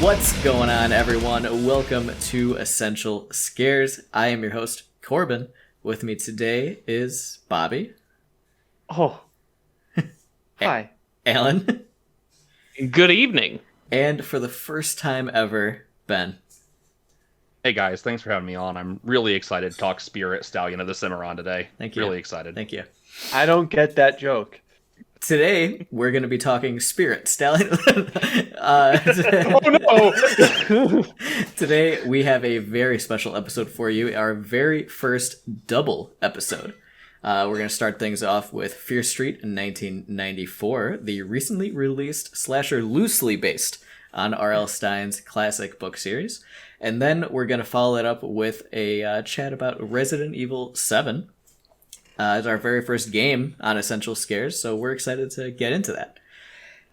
What's going on, everyone? Welcome to Essential Scares. I am your host, Corbin. With me today is Bobby. Oh. Hi. Alan. Good evening. And for the first time ever, Ben. Hey guys, thanks for having me on. I'm really excited to talk Spirit Stallion of the Cimarron today. Thank you. Really excited. Thank you. I don't get that joke. Today, we're going to be talking Spirit Stallion. Oh no! Today, we have a very special episode for you. Our very first double episode. We're going to start things off with Fear Street in 1994, the recently released slasher loosely based on R.L. Stine's classic book series. And then we're going to follow it up with a chat about Resident Evil 7. It's our very first game on Essential Scares, so we're excited to get into that.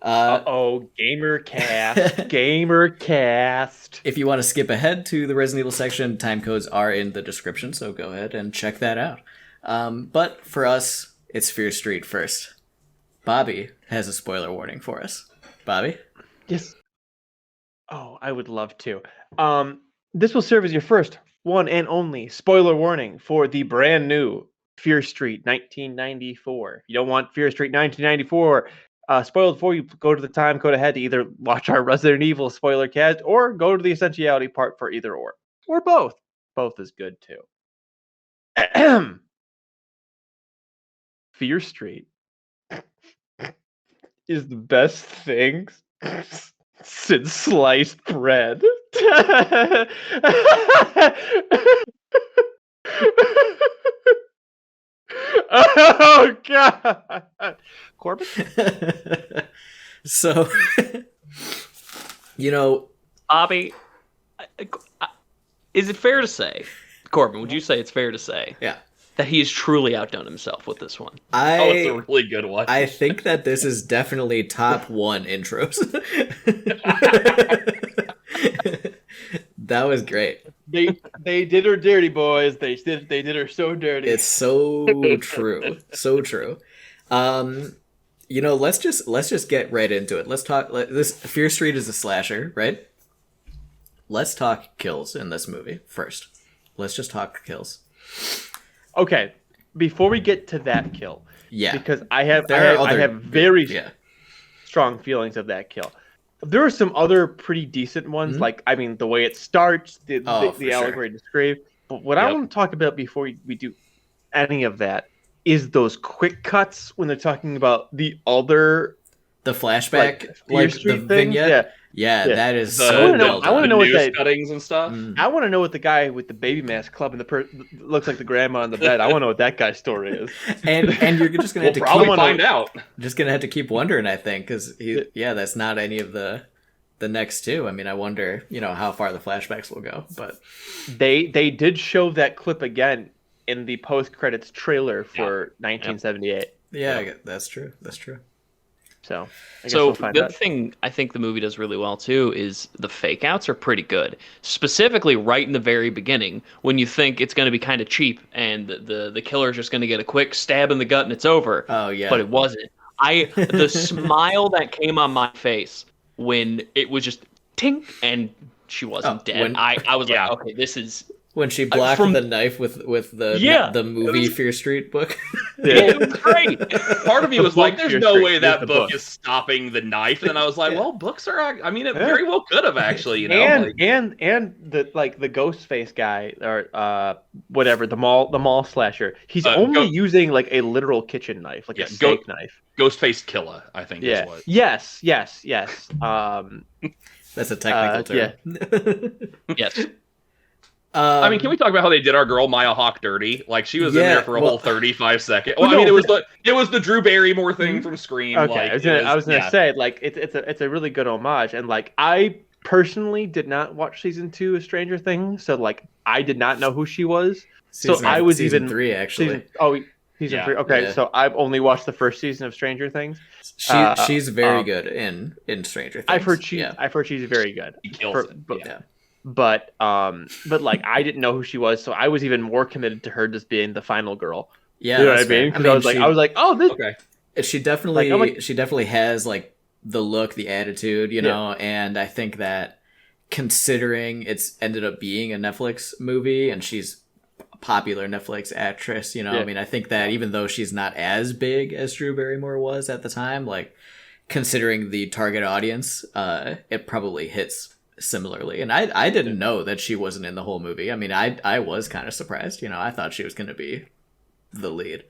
Gamercast. Gamercast. If you want to skip ahead to the Resident Evil section, time codes are in the description, so go ahead and check that out. But for us, it's Fear Street first. Bobby has a spoiler warning for us. Bobby? Yes. Oh, I would love to. This will serve as your first, one and only spoiler warning for the brand new Fear Street 1994. If you don't want Fear Street 1994 spoiled for you, go to the time code ahead to either watch our Resident Evil spoiler cast or go to the essentiality part for either or both. Both is good too. Fear Street is the best thing since sliced bread. Oh god, Corbin. So, Bobby, is it fair to say, Corbin, would you say it's fair to say that he has truly outdone himself with this one? It's a really good one. I think that this is definitely top one intros. That was great. They did her dirty, boys. They did her so dirty. It's so true. So true. Let's just get right into it. Let's talk. This Fear Street is a slasher, right? Let's talk kills in this movie first. Let's just talk kills. Okay, before we get to that kill, because I have very strong feelings of that kill. There are some other pretty decent ones, the way it starts, the allegory to Scream. But what I want to talk about before we do any of that is those quick cuts when they're talking about the flashback, the vignette. Yeah, that is so well done. I want to know what that cuttings and stuff. I want to know what the guy with the baby mask club and looks like the grandma on the bed. I want to know what that guy's story is. And you're just gonna have to find out. Just gonna have to keep wondering, I think, because that's not any of the next two. I mean, I wonder, how far the flashbacks will go. But they did show that clip again in the post credits trailer for 1978. Yeah, that's true. That's true. So the other thing I think the movie does really well too is the fake outs are pretty good. Specifically right in the very beginning when you think it's going to be kind of cheap and the killer's just going to get a quick stab in the gut and it's over. Oh yeah. But it wasn't. The smile that came on my face when it was just tink and she wasn't dead. I was like, okay, this is when she blocked the knife with the movie Fear Street book. It was great. Part of me was like, there's no way that book is stopping the knife. And then I was like, well, books are, it very well could have actually, And the ghost face guy or whatever, the mall slasher, he's only using like a literal kitchen knife, like a steak knife. Ghostface Killer, I think is what. Yes. That's a technical term. Yes. Can we talk about how they did our girl Maya Hawke dirty? Like she was in there for a whole 35 seconds. It was the Drew Barrymore thing from Scream. Okay, I was gonna say it's a really good homage, and I personally did not watch season 2 of Stranger Things, so I did not know who she was. Season 3 actually. Season 3. Okay, so I've only watched the first season of Stranger Things. She's very good in Stranger Things. I've heard she's very good. He kills it. But I didn't know who she was, so I was even more committed to her just being the final girl. Yeah, you know what I mean? I was like, oh, this. Okay. She definitely has the look, the attitude, and I think that considering it's ended up being a Netflix movie and she's a popular Netflix actress, you know, I mean, I think that even though she's not as big as Drew Barrymore was at the time, like considering the target audience, it probably hits similarly. And I didn't know that she wasn't in the whole movie. I mean, I was kind of surprised, you know, I thought she was going to be the lead.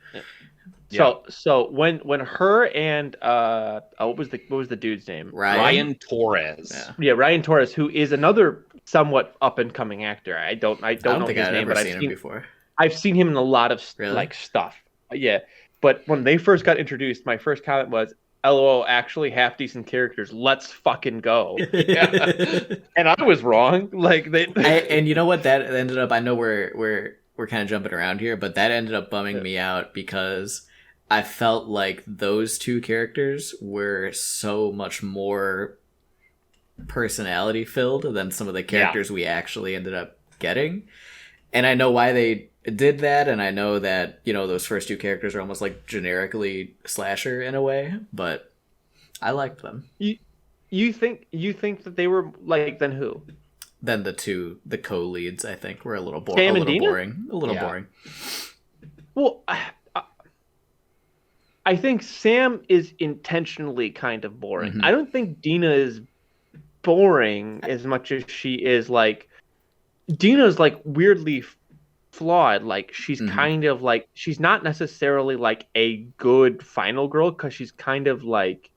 So when her and what was the dude's name? Ryan Torres. Yeah, Ryan Torres, who is another somewhat up and coming actor. I don't know think his I've name, ever but seen him before. I've seen him in a lot of Really? like stuff. Yeah, but when they first got introduced, my first comment was, "LOL, actually half decent characters. Let's fucking go." And I was wrong. Like and you know what that ended up? I know we're kind of jumping around here, but that ended up bumming me out because I felt like those two characters were so much more personality filled than some of the characters we actually ended up getting. And I know why they did that, and I know that, you know, those first two characters are almost like generically slasher in a way, but I liked them. You think that they were like, then who? Then the co-leads, I think, were a little Sam and Dina? boring. A little boring. Well, I think Sam is intentionally kind of boring. Mm-hmm. I don't think Dina is boring as much as she is like. Dina's like weirdly flawed. Like she's kind of like, she's not necessarily like a good final girl because she's kind of like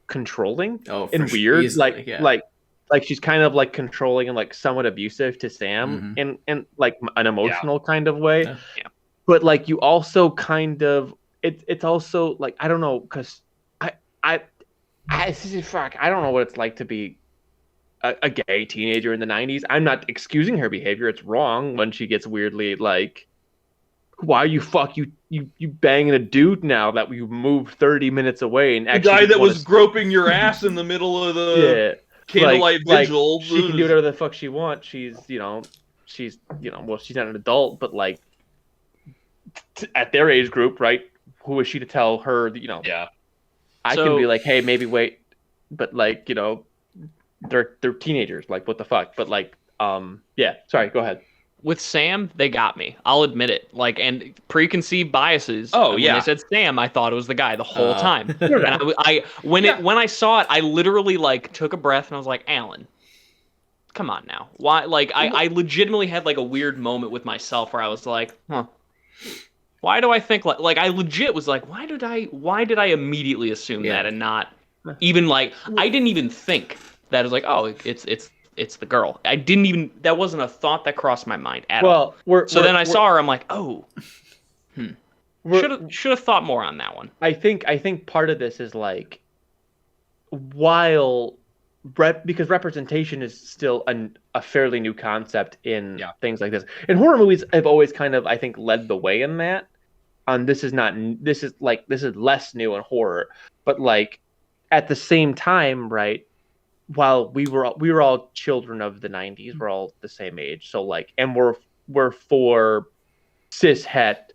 controlling and weird. Easily, like she's kind of like controlling and like somewhat abusive to Sam in like an emotional kind of way. Yeah. But like you also kind of it's also like, I don't know, because I don't know what it's like to be a gay teenager in the 90s. I'm not excusing her behavior. It's wrong when she gets weirdly like, why you banging a dude now that we moved 30 minutes away, and the guy that was groping your ass in the middle of the candlelight vigil. Like, she can do whatever the fuck she wants. She's well, she's not an adult, but like at their age group, right? Who is she to tell her that, I can be like, hey, maybe wait, but like, they're teenagers, like what the fuck? But like, sorry, go ahead. With Sam, they got me. I'll admit it. Like, and preconceived biases. Oh, when yeah. they said Sam, I thought it was the guy the whole time. And when I saw it, I literally like took a breath and I was like, Alan, come on now. Why? Like, I legitimately had like a weird moment with myself where I was like, why do I think like I legit was like, why did I immediately assume that and not even like, I didn't even think that it was like, oh, it's the girl. I didn't even, that wasn't a thought that crossed my mind at all. Then I saw her, I'm like, oh, should have thought more on that one. I think part of this is like, because representation is still a fairly new concept in things like this. And horror movies have always kind of, I think, led the way in that. This is less new in horror, but like at the same time, right? While we were all children of the 90s, we're all the same age. So like, and we're for cis het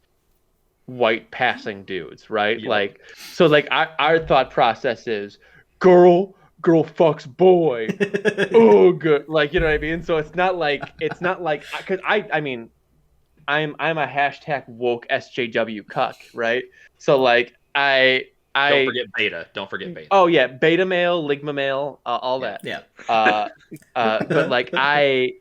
white passing dudes, right? Yeah. Like, so like our thought process is girl fucks boy. Oh, good. Like, you know what I mean? So it's not like, cause I mean, I'm a hashtag woke SJW cuck, right? So like Don't forget beta. Oh yeah, beta male, ligma male, all that. Yeah. But like I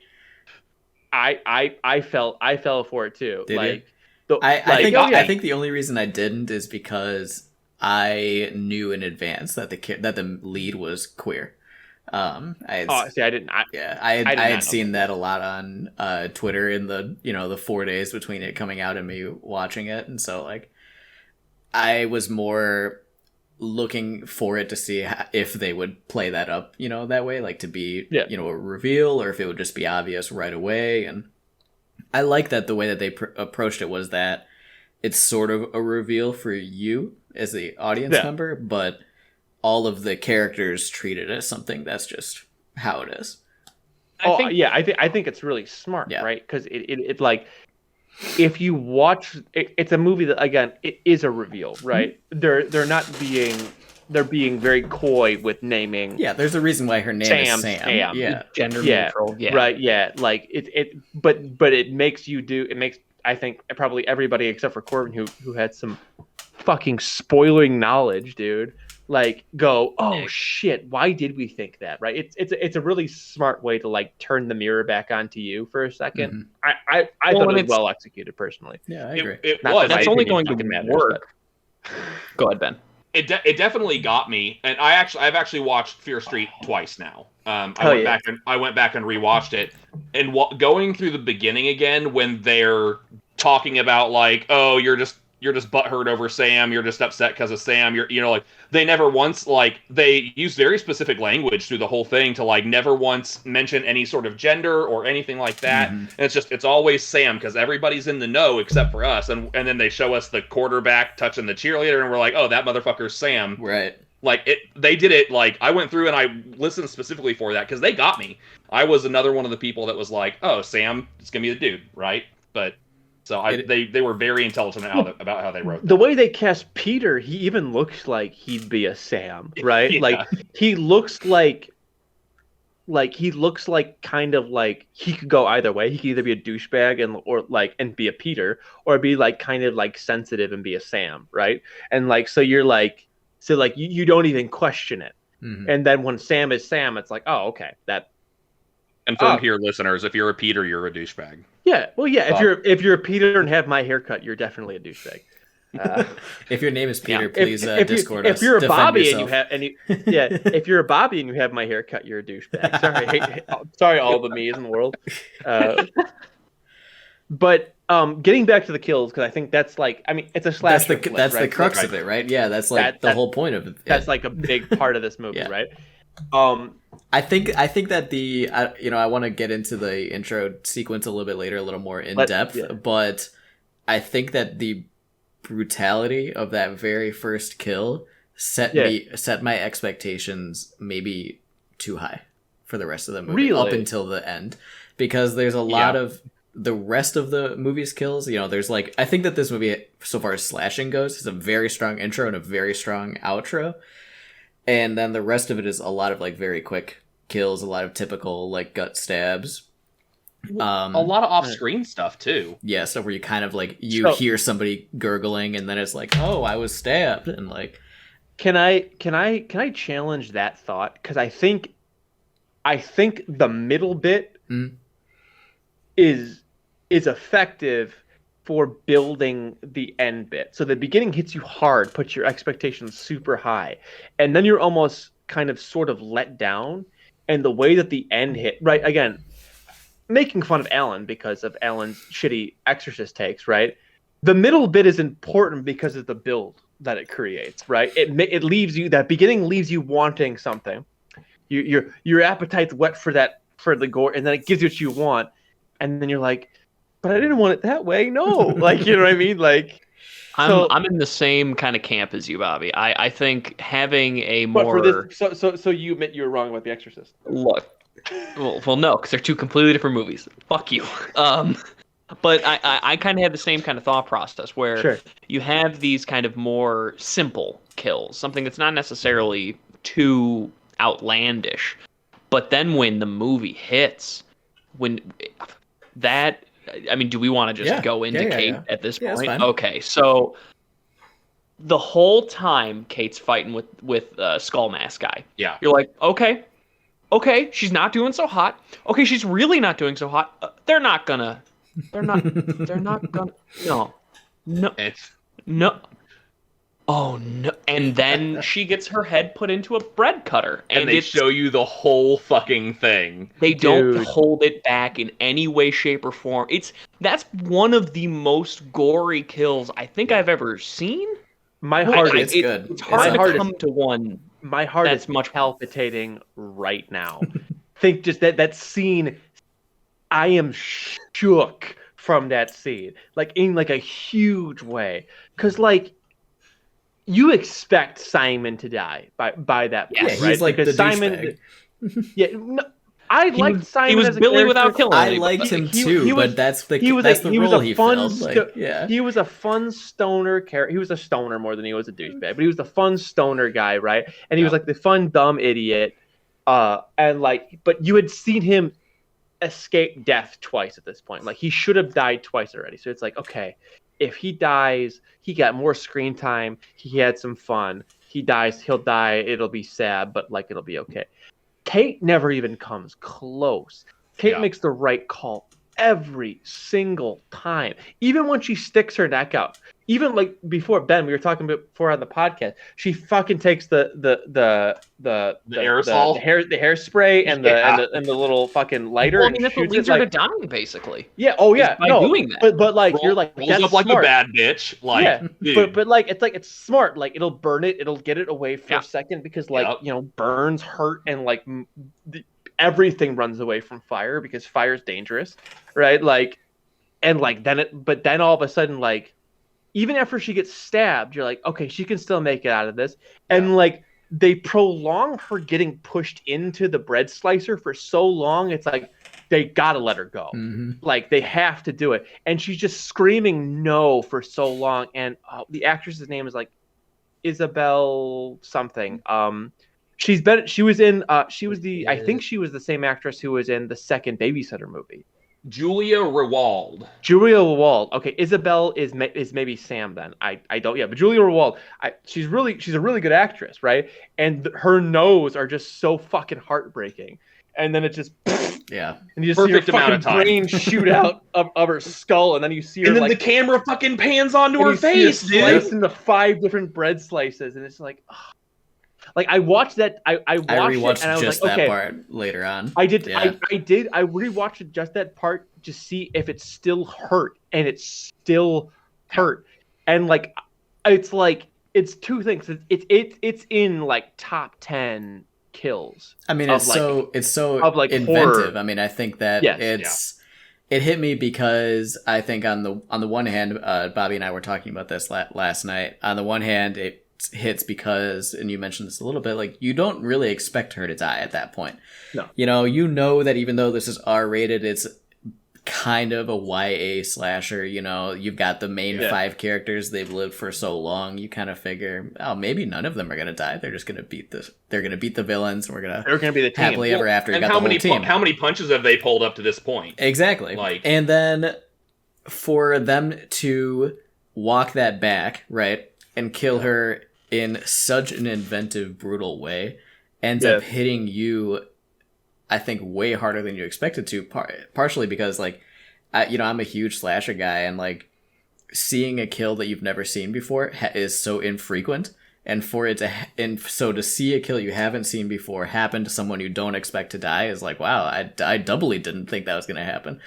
fell for it too. Did like you? I think the only reason I didn't is because I knew in advance that the lead was queer. I didn't. I had seen that a lot on Twitter in the 4 days between it coming out and me watching it, and so like I was more looking for it to see if they would play that up, that way, like to be, a reveal, or if it would just be obvious right away. And I like that the way that they approached it was that it's sort of a reveal for you as the audience member, but all of the characters treat it as something that's just how it is. I think it's really smart, right? Because it like, if you watch, it's a movie that, again, it is a reveal, right? They're not being they're being very coy with naming. Yeah, there's a reason why her name is Sam. Yeah, gender neutral. Yeah, right. Yeah, like but it makes you do. It makes, I think, probably everybody except for Corbin, who had some fucking spoiling knowledge, dude. Like, go, oh shit, why did we think that? Right? It's a really smart way to like turn the mirror back onto you for a second. I thought it was well executed personally. Yeah, I agree. It was. That's only going to work. Go ahead, Ben. It definitely got me, and I've actually watched Fear Street twice now. I went back and rewatched it, and going through the beginning again when they're talking about like, oh, you're just butthurt over Sam, you're just upset because of Sam, like they never once, like, they use very specific language through the whole thing to like never once mention any sort of gender or anything like that. And it's always Sam because everybody's in the know except for us, and then they show us the quarterback touching the cheerleader and we're like, oh, that motherfucker's Sam. Right. Like, they did it, like, I went through and I listened specifically for that because they got me. I was another one of the people that was like, oh, Sam is gonna be the dude, right? But so they were very intelligent about how they wrote that. The way they cast Peter, he even looks like he'd be a Sam, right? Yeah. Like he looks like kind of like he could go either way. He could either be a douchebag and be a Peter, or be like kind of like sensitive and be a Sam, right? And like you don't even question it. And then when Sam is Sam, it's like, oh, okay, that. And for here, listeners, if you're a Peter, you're a douchebag. Yeah, well, yeah. If you're a Peter and have my haircut, you're definitely a douchebag. If your name is Peter, please Discord us. If you're a Bobby yourself. if you're a Bobby and you have my haircut, you're a douchebag. Sorry, all the me's in the world. But getting back to the kills, because I think that's like, I mean, it's a slasher. That's the crux of it, right? Yeah, that's like the whole point of it. That's like a big part of this movie, right? I think that I want to get into the intro sequence a little bit later, a little more in depth, but I think that the brutality of that very first kill set my expectations maybe too high for the rest of the movie, up until the end, because there's a lot of the rest of the movie's kills. There's like, I think that this movie, so far as slashing goes, has a very strong intro and a very strong outro. And then the rest of it is a lot of like very quick kills, a lot of typical like gut stabs. A lot of off-screen stuff too. Yeah, stuff where you kind of like hear somebody gurgling, and then it's like, oh, I was stabbed, and like. Can I challenge that thought? Because I think the middle bit is effective for building the end bit. So the beginning hits you hard, puts your expectations super high, and then you're almost kind of sort of let down. And the way that the end hit, right? Again, making fun of Alan because of Alan's shitty Exorcist takes, right? The middle bit is important because of the build that it creates, right? It leaves you, that beginning leaves you wanting something. Your appetite's wet for the gore, and then it gives you what you want, and then you're like, but I didn't want it that way. No, like, you know what I mean? Like, I'm in the same kind of camp as you, Bobby. I think having a more. But for this, so you admit you were wrong about The Exorcist. Look, well, no, because they're two completely different movies. Fuck you. But I kind of had the same kind of thought process where you have these kind of more simple kills, something that's not necessarily too outlandish. But then when the movie hits, do we want to just go into Kate at this point? Okay, so the whole time Kate's fighting with Skull Mask guy. Yeah. You're like, okay, she's not doing so hot. Okay, she's really not doing so hot. They're not gonna. No. Oh no! And then she gets her head put into a bread cutter, and they show you the whole fucking thing. They don't hold it back in any way, shape, or form. That's one of the most gory kills I think I've ever seen. My heart is good. It's hard to come to one. My heart is much palpitating right now. Think just that scene. I am shook from that scene, like in like a huge way, because like. You expect Simon to die by that point, right? He's like because the Simon, I liked Simon. He was as a Billy character. without killing I anybody. liked him too, but that's the role he filled. Like, yeah, he was a fun stoner character. He was a stoner more than he was a douchebag, but he was the fun stoner guy, right? And he was like the fun dumb idiot. And like, but you had seen him escape death twice at this point. Like, he should have died twice already. So it's like, okay, if he dies, he got more screen time. He had some fun. He dies, he'll die. It'll be sad, but like, it'll be okay. Kate never even comes close. Kate makes the right call every single time. Even when she sticks her neck out. Even like before, Ben, we were talking before on the podcast, she fucking takes the aerosol, the hairspray and the little fucking lighter. Well, I mean, that's what leads her to like, dying, basically. Yeah. Oh yeah. By doing that. But like you're like rolls up like a bad bitch. Like, but like it's smart. Like, it'll burn it. It'll get it away for a second because like burns hurt and like everything runs away from fire because fire's dangerous, right? Like, and like then all of a sudden, like, even after she gets stabbed, you're like, okay, she can still make it out of this. And like, they prolong her getting pushed into the bread slicer for so long. It's like, they gotta let her go. Like, they have to do it. And she's just screaming no for so long. And the actress's name is like Isabel something. I think she was the same actress who was in the second Babysitter movie. Julia Rewald. Okay, Isabel is maybe Sam then. I don't. Yeah, but Julia Rewald. She's a really good actress, right? And her no's are just so fucking heartbreaking. And then it just yeah, and you just see her fucking brain shoot out of her skull, and then you see her. And then like, the camera fucking pans onto her face, dude. Sliced into 5 different bread slices, and it's like. Like, I watched that. I rewatched it, and I was just like, that part later on. I did. Yeah. I did. I rewatched it, just that part, to see if it still hurt, and it still hurt. And like, it's two things. It's in like top 10 kills. I mean, it's so inventive. Horror. I mean, I think that it hit me because I think on the one hand, Bobby and I were talking about this last night. On the one hand, it hits because, and you mentioned this a little bit, like, you don't really expect her to die at that point. No. You know that even though this is R-rated, it's kind of a YA slasher. You've got the main 5 characters, they've lived for so long, you kind of figure, oh, maybe none of them are gonna die. They're just gonna beat the villains, and they're gonna be the team. Happily ever after. And how many punches have they pulled up to this point? Exactly. And then for them to walk that back, right, and kill her in such an inventive, brutal way, ends up hitting you, I think, way harder than you expected to. Partially because, like, I'm a huge slasher guy, and like, seeing a kill that you've never seen before is so infrequent. And so to see a kill you haven't seen before happen to someone you don't expect to die is like, wow, I doubly didn't think that was going to happen.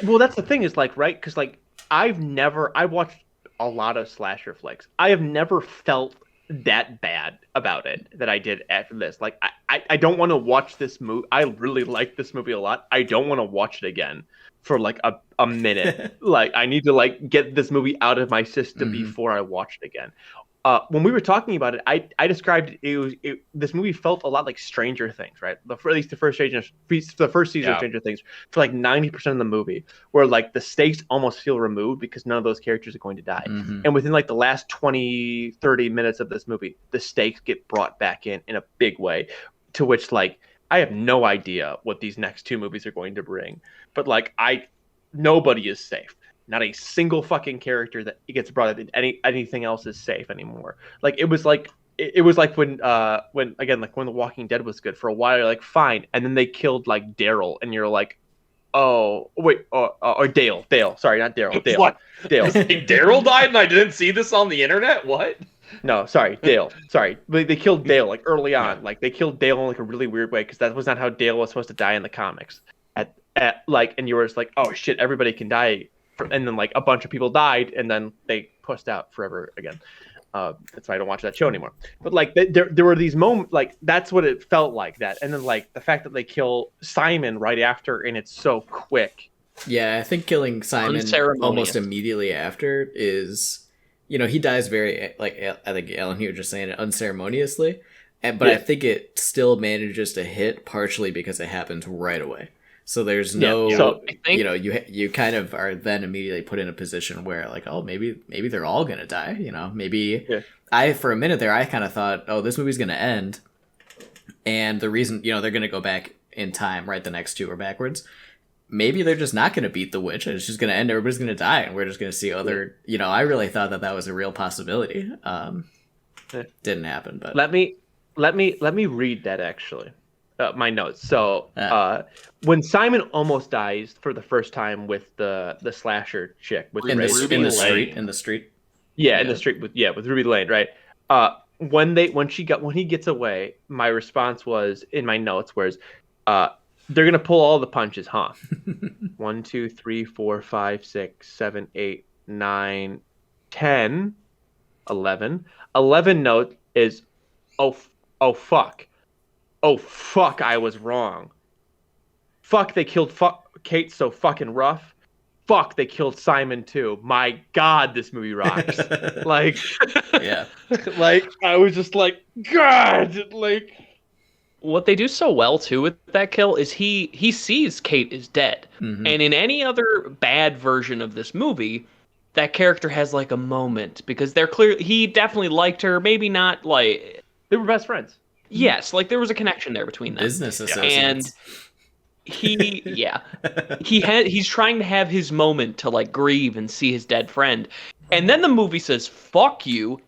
Well, that's the thing is, like, right? Because like, I watched a lot of slasher flicks. I have never felt that bad about it that I did after this. Like, I don't want to watch this movie. I really like this movie a lot. I don't want to watch it again for like a minute. Like, I need to like get this movie out of my system before I watch it again. When we were talking about it, I described this movie felt a lot like Stranger Things, right? At least the first season of Stranger Things, for like 90% of the movie, where like the stakes almost feel removed because none of those characters are going to die. And within like the last 20-30 minutes of this movie, the stakes get brought back in a big way, to which like I have no idea what these next 2 movies are going to bring. But like, nobody is safe. Not a single fucking character that gets brought in anything else is safe anymore. Like, it was like when The Walking Dead was good for a while. You're like, fine, and then they killed like Daryl, and you're like, oh wait, or Dale. Sorry, not Daryl. Dale. What? Dale. Daryl died, and I didn't see this on the internet. What? No, sorry, Dale. Sorry, they killed Dale like early on. Like, they killed Dale in like a really weird way because that was not how Dale was supposed to die in the comics. And you were just like, oh shit, everybody can die. And then like a bunch of people died, and then they pushed out forever again. That's why I don't watch that show anymore. But like, there were these moments, like, that's what it felt like, that. And then like the fact that they kill Simon right after, and it's so quick. Yeah, I think killing Simon almost immediately after is, he dies very, like, I think Alan, you were just saying it, unceremoniously. but I think it still manages to hit partially because it happens right away. So there's no, so I think, you kind of are then immediately put in a position where like, oh, maybe they're all gonna die. Maybe for a minute there, I kind of thought, oh, this movie's gonna end, and the reason they're gonna go back in time, right? The next two are backwards. Maybe they're just not gonna beat the witch, and it's just gonna end. Everybody's gonna die, and we're just gonna see other. I really thought that was a real possibility. Didn't happen, but let me read that actually. My notes. So when Simon almost dies for the first time with the slasher chick with in the street, in the street with Ruby Lane, right? When he gets away, my response was in my notes was, they're gonna pull all the punches, huh? 1, 2, 3, 4, 5, 6, 7, 8, 9, 10, 11. 11 note is, oh fuck. Oh, fuck, I was wrong. Fuck, they killed Kate so fucking rough. Fuck, they killed Simon too. My God, this movie rocks. yeah. I was just like, God, what they do so well too with that kill is he sees Kate is dead. Mm-hmm. And in any other bad version of this movie, that character has like a moment because he definitely liked her, maybe not like they were best friends. Yes, like there was a connection there between them. Business associates. And he's trying to have his moment to like grieve and see his dead friend. And then the movie says, fuck you,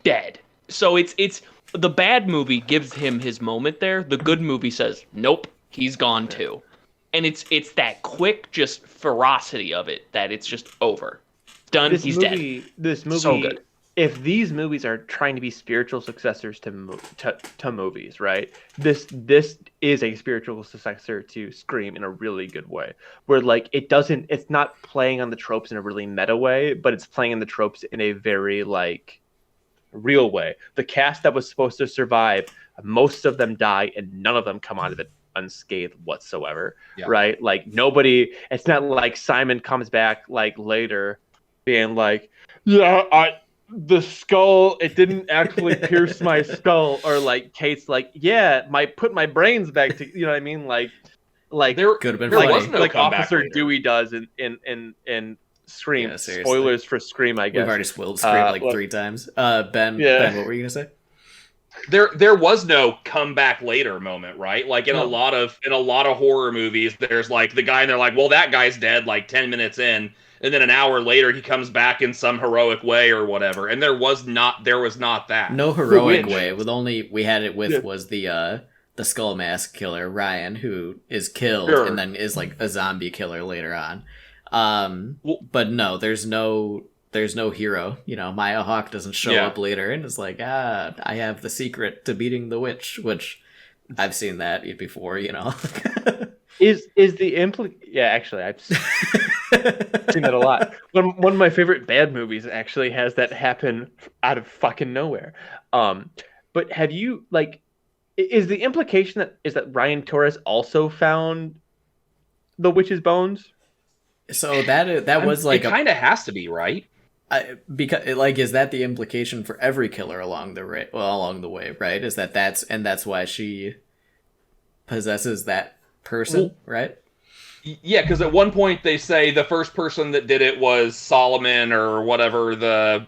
dead. So it's the bad movie gives him his moment there. The good movie says, nope, he's gone too. And it's that quick just ferocity of it that it's just over. Done, he's dead. This movie, so good. If these movies are trying to be spiritual successors to movies, right? This is a spiritual successor to Scream in a really good way, where like it's not playing on the tropes in a really meta way, but it's playing on the tropes in a very like real way. The cast that was supposed to survive, most of them die, and none of them come out of it unscathed whatsoever, right? Like nobody. It's not like Simon comes back like later, being like, the skull, it didn't actually pierce my skull, or like Kate's like, put my brains back to, you know what I mean? Like there could have been funny. Like Officer Dewey does in Scream. Yeah, spoilers for Scream, I guess. We've already spoiled Scream 3 times. Ben, what were you gonna say? There was no come back later moment, right? Like in a lot of horror movies, there's like the guy and they're like, well, that guy's dead like 10 minutes in. And then an hour later, he comes back in some heroic way or whatever. And there was not that. No heroic way. We had it with was the skull mask killer Ryan, who is killed and then is like a zombie killer later on. But no, there's no hero. Maya Hawke doesn't show up later and is like, I have the secret to beating the witch, which I've seen that before. Is the actually I've seen that a lot. One of my favorite bad movies actually has that happen out of fucking nowhere. But have you is the implication that Ryan Torres also found the witch's bones? So that was like it kind of has to be, right? Because is that the implication for every killer along the way, right? Is that's why she possesses that person, right? Yeah, because at one point they say the first person that did it was Solomon or whatever the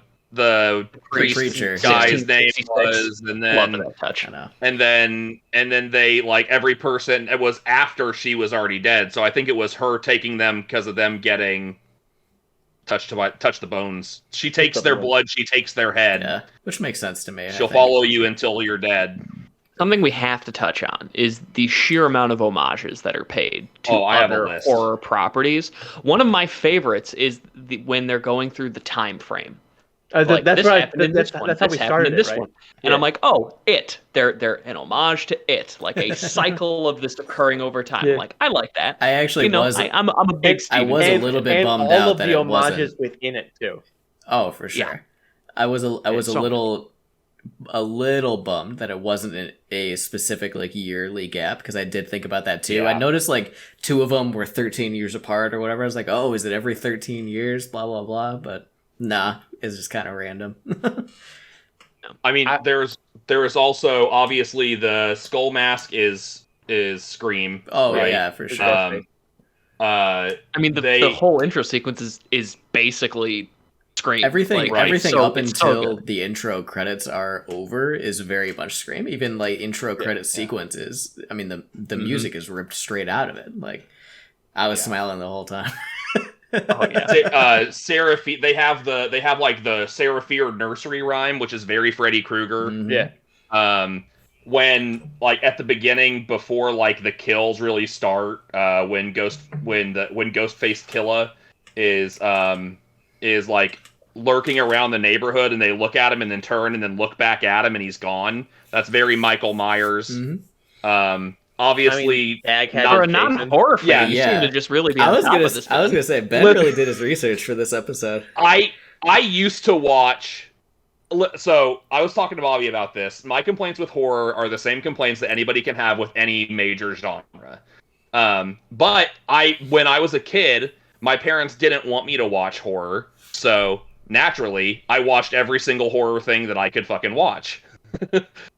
priest guy's name was, and then they like every person, it was after she was already dead. So I think it was her taking them because of them getting touch the bones. She takes their blood, she takes their head. Yeah, which makes sense to me. She'll follow you until you're dead. Something we have to touch on is the sheer amount of homages that are paid to other horror properties. One of my favorites is when they're going through the time frame. That's right. That's how we started this right? one. And I'm like, oh, it. They're an homage to it, like a cycle of this occurring over time. Yeah. Like, I like that. I actually I'm a big Steven. I was a little bit bummed out that it wasn't. All of the homages within it too. Oh, for sure. Yeah. I was a little bummed that it wasn't a specific yearly gap, because I did think about that too. Yeah. I noticed 2 of them were 13 years apart or whatever. I was like, oh, is it every 13 years? Blah blah blah. But nah, it's just kind of random. I mean, there's there is also obviously the skull mask is Scream. Oh right? yeah, for sure. I mean, the whole intro sequence is basically Scream. Everything so up it's so until good. the intro credits are over is very much Scream. Even like intro credit sequences. I mean, the music is ripped straight out of it. Like I was smiling the whole time. Oh yeah. Seraphi, they have like the Seraphir nursery rhyme, which is very Freddy Krueger. Mhm. Yeah. When like at the beginning, before like the kills really start, when Ghostface Killa is like lurking around the neighborhood, and they look at him and then turn and then look back at him and he's gone. That's very Michael Myers. Mhm. Obviously, For a non-horror fan, you seem to just really be on top of this I was film. gonna say Ben really did his research for this episode. I used to watch. So I was talking to Bobby about this. My complaints with horror are the same complaints that anybody can have with any major genre. But when I was a kid, my parents didn't want me to watch horror, so naturally, I watched every single horror thing that I could fucking watch.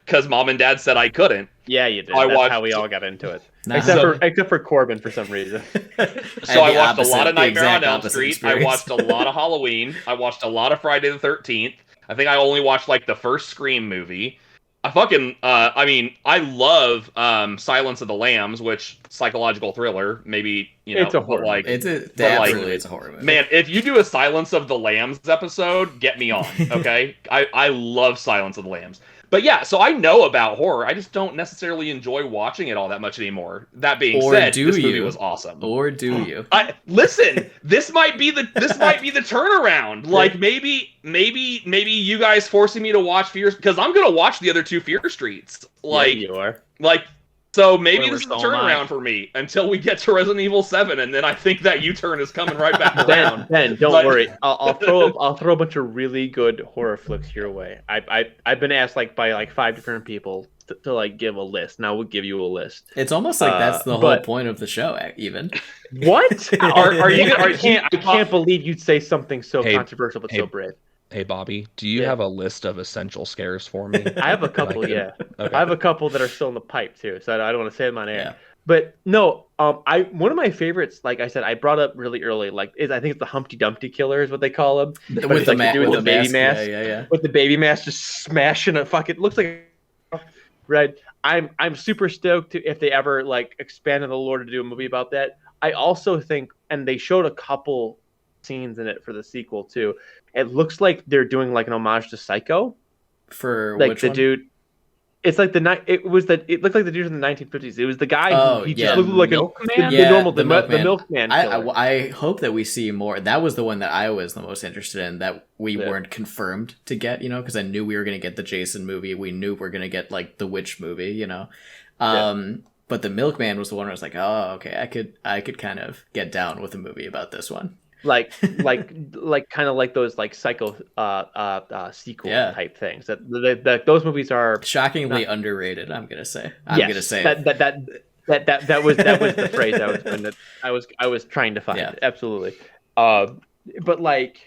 Because mom and dad said I couldn't. Yeah, you did. I That's watched- how we all got into it. Nah. Except for Corbin for some reason. So I watched a lot of the Nightmare exact on Elm opposite Street. I experience. watched a lot of Halloween. I watched a lot of Friday the 13th. I think I only watched like the first Scream movie. I love Silence of the Lambs, which psychological thriller, maybe, It's a horror like It's a horror movie. man, if you do a Silence of the Lambs episode, get me on, okay? I love Silence of the Lambs. But yeah, so I know about horror. I just don't necessarily enjoy watching it all that much anymore. That being said, this movie was awesome. Or do you? Listen, this might be the turnaround. Like maybe you guys forcing me to watch Fear, because I'm gonna watch the other two Fear Streets. Like you are. So maybe this is Spoiler, a so am I. turnaround for me until we get to Resident Evil 7, and then I think that U-turn is coming right back around. Ben, don't But- worry. I'll throw a bunch of really good horror flicks your way. I've been asked by 5 different people to like give a list. Now we'll give you a list. It's almost like that's the whole but- point of the show, even. What? Are you? I can't believe you'd say something so Hey, controversial but so brave. Hey, Bobby, do you Yeah. have a list of essential scares for me? I have a couple, Like, yeah. Okay. I have a couple that are still in the pipe too, so I don't want to say them on air. Yeah. But no, one of my favorites, like I said, I brought up really early, I think it's the Humpty Dumpty killer is what they call him. But With it's the, like they do with with the baby mask. Yeah. With the baby mask just smashing a fucking looks like right. I'm super stoked if they ever like expand on the lore to do a movie about that. I also think, and they showed a couple scenes in it for the sequel too. It looks like they're doing like an homage to Psycho. For Like which the one? dude, it's like it looked like the dude from the 1950s. It was the guy Oh, who he yeah. just looked like Milkman? the milkman. Killer. I hope that we see more. That was the one that I was the most interested in, that we weren't confirmed to get, because I knew we were going to get the Jason movie. We knew we were going to get like the Witch movie, But the Milkman was the one where I was like, oh, okay, I could kind of get down with a movie about this one. like kind of like those like Psycho sequel type things. That those movies are Shockingly underrated, I'm gonna say. Yes, gonna say that was the phrase I was trying to find. Yeah. Absolutely. But like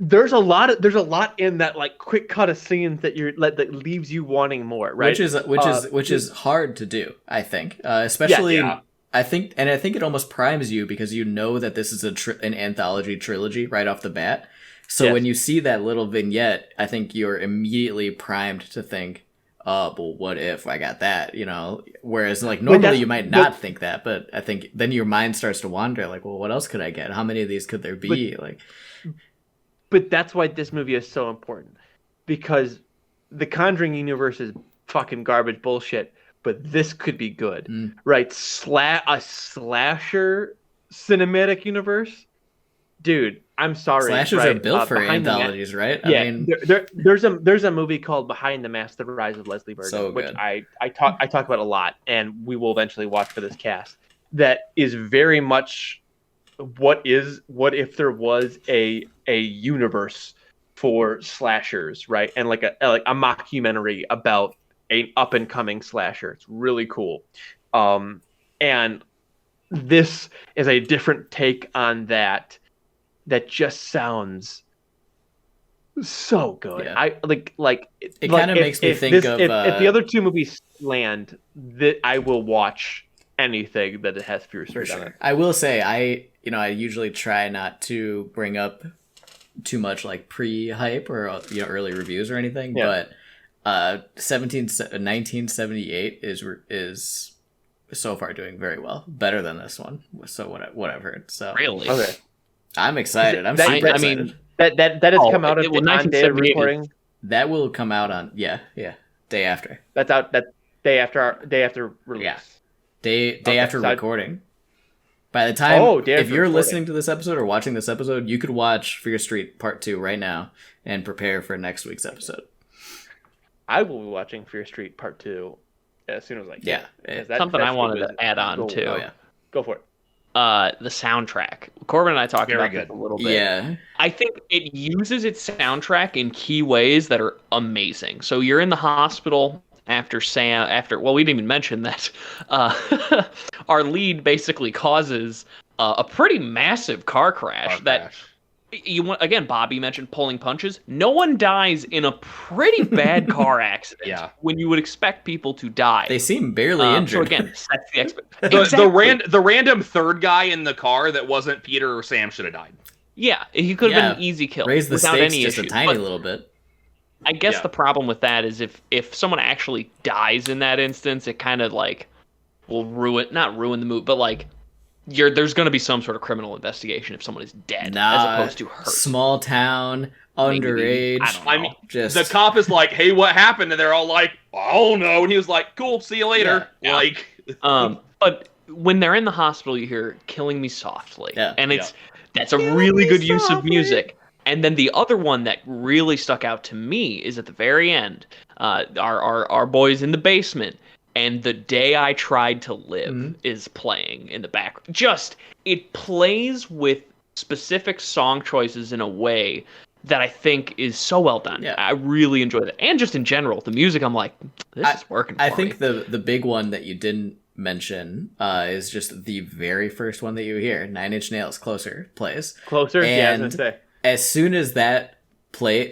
there's a lot in that like quick cut of scenes that that leaves you wanting more, right? which is hard to do, I think, especially. Yeah. I think it almost primes you because you know that this is an anthology trilogy right off the bat. So when you see that little vignette, I think you're immediately primed to think, oh, well, what if I got that? Whereas like normally you might not think that, but I think then your mind starts to wander. Like, well, what else could I get? How many of these could there be? But that's why this movie is so important, because the Conjuring universe is fucking garbage bullshit. But this could be good, right? A slasher cinematic universe, dude. I'm sorry. Slashers are built for anthologies, right? Yeah, I mean, there's a movie called Behind the Mask: The Rise of Leslie Burton, So which good. I talk about a lot, and we will eventually watch for this cast. That is very much what if there was a universe for slashers, right? And like a mockumentary about an up-and-coming slasher. It's really cool. And this is a different take on that just sounds So good. Yeah. I like. It kind of makes me think of if the other two movies land, that I will watch anything that it has Fear Street on it. I will say I usually try not to bring up too much like pre-hype or early reviews or anything, but 1978 is so far doing very well, better than this one. So what I've heard. So Really? Okay. I'm excited. I'm That- super I excited. mean, that has come out it will on day of 1978 recording. That will come out on day after. That's out. That day after release. Yeah. Day Okay, after so recording. By the time, day if after you're recording. listening to this episode or watching this episode, you could watch Fear Street Part 2 right now and prepare for next week's episode. I will be watching Fear Street Part 2 as soon as I can. Yeah. Because Something I that's wanted what to was- add on go- too. Oh, yeah. Go for it. The soundtrack. Corbin and I talked Very about good. this a little bit. Yeah. I think it uses its soundtrack in key ways that are amazing. So you're in the hospital after we didn't even mention that our lead basically causes a pretty massive car crash again, Bobby mentioned pulling punches. No one dies in a pretty bad car accident when you would expect people to die. They seem barely So injured. again, sets the expectation. The random third guy in the car that wasn't Peter or Sam should have died. Yeah, he could have been an easy kill. Raise the without stakes any just issues. a tiny But little bit. I guess Yeah. the problem with that is if someone actually dies in that instance, it kind of like will not ruin the movie, but like there's going to be some sort of criminal investigation if someone is dead as opposed to hurt. Small town, underage. I don't know. I mean, just the cop is like, "Hey, what happened?" And they're all like, "Oh no!" And he was like, "Cool, see you later." Yeah. Like, But when they're in the hospital, you hear "Killing Me Softly," and that's a Killing really me good use of softly. music. And then the other one that really stuck out to me is at the very end. Our boys in the basement, and "The Day I Tried to Live" is playing in the background. It plays with specific song choices in a way that I think is so well done. Yeah. I really enjoy that, and just in general, the music. I'm like, this is working. I for think me. the big one that you didn't mention is just the very first one that you hear. 9 Inch Nails, Closer plays. Closer? Yeah, I was And gonna say. as soon as that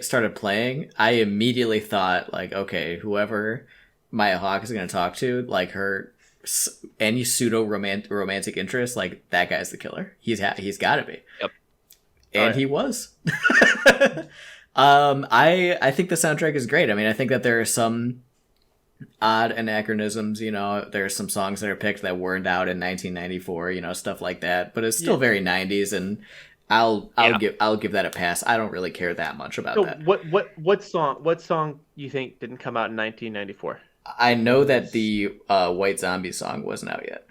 started playing, I immediately thought, like, okay, whoever Maya Hawke is going to talk to, like her any pseudo romantic interest, like that guy's the killer. He's got to be. Yep. And he was. I think the soundtrack is great. I mean, I think that there are some odd anachronisms. There's some songs that are picked that weren't out in 1994. Stuff like that. But it's still very 90s, and I'll give that a pass. I don't really care that much about So that. what song you think didn't come out in 1994? I know that the White Zombie song wasn't out yet.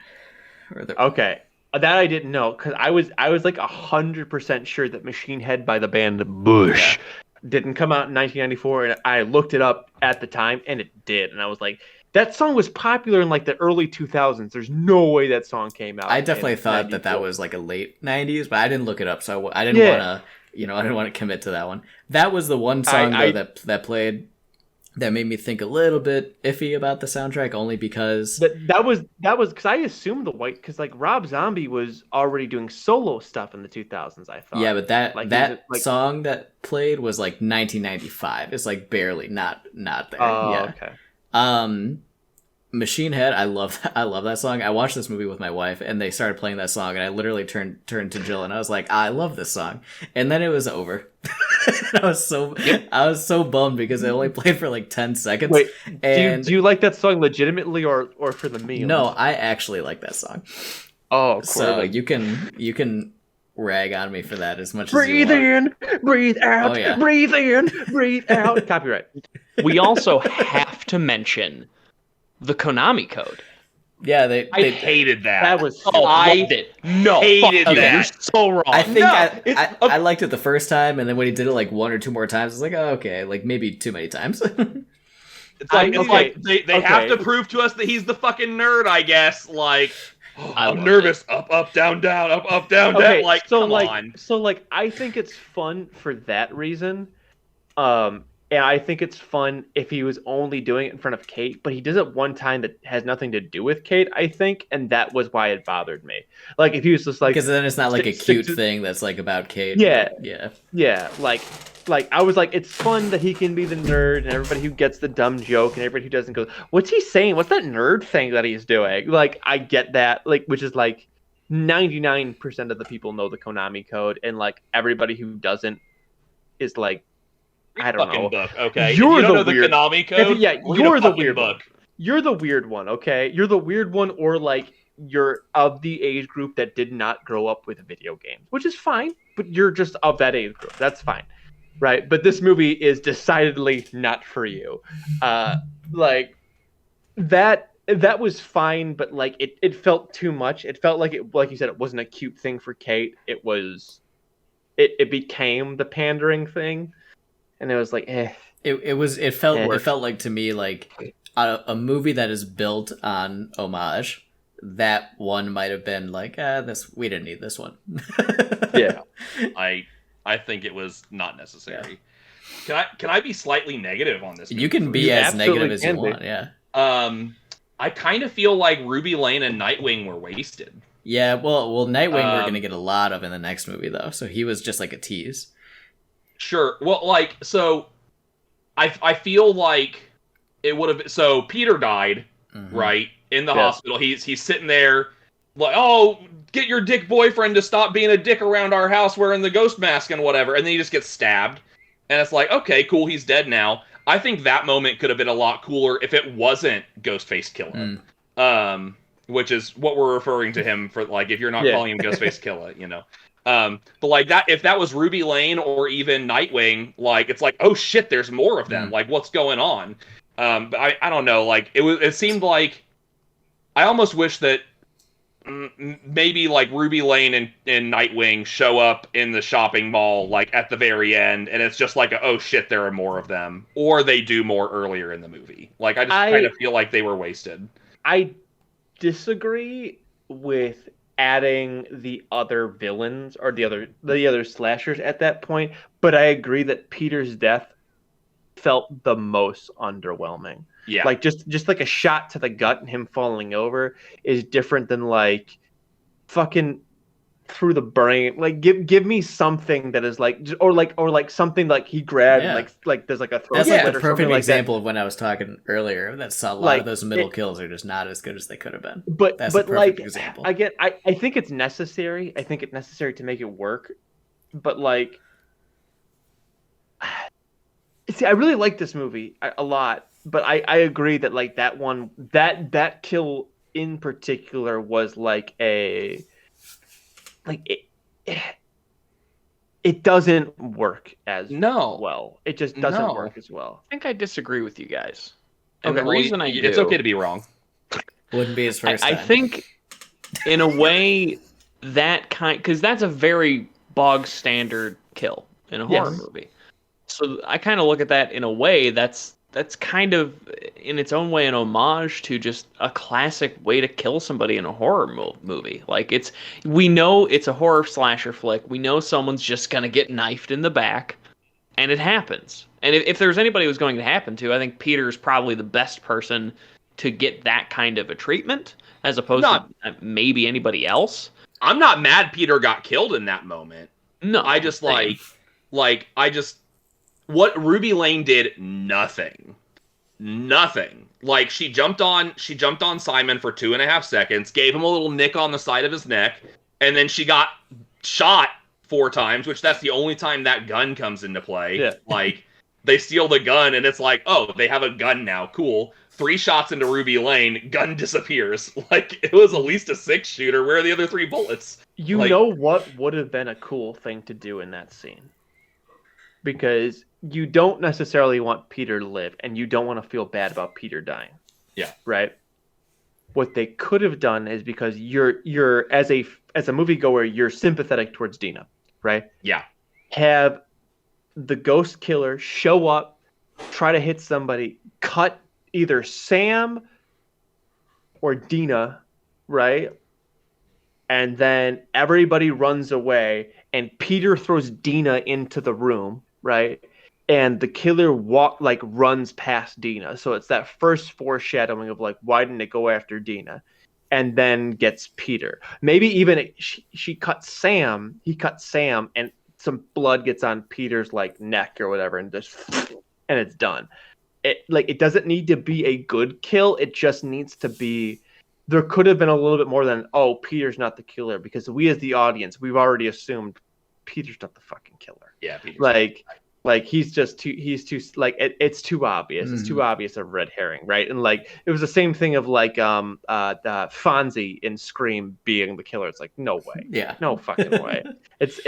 Okay, that I didn't know, because I was like 100% sure that Machine Head by the band Bush didn't come out in 1994, and I looked it up at the time, and it did, and I was like, that song was popular in like the early 2000s. There's no way that song came out. I definitely in thought that 94. was like a late 90s, but I didn't look it up, so I didn't want to, I didn't want to commit to that one. That was the one song that played that made me think a little bit iffy about the soundtrack, only because that was because I assumed because like Rob Zombie was already doing solo stuff in the 2000s. I thought. Yeah, but that like, song that played was like 1995. It's like barely not there. Okay. Machine Head, I love that song. I watched this movie with my wife, and they started playing that song, and I literally turned to Jill, and I was like, I love this song. And then it was over. I was so bummed because it only played for like 10 seconds. Wait, and do you like that song legitimately or for the meme? no, I actually like that song. Oh, cool. So you can rag on me for that as much Breathe as you want. in, breathe out, Oh, yeah. breathe in, breathe out. Copyright. We also have to mention the Konami code. Yeah, I hated that. That was I loved it. No, hated fuck you. that. You're so wrong. I think No, I liked it the first time, and then when he did it like one or two more times, I was like, oh, okay, like maybe too many times. It's like, they have okay. to prove to us that he's the fucking nerd, I guess. Like, I I'm loved nervous. Up, down, down. Up, down, down. Like, so come like, on. so like, I think it's fun for that reason. And I think it's fun if he was only doing it in front of Kate, but he does it one time that has nothing to do with Kate, I think, and that was why it bothered me. Like if he was just like, because then it's not like a cute to, thing that's like about Kate. Yeah, yeah. Like I was like, it's fun that he can be the nerd, and everybody who gets the dumb joke, and everybody who doesn't go, what's he saying? What's that nerd thing that he's doing? Like I get that, like which is like 99% of the people know the Konami code, and like everybody who doesn't is like. I don't know. Book, okay. You're if you don't know weird, the Konami code. You're the weird book. one. You're the weird one, okay? You're the weird one, or like you're of the age group that did not grow up with video games, which is fine. But you're just of that age group. That's fine, right? But this movie is decidedly not for you. Like that was fine, but like it felt too much. It felt like like you said, it wasn't a cute thing for Kate. It was. It became the pandering thing. And it was like, eh. It felt like to me like a movie that is built on homage. That one might have been like, we didn't need this one. Yeah, I think it was not necessary. Yeah. Can I be slightly negative on this movie? You can be as negative as you want. Yeah. I kind of feel like Ruby Lane and Nightwing were wasted. Yeah. Well, Nightwing we're gonna get a lot of in the next movie though, so he was just like a tease. Sure. Well, like, so I feel like it would have. So Peter died, right, in the hospital. He's sitting there, like, oh, get your dick boyfriend to stop being a dick around our house wearing the ghost mask and whatever. And then he just gets stabbed, and it's like, okay, cool, he's dead now. I think that moment could have been a lot cooler if it wasn't Ghostface Killer, which is what we're referring to him for. Like, if you're not calling him Ghostface Killer, you know. But like that, if that was Ruby Lane or even Nightwing, like it's like, oh shit, there's more of them. Like, what's going on? But I don't know. Like it seemed like I almost wish that maybe like Ruby Lane and Nightwing show up in the shopping mall like at the very end, and it's just like, oh shit, there are more of them, or they do more earlier in the movie. Like I just kind of feel like they were wasted. I disagree with adding the other villains or the other slashers at that point, but I agree that Peter's death felt the most underwhelming. Yeah, like just like a shot to the gut and him falling over is different than like fucking through the brain. Like give me something that is like or like something like he grabbed like there's like a throat. That's like the or perfect like example that. of when I was talking earlier. That's a lot of those middle kills are just not as good as they could have been. But that's the perfect example. I think it's necessary. I think it's necessary to make it work. But like, see, I really like this movie a lot. But I agree that like that one that kill in particular was like a like it doesn't work as well. It just doesn't work as well. I think I disagree with you guys. And the reason it's okay to be wrong. Wouldn't be his first time. I think in a way that because that's a very bog standard kill in a horror movie. So I kind of look at that in a way that's kind of in its own way an homage to just a classic way to kill somebody in a horror movie. Like we know it's a horror slasher flick. We know someone's just going to get knifed in the back, and it happens. And if there's anybody who's going to happen to, I think Peter's probably the best person to get that kind of a treatment as opposed to maybe anybody else. I'm not mad Peter got killed in that moment. No. I just what Ruby Lane did, nothing. Like she jumped on Simon for 2.5 seconds, gave him a little nick on the side of his neck, and then she got shot 4 times, which that's the only time that gun comes into play. Yeah. Like they steal the gun and it's like, oh, they have a gun now. Cool. 3 shots into Ruby Lane, gun disappears. Like it was at least a 6-shooter. Where are the other 3 bullets? You know what would have been a cool thing to do in that scene? Because you don't necessarily want Peter to live, and you don't want to feel bad about Peter dying. Yeah. Right? What they could have done is because you're as a moviegoer, you're sympathetic towards Dina, right? Yeah. Have the ghost killer show up, try to hit somebody, cut either Sam or Dina, right? And then everybody runs away, and Peter throws Dina into the room, right? and the killer runs past Dina. So it's that first foreshadowing of like, why didn't it go after Dina? And then gets Peter. Maybe even she cuts Sam. He cuts Sam, and some blood gets on Peter's like neck or whatever, and it's done. It doesn't need to be a good kill. It just needs to be. There could have been a little bit more than, oh, Peter's not the killer, because we as the audience, we've already assumed Peter's not the fucking killer. Yeah, Peter's like he's too like it's too obvious. It's too obvious of red herring, right? And like it was the same thing of like the Fonzie in Scream being the killer. It's like, no way. Yeah. No fucking way. That's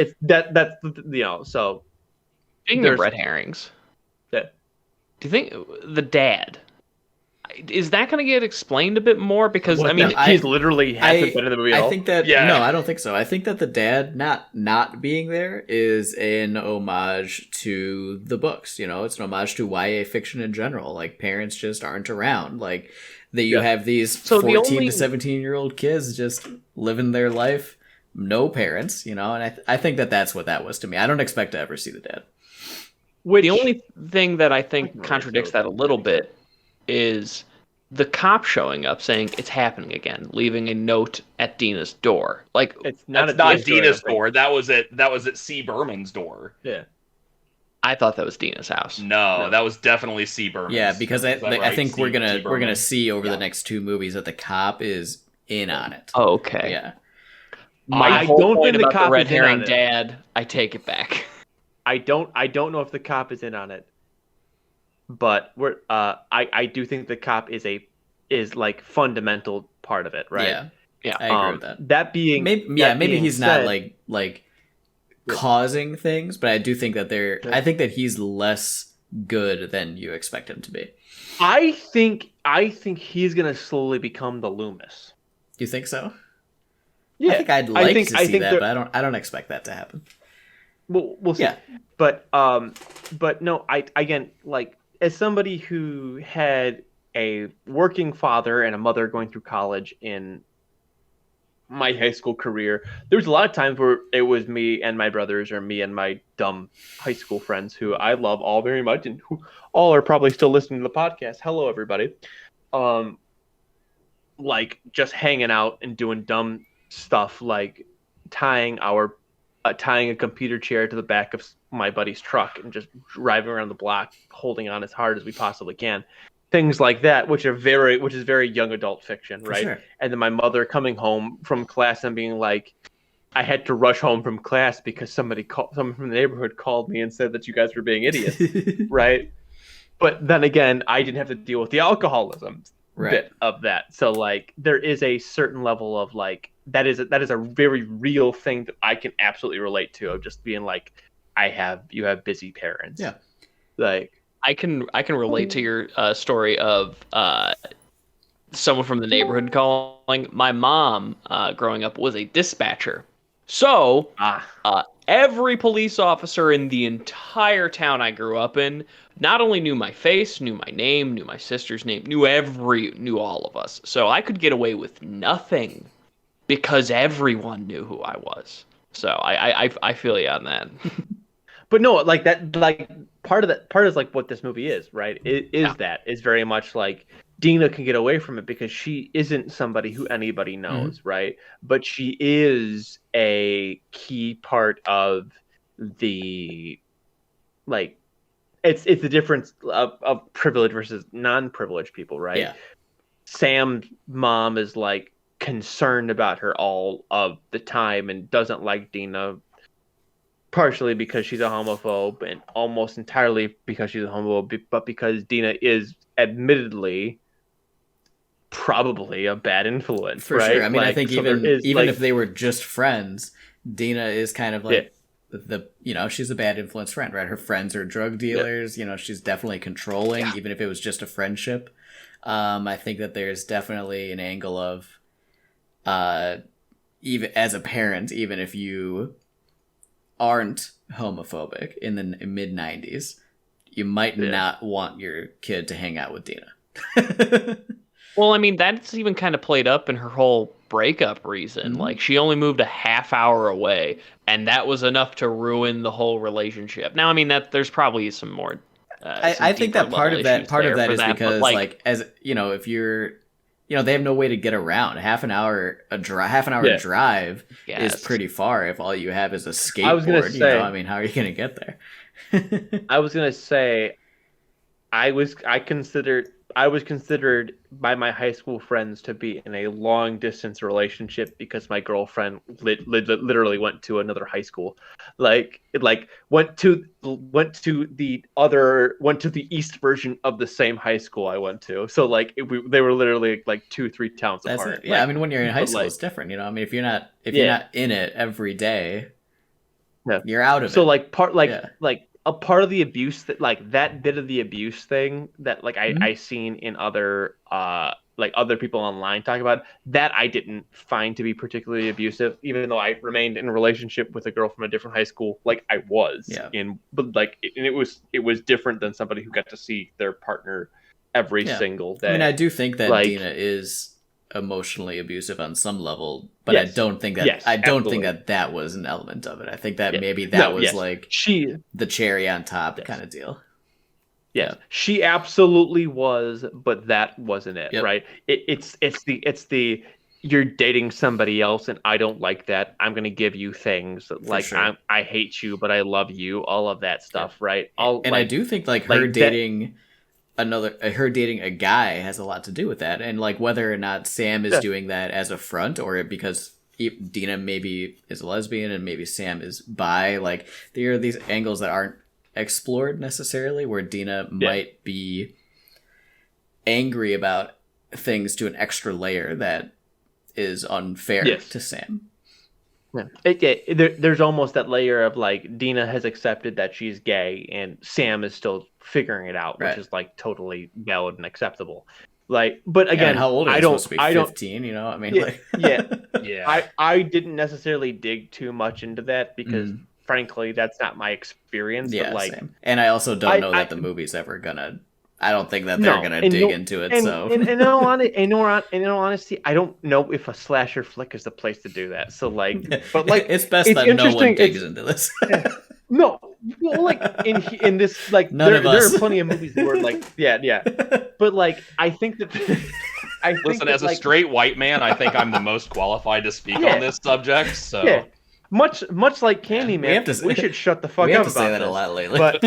so Speaking of red herrings, Yeah. do you think the dad is that going to get explained a bit more? Because Well, I mean, he's literally hasn't been in the movie at all. I think that Yeah. no, I don't think so. I think that the dad not being there is an homage to the books. You know, it's an homage to YA fiction in general. Like, parents just aren't around. Like, that you have these 14 to 17-year-old kids just living their life, no parents. You know, and I think that that's what that was to me. I don't expect to ever see the dad. the only thing that I think contradicts that a little bit is the cop showing up saying it's happening again, leaving a note at Dina's door. Like, It's not That's not Dina's door. That was at C. Berman's door. Yeah. I thought that was Dina's house. No, that was definitely C. Berman's. Yeah, because I think we're gonna Berman. see over the next two movies that the cop is in on it. Oh, okay. Yeah. My I whole don't point think the about cop the red is in on herring it. dad, I take it back. I don't know if the cop is in on it, but I do think the cop is like fundamental part of it, right? Yeah. Yeah. I agree with that. That being Maybe he's said, not like causing things, but I do think that I think that he's less good than you expect him to be. I think he's gonna slowly become the Loomis. Do you think so? Yeah, I think I'd like to see that, but I don't expect that to happen. We'll see. Yeah. But no, again, like, as somebody who had a working father and a mother going through college in my high school career, there was a lot of times where it was me and my brothers, or me and my dumb high school friends, who I love all very much, and who all are probably still listening to the podcast. Hello, everybody. Like, just hanging out and doing dumb stuff, like tying a computer chair to the back of my buddy's truck and just driving around the block, holding on as hard as we possibly can. Things like that, which is very young adult fiction, right? Sure. And then my mother coming home from class and being like, I had to rush home from class because someone from the neighborhood called me and said that you guys were being idiots, right? But then again, I didn't have to deal with the alcoholism bit of that. So like, there is a certain level of like, that is a very real thing that I can absolutely relate to, of just being like, you have busy parents. Yeah. Like, I can relate to your story of someone from the neighborhood calling. My mom, growing up, was a dispatcher. So every police officer in the entire town I grew up in not only knew my face, knew my name, knew my sister's name, knew all of us. So I could get away with nothing because everyone knew who I was. So I feel you on that. but no, like that, like part is like what this movie is, right? It is very much like Dina can get away from it because she isn't somebody who anybody knows, right? But she is a key part of the, like, it's the difference of privileged versus non-privileged people, right? Yeah. Sam's mom is like concerned about her all of the time and doesn't like Dina, partially because she's a homophobe and almost entirely because she's a homophobe, but because Dina is admittedly probably a bad influence, For right? sure. I mean, like, I think so even like, if they were just friends, Dina is kind of like she's a bad influence friend, right? Her friends are drug dealers. You know, she's definitely controlling, even if it was just a friendship. I think that there's definitely an angle of, even as a parent, even if you aren't homophobic in the mid 90s, you might not want your kid to hang out with Dina. Well, I mean, that's even kind of played up in her whole breakup reason. Mm-hmm. Like, she only moved a half hour away, and that was enough to ruin the whole relationship. Now, I mean, that there's probably some more. I think that part of that is because like as you know, if you're, you know, they have no way to get around. Half an hour drive is pretty far if all you have is a skateboard. I was gonna say, you know, I mean, how are you gonna get there? I was gonna say, I was considered by my high school friends to be in a long distance relationship because my girlfriend literally went to another high school, went to the east version of the same high school I went to. So like they were literally like 2-3 towns apart. That's it. Yeah, I mean, when you're in high school, it's different. You know, I mean, if you're not in it every day, you're out of it. So like a part of the abuse that bit of the abuse thing that like I seen in other other people online talk about, that I didn't find to be particularly abusive, even though I remained in a relationship with a girl from a different high school. Like I was but like it was different than somebody who got to see their partner every single day. I mean, I do think that Dina is emotionally abusive on some level, but I don't think that that was an element of it. I think that maybe that was like the cherry on top kind of deal. Yes, she absolutely was, but that wasn't it, right? It's the you're dating somebody else and I don't like that. I'm going to give you things like I hate you, but I love you. All of that stuff, right? I do think like her dating a guy has a lot to do with that, and like whether or not Sam is doing that as a front or because Dina maybe is a lesbian and maybe Sam is bi. Like there are these angles that aren't explored necessarily, where Dina might be angry about things to an extra layer that is unfair to Sam. There's almost that layer of like Dina has accepted that she's gay and Sam is still figuring it out, which is like totally valid and acceptable. Like, but again, how old are you supposed to be? 15, you know? I mean, I didn't necessarily dig too much into that because frankly, that's not my experience. Yeah, but like, same. And I also don't know that the movie's ever gonna. I don't think that they're gonna dig into it. In all honesty, I don't know if a slasher flick is the place to do that. So like, but like, it's best that no one digs into this. No, well, like in this, like there are plenty of movies where like, but like I think that. Listen, as a straight white man, I think I'm the most qualified to speak on this subject. So much like Candyman, we should shut the fuck up. We have to about say that this. A lot lately. But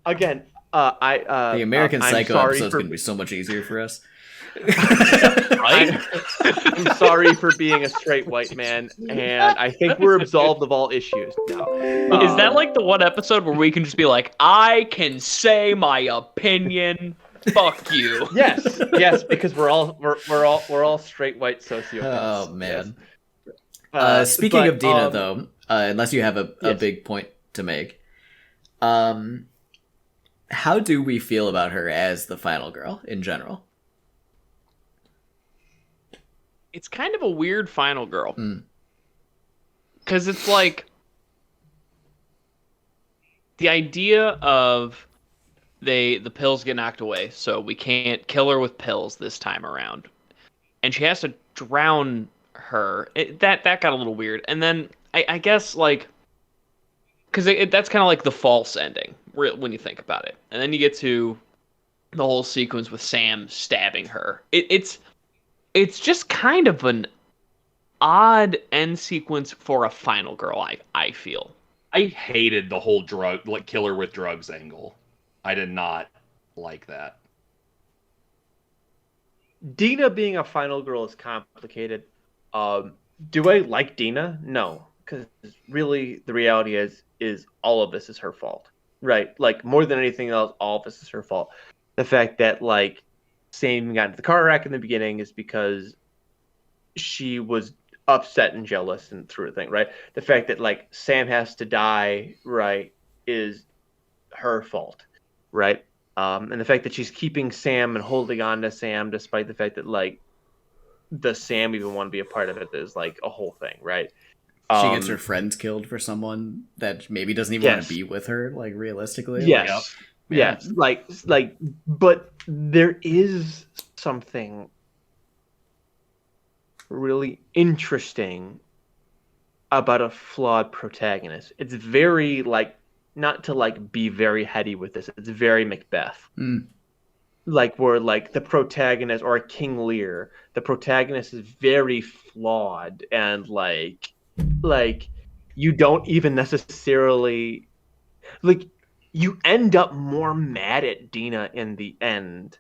again, the American Psycho episode's gonna be so much easier for us. I'm sorry for being a straight white man, and I think we're absolved of all issues now. Is that like the one episode where we can just be like, I can say my opinion? Fuck you. Yes, because we're all straight white sociopaths. Oh man. Speaking of Dina, though, unless you have a big point to make, how do we feel about her as the final girl in general? It's kind of a weird final girl. Because it's like the idea of the pills get knocked away, so we can't kill her with pills this time around. And she has to drown her. That got a little weird. And then I guess like, because that's kind of like the false ending when you think about it. And then you get to the whole sequence with Sam stabbing her. It's just kind of an odd end sequence for a final girl, I feel. I hated the whole killer with drugs angle. I did not like that. Dina being a final girl is complicated. Do I like Dina? No, because really the reality is all of this is her fault, right? Like more than anything else, all of this is her fault. The fact that like Sam got into the car wreck in the beginning is because she was upset and jealous and through a thing, right? The fact that like Sam has to die, right, is her fault, right? And the fact that she's keeping Sam and holding on to Sam despite the fact that like does Sam even want to be a part of it is like a whole thing, right? She gets her friends killed for someone that maybe doesn't even want to be with her, like realistically. Yes. Like, but there is something really interesting about a flawed protagonist. It's very like, not to like be very heady with this, it's very Macbeth. Like where like the protagonist, or King Lear, the protagonist is very flawed, and like you don't even necessarily like, you end up more mad at Dina in the end,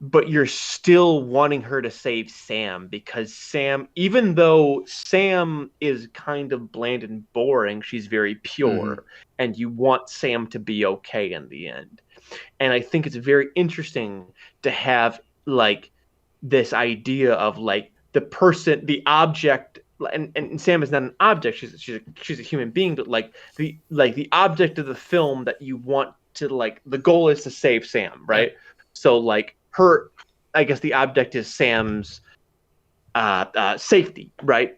but you're still wanting her to save Sam, because Sam, even though Sam is kind of bland and boring, she's very pure, and you want Sam to be okay in the end. And I think it's very interesting to have like this idea of like the person, the object, and Sam is not an object; she's a human being, but like the object of the film that you want to, like, the goal is to save Sam, right? So like her, I guess the object is Sam's safety, right?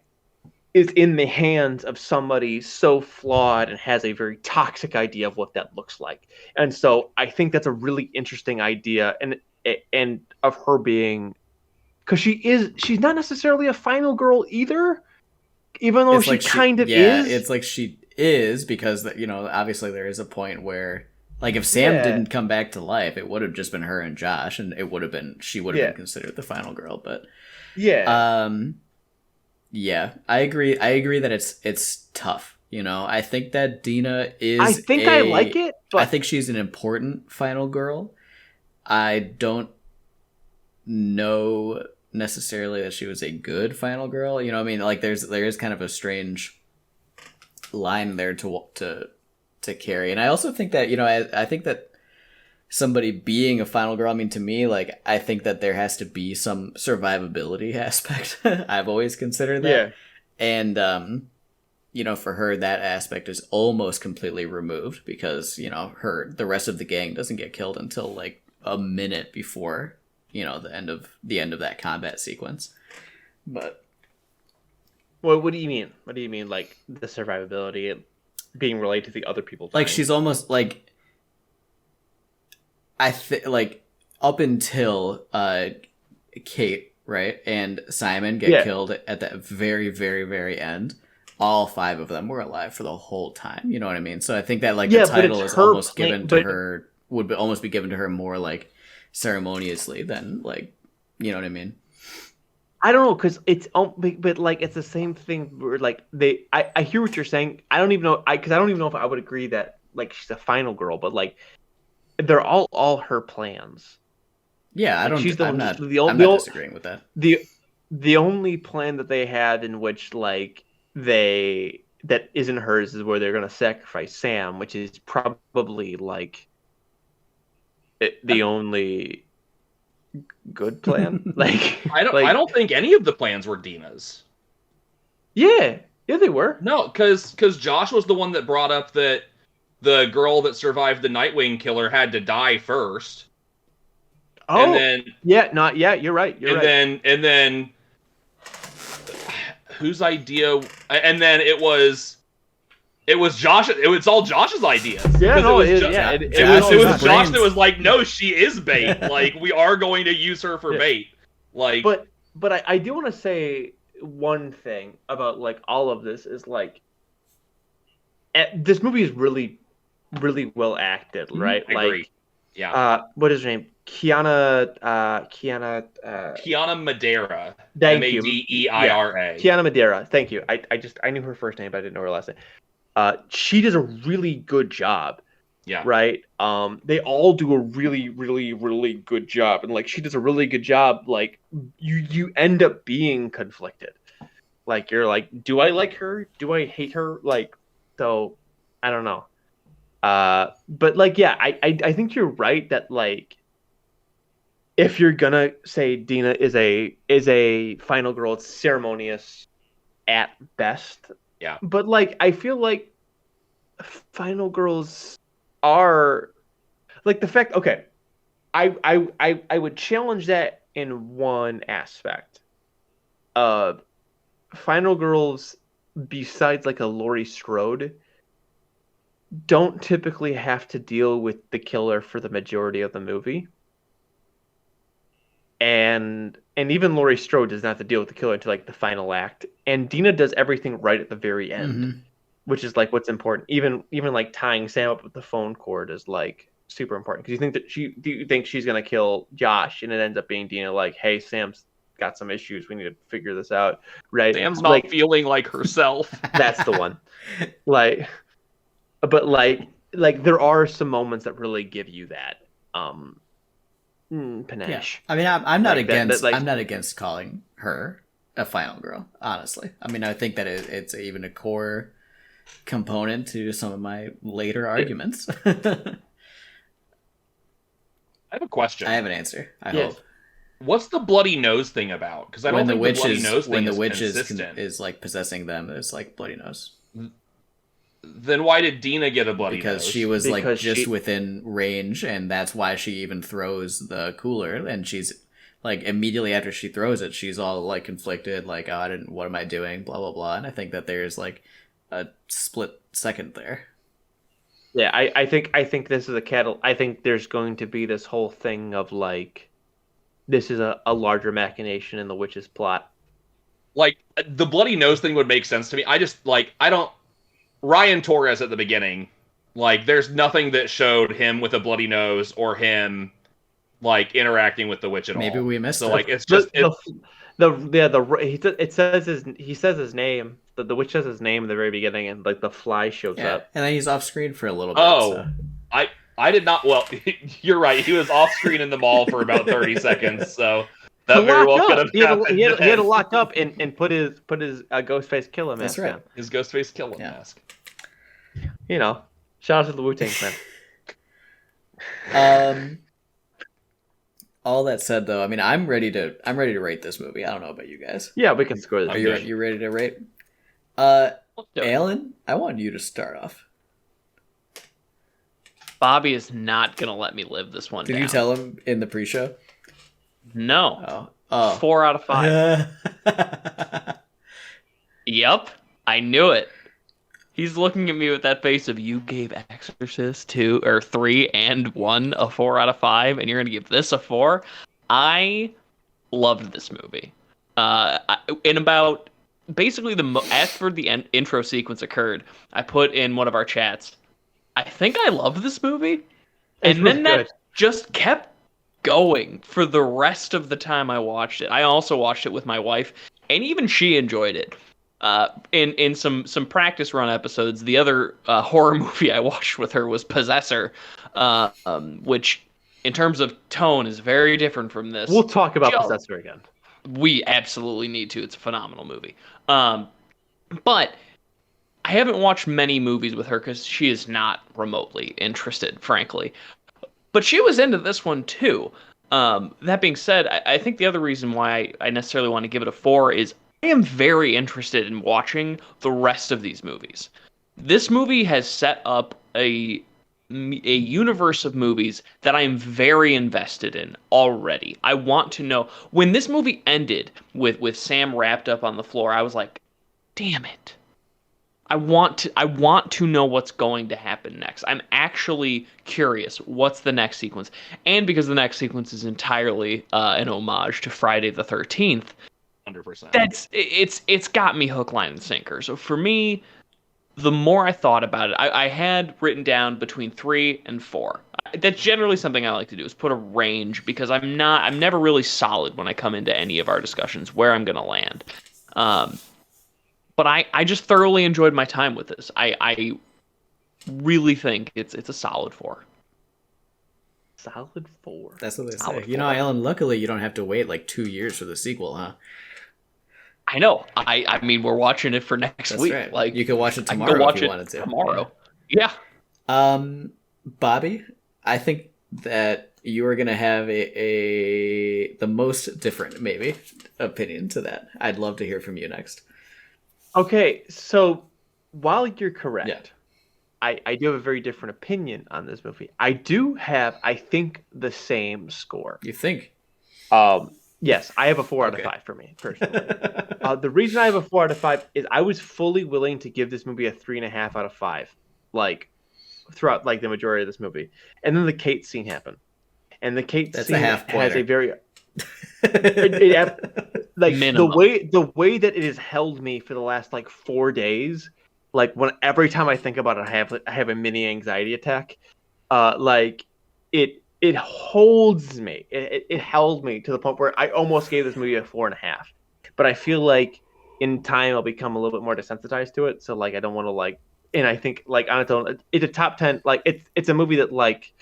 Is in the hands of somebody so flawed and has a very toxic idea of what that looks like. And so I think that's a really interesting idea, and of her being, because she's not necessarily a final girl either, even though she kind of is. It's like she is, because you know, obviously there is a point where, like, if Sam didn't come back to life, it would have just been her and Josh, and she would have been considered the final girl. But yeah, I agree. I agree that it's tough. You know, I think that Dina is. I think I like it, but I think she's an important final girl. I don't know necessarily that she was a good final girl. You know what I mean? Like, there is kind of a strange line there to carry. And I also think that, you know, I think that somebody being a final girl, I mean, to me, like, I think that there has to be some survivability aspect. I've always considered that. And, you know, for her, that aspect is almost completely removed, because, you know, the rest of the gang doesn't get killed until like a minute before, you know, the end of that combat sequence. But well, what do you mean? What do you mean, like, the survivability being related to the other people? Like, she's almost like, like, up until Kate, right, and Simon get killed at that very, very, very end, all 5 of them were alive for the whole time. You know what I mean? So I think that, like, the title is almost given to her, would almost be given to her more like ceremoniously than, like, you know what I mean? I don't know, because it's, but like, it's the same thing where, like, I hear what you're saying. I don't even know, because I don't even know if I would agree that, like, she's a final girl, but like, they're all her plans. Yeah, like, I'm not disagreeing with that. The only plan that they had in which, like, that isn't hers is where they're going to sacrifice Sam, which is probably like the only good plan. Like, I don't think any of the plans were Dina's. Yeah, they were. No, because Josh was the one that brought up that the girl that survived the Nightwing killer had to die first. Oh, and then you're right. And then whose idea? And then it was Josh. It's all Josh's idea. Yeah, no, it was Josh that was like, no, she is bait. Like, we are going to use her for bait. Like, but I do want to say one thing about, like, all of this is, like, this movie is really, really well acted, right? I agree. Yeah. What is her name? Kiana Madeira. Thank you. Madeira. Kiana Madeira. Thank you. I knew her first name, but I didn't know her last name. She does a really good job. Yeah. Right. They all do a really, really, really good job, and, like, she does a really good job. Like, you end up being conflicted. Like, you're like, do I like her? Do I hate her? Like, so I don't know. But, like, yeah, I think you're right that, like, if you're gonna say Dina is a final girl, it's ceremonious at best. Yeah. But, like, I feel like final girls are, like, the fact. Okay, I would challenge that in one aspect. Final girls, besides, like, a Laurie Strode, don't typically have to deal with the killer for the majority of the movie. And and even Laurie Strode does not have to deal with the killer until like the final act. And Dina does everything right at the very end, which is like what's important. Even like tying Sam up with the phone cord is like super important because you think she's gonna kill Josh, and it ends up being Dina like, hey, Sam's got some issues. We need to figure this out, right? Sam's not feeling like herself. That's the one. But there are some moments that really give you that panache. Yeah. I mean, I'm not against I'm not against calling her a final girl. Honestly, I mean, I think that it's even a core component to some of my later arguments. I have a question. I have an answer. I hope. What's the bloody nose thing about? Because I don't think the bloody nose thing is consistent. Is like possessing them. It's like bloody nose. Then why did Dina get a bloody nose? Because she was like just within range, and that's why she even throws the cooler. And she's like immediately after she throws it, she's all like conflicted, like, oh, what am I doing? Blah blah blah. And I think that there's like a split second there. Yeah, I think this is I think there's going to be this whole thing of like, this is a larger machination in the witch's plot. Like, the bloody nose thing would make sense to me. Ryan Torres at the beginning, like, there's nothing that showed him with a bloody nose or him, like, interacting with the witch at all. Maybe we missed it. Like, it's just... He says his name. The witch says his name in the very beginning, and like the fly shows up. And then he's off screen for a little bit. Oh, so. I did not. Well, you're right. He was off screen in the mall for about 30 seconds. So that very well could have happened. He had to lock up and put his Ghostface Killer mask. That's right. On. His Ghostface Killer mask. You know, shout out to the Wu-Tang Clan. All that said, though, I mean, I'm ready to rate this movie. I don't know about you guys. Yeah, we can score this. Are you ready to rate? Alan, I want you to start off. Bobby is not gonna let me live this one. Did you tell him in the pre-show? No. Oh. 4 out of 5. Yep, I knew it. He's looking at me with that face of, you gave Exorcist 2 or 3 and 1 a 4 out of 5, and you're gonna give this a 4. I loved this movie. In about basically after the intro sequence occurred, I put in one of our chats, I think I love this movie, and then that just kept going for the rest of the time I watched it. I also watched it with my wife, and even she enjoyed it. In some practice run episodes, the other horror movie I watched with her was Possessor, which in terms of tone is very different from this. We'll talk about Possessor again. We absolutely need to. It's a phenomenal movie. But I haven't watched many movies with her because she is not remotely interested, frankly. But she was into this one too. That being said, I think the other reason why I necessarily want to give it a 4 is I am very interested in watching the rest of these movies. This movie has set up a universe of movies that I am very invested in already. I want to know. When this movie ended with Sam wrapped up on the floor, I was like, damn it. I want to know what's going to happen next. I'm actually curious what's the next sequence. And because the next sequence is entirely an homage to Friday the 13th, 100%. It's got me hook, line, and sinker. So for me, the more I thought about it, I had written down between 3 and 4. That's generally something I like to do, is put a range, because I'm never really solid when I come into any of our discussions where I'm going to land. But I just thoroughly enjoyed my time with this. I really think it's a solid 4. Solid 4. That's what they say. You know, Alan, luckily you don't have to wait like 2 years for the sequel, huh? I know. I mean, we're watching it for next week. Right. Like, you could watch it tomorrow if you wanted to. Tomorrow. Yeah. Bobby, I think that you are going to have the most different, maybe, opinion to that. I'd love to hear from you next. Okay, so while you're correct, I do have a very different opinion on this movie. I do have, I think, the same score. You think? Yes, I have a 4 out of 5 for me, personally. The reason I have a 4 out of 5 is I was fully willing to give this movie a 3.5 out of 5, like, throughout, like, the majority of this movie. And then the Kate scene happened. And the Kate scene has a very... Like Minimum. the way that it has held me for the last like 4 days, like every time I think about it, I have a mini anxiety attack. Like it holds me. It held me to the point where I almost gave this movie a 4.5. But I feel like in time I'll become a little bit more desensitized to it. So like I don't want to like. And I think like on its own, it's a top 10. Like it's a movie that like.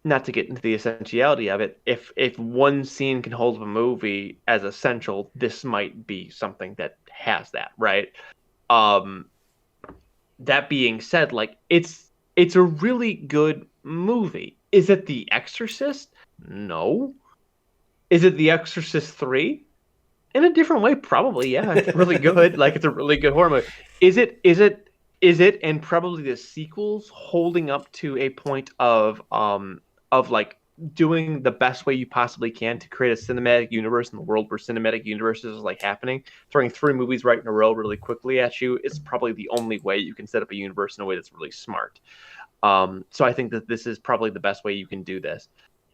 Not to get into the essentiality of it, if one scene can hold a movie as essential, this might be something that has that, right? That being said, like it's a really good movie. Is it The Exorcist? No. Is it The Exorcist 3? In a different way, probably, yeah. It's really good. Like it's a really good horror movie. Is it and probably the sequels holding up to a point of like doing the best way you possibly can to create a cinematic universe in the world where cinematic universes is like happening, throwing 3 movies right in a row really quickly at you is probably the only way you can set up a universe in a way that's really smart. So I think that this is probably the best way you can do this.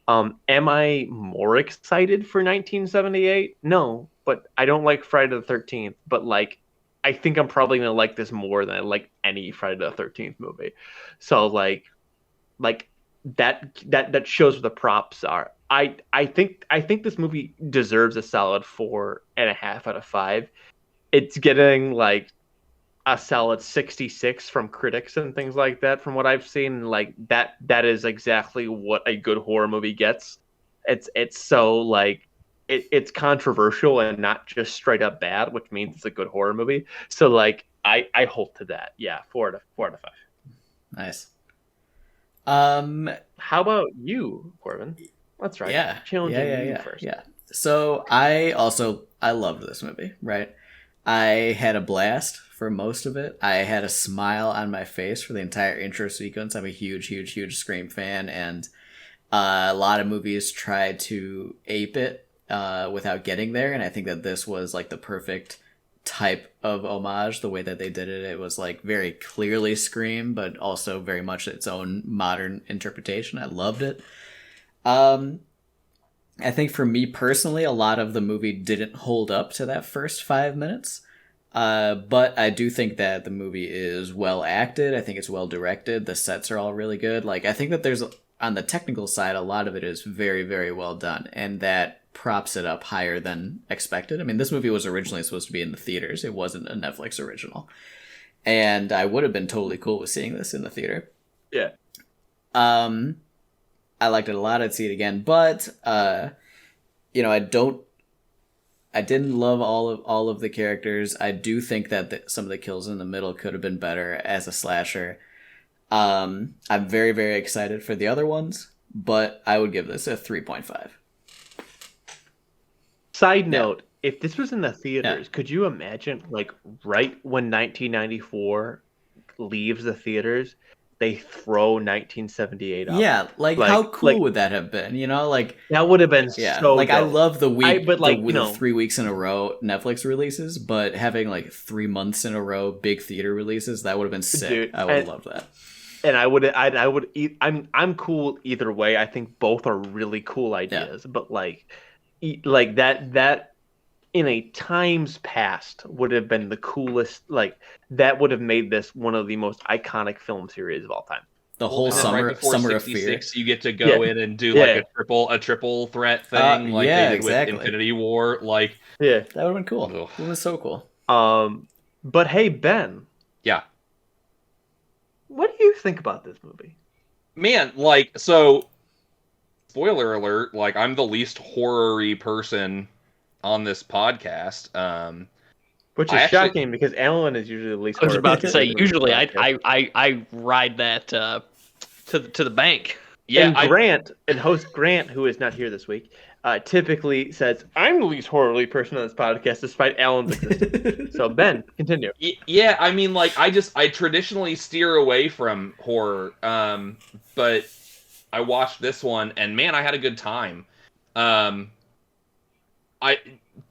Am I more excited for 1978? No, but I don't like Friday the 13th, but like I think I'm probably going to like this more than I like any Friday the 13th movie. So like that shows what the props are. I think this movie deserves a solid 4.5 out of 5. It's getting like a solid 66 from critics and things like that from what I've seen. Like that is exactly what a good horror movie gets. It's so like it's controversial and not just straight up bad, which means it's a good horror movie. So like I hold to that. Yeah, 4 out of 5. Nice. How about you, Corbin? That's right. Yeah. Challenging you first. Yeah. So I loved this movie, right? I had a blast for most of it. I had a smile on my face for the entire intro sequence. I'm a huge Scream fan, and a lot of movies try to ape it without getting there, and I think that this was like the perfect type of homage. The way that they did it was like very clearly Scream, but also very much its own modern interpretation. I loved it. I think for me personally, a lot of the movie didn't hold up to that first 5 minutes. But I do think that the movie is well acted. I think it's well directed. The sets are all really good. Like, I think that there's, on the technical side, a lot of it is very, very well done. And that props it up higher than expected. I mean, this movie was originally supposed to be in the theaters. It wasn't a Netflix original. And I would have been totally cool with seeing this in the theater. Yeah. I liked it a lot. I'd see it again. But, I didn't love all of the characters. I do think that some of the kills in the middle could have been better as a slasher. I'm very, very excited for the other ones, but I would give this a 3.5. Side note, if this was in the theaters, could you imagine, like, right when 1994 leaves the theaters, they throw 1978 up? Yeah, like how cool would that have been? Like that would have been so like dope. I love the week, but like the 3 weeks in a row Netflix releases, but having like 3 months in a row big theater releases, that would have been sick. Dude, I would have loved that. And I'm cool either way. I think both are really cool ideas, but like that in a times past would have been the coolest. Like that would have made this one of the most iconic film series of all time. The whole summer of fear. You get to go in and do like a triple threat thing, like they did with Infinity War. Like that would have been cool. Ugh. It was so cool. But hey, Ben. Yeah. What do you think about this movie? Man, like, so spoiler alert, like I'm the least horror-y person on this podcast. Which is shocking because Alan is usually the least. I was about to say usually I ride that to the bank. Yeah, and host Grant, who is not here this week, typically says I'm the least horror-y person on this podcast, despite Alan's existence. So Ben, continue. Yeah, I mean, like I traditionally steer away from horror, but I watched this one and man, I had a good time.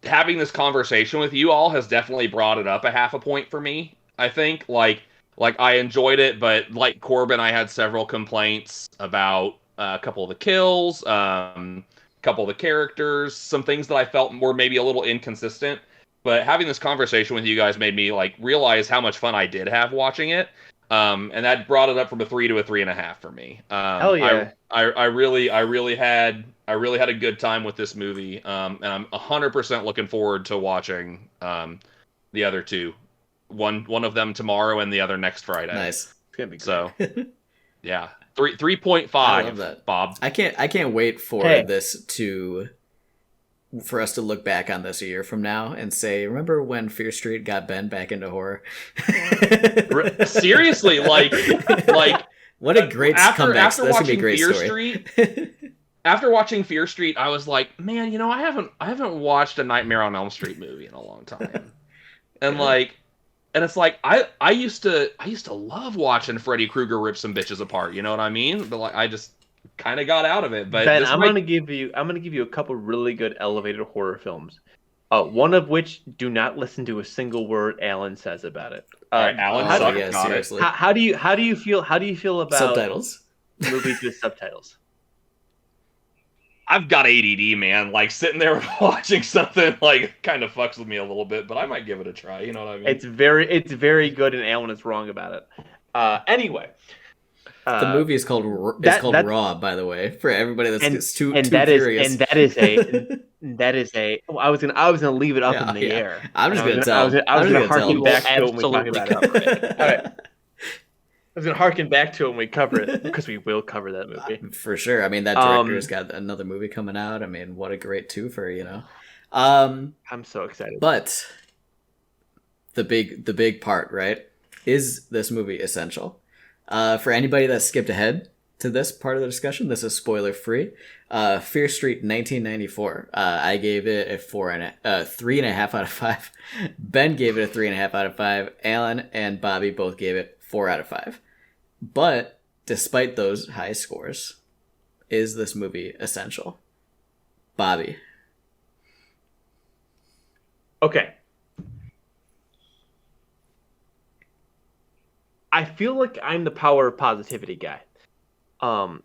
Having this conversation with you all has definitely brought it up a half a point for me. I think like I enjoyed it, but like Corbin, I had several complaints about a couple of the kills, a couple of the characters, some things that I felt were maybe a little inconsistent. But having this conversation with you guys made me like realize how much fun I did have watching it. And that brought it up from a 3 to a 3.5 for me. Hell yeah! I really had a good time with this movie. And I'm 100% looking forward to watching the other two. One of them tomorrow and the other next Friday. Nice. It's gonna be great. So yeah, 3.5. I love that. Bob. I can't wait for for us to look back on this a year from now and say, remember when Fear Street got Ben back into horror? Seriously, like what a great comeback. That's gonna be a great Fear story. After watching Fear Street, I was like, man, I haven't watched a Nightmare on Elm Street movie in a long time. And it's like I used to love watching Freddy Krueger rip some bitches apart, you know what I mean? But like I just kind of got out of it. But Ben, I'm gonna give you a couple really good elevated horror films. One of which do not listen to a single word Alan says about it. All right, Alan, seriously. How do you feel about subtitles? Movies with subtitles? I've got ADD, man. Like sitting there watching something like kind of fucks with me a little bit, but I might give it a try. You know what I mean? It's very good, and Alan is wrong about it. Anyway, the movie is called Raw, by the way, for everybody that's too curious. That is a. I was gonna leave it up in the air. I'm just gonna tell. I was gonna harken back to it when we talk Absolutely about it. All right. I was gonna harken back to it when we cover it because we will cover that movie for sure. I mean, that director's got another movie coming out. I mean, what a great twofer, I'm so excited. But the big part, right? Is this movie essential? For anybody that skipped ahead to this part of the discussion, this is spoiler free. Fear Street 1994. I gave it a 3.5 out of 5. Ben gave it a 3.5 out of 5. Alan and Bobby both gave it 4 out of 5. But despite those high scores, is this movie essential? Bobby. Okay. I feel like I'm the power of positivity guy. In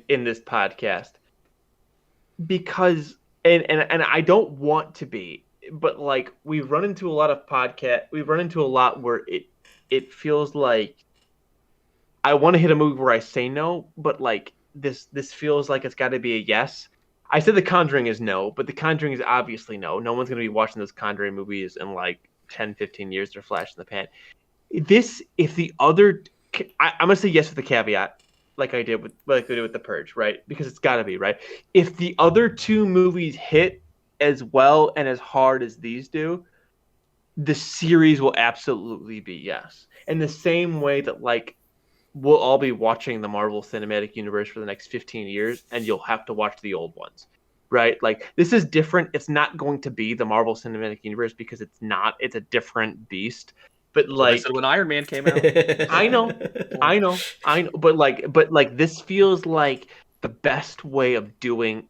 this podcast, because and I don't want to be, but like we run into a lot where it feels like I want to hit a movie where I say no, but like this feels like it's got to be a yes. I said The Conjuring is no, but The Conjuring is obviously no. No one's going to be watching those Conjuring movies in like 10, 15 years. They're flash in the pan. I'm going to say yes with the caveat, like I did with The Purge, right? Because it's got to be, right? If the other two movies hit as well and as hard as these do, the series will absolutely be yes. In the same way that like we'll all be watching the Marvel Cinematic Universe for the next 15 years and you'll have to watch the old ones, right? Like this is different. It's not going to be the Marvel Cinematic Universe because it's a different beast. But like so when Iron Man came out, I know, but like this feels like the best way of doing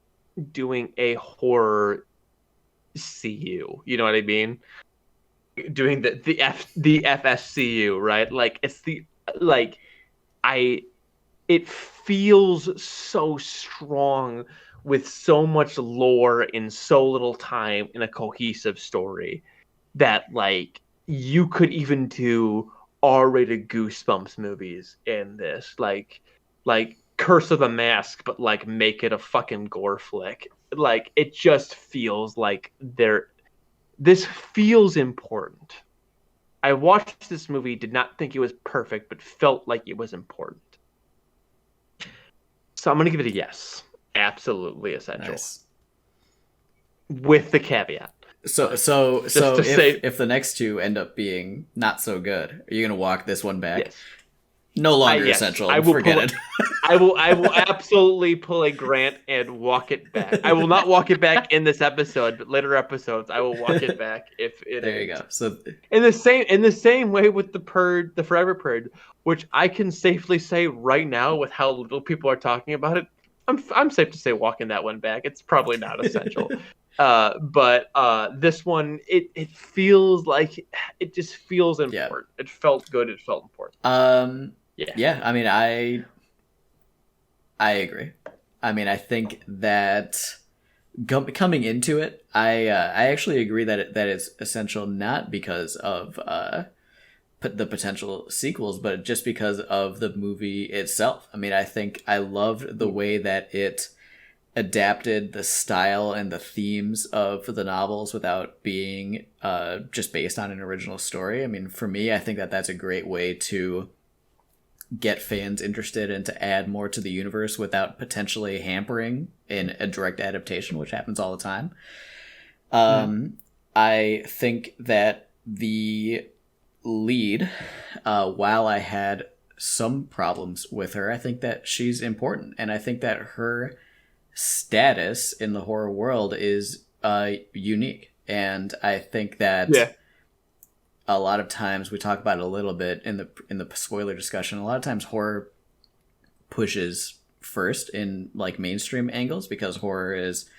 a horror CU. You know what I mean? Doing the FSCU, right? Like it's it feels so strong with so much lore in so little time in a cohesive story that like you could even do R-rated Goosebumps movies in this, like Curse of the Mask, but like make it a fucking gore flick. Like it just feels like this feels important. I watched this movie, did not think it was perfect, but felt like it was important. So I'm gonna give it a yes. Absolutely essential. Nice. With the caveat. So if the next two end up being not so good, are you gonna walk this one back? Yes. No longer essential. I will forget it. I will absolutely pull a Grant and walk it back. I will not walk it back in this episode, but later episodes I will walk it back if it There you go. So in the same way with the Purge, the Forever Purge, which I can safely say right now with how little people are talking about it, I'm safe to say walking that one back. It's probably not essential. But this one, it feels like it just feels important. Yeah. It felt good. It felt important. Yeah. I mean, I agree. I mean, I think that coming into it, I actually agree that it's essential, not because of the potential sequels, but just because of the movie itself. I mean, I think I loved the way that it adapted the style and the themes of the novels without being just based on an original story. I mean, for me, I think that that's a great way to get fans interested and to add more to the universe without potentially hampering in a direct adaptation, which happens all the time. I think that the lead, while I had some problems with her, I think that she's important, and I think that her status in the horror world is unique. And I think that a lot of times, we talk about it a little bit in the spoiler discussion, a lot of times horror pushes first in like mainstream angles because horror is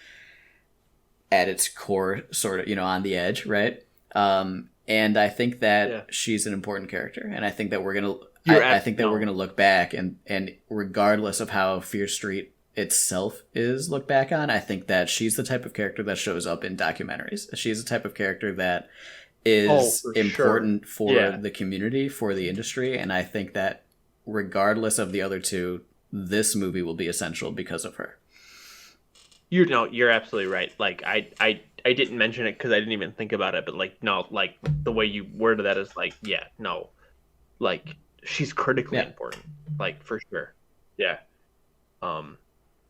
at its core sort of, on the edge, right? And I think that she's an important character, and I think that we're gonna we're gonna look back and regardless of how Fear Street itself is looked back on, I think that she's the type of character that shows up in documentaries. She's the type of character that is important for the community, for the industry, and I think that regardless of the other two, this movie will be essential because of her. You're absolutely right. Like I didn't mention it because I didn't even think about it, but the way you worded that is she's critically important, like for sure. Yeah.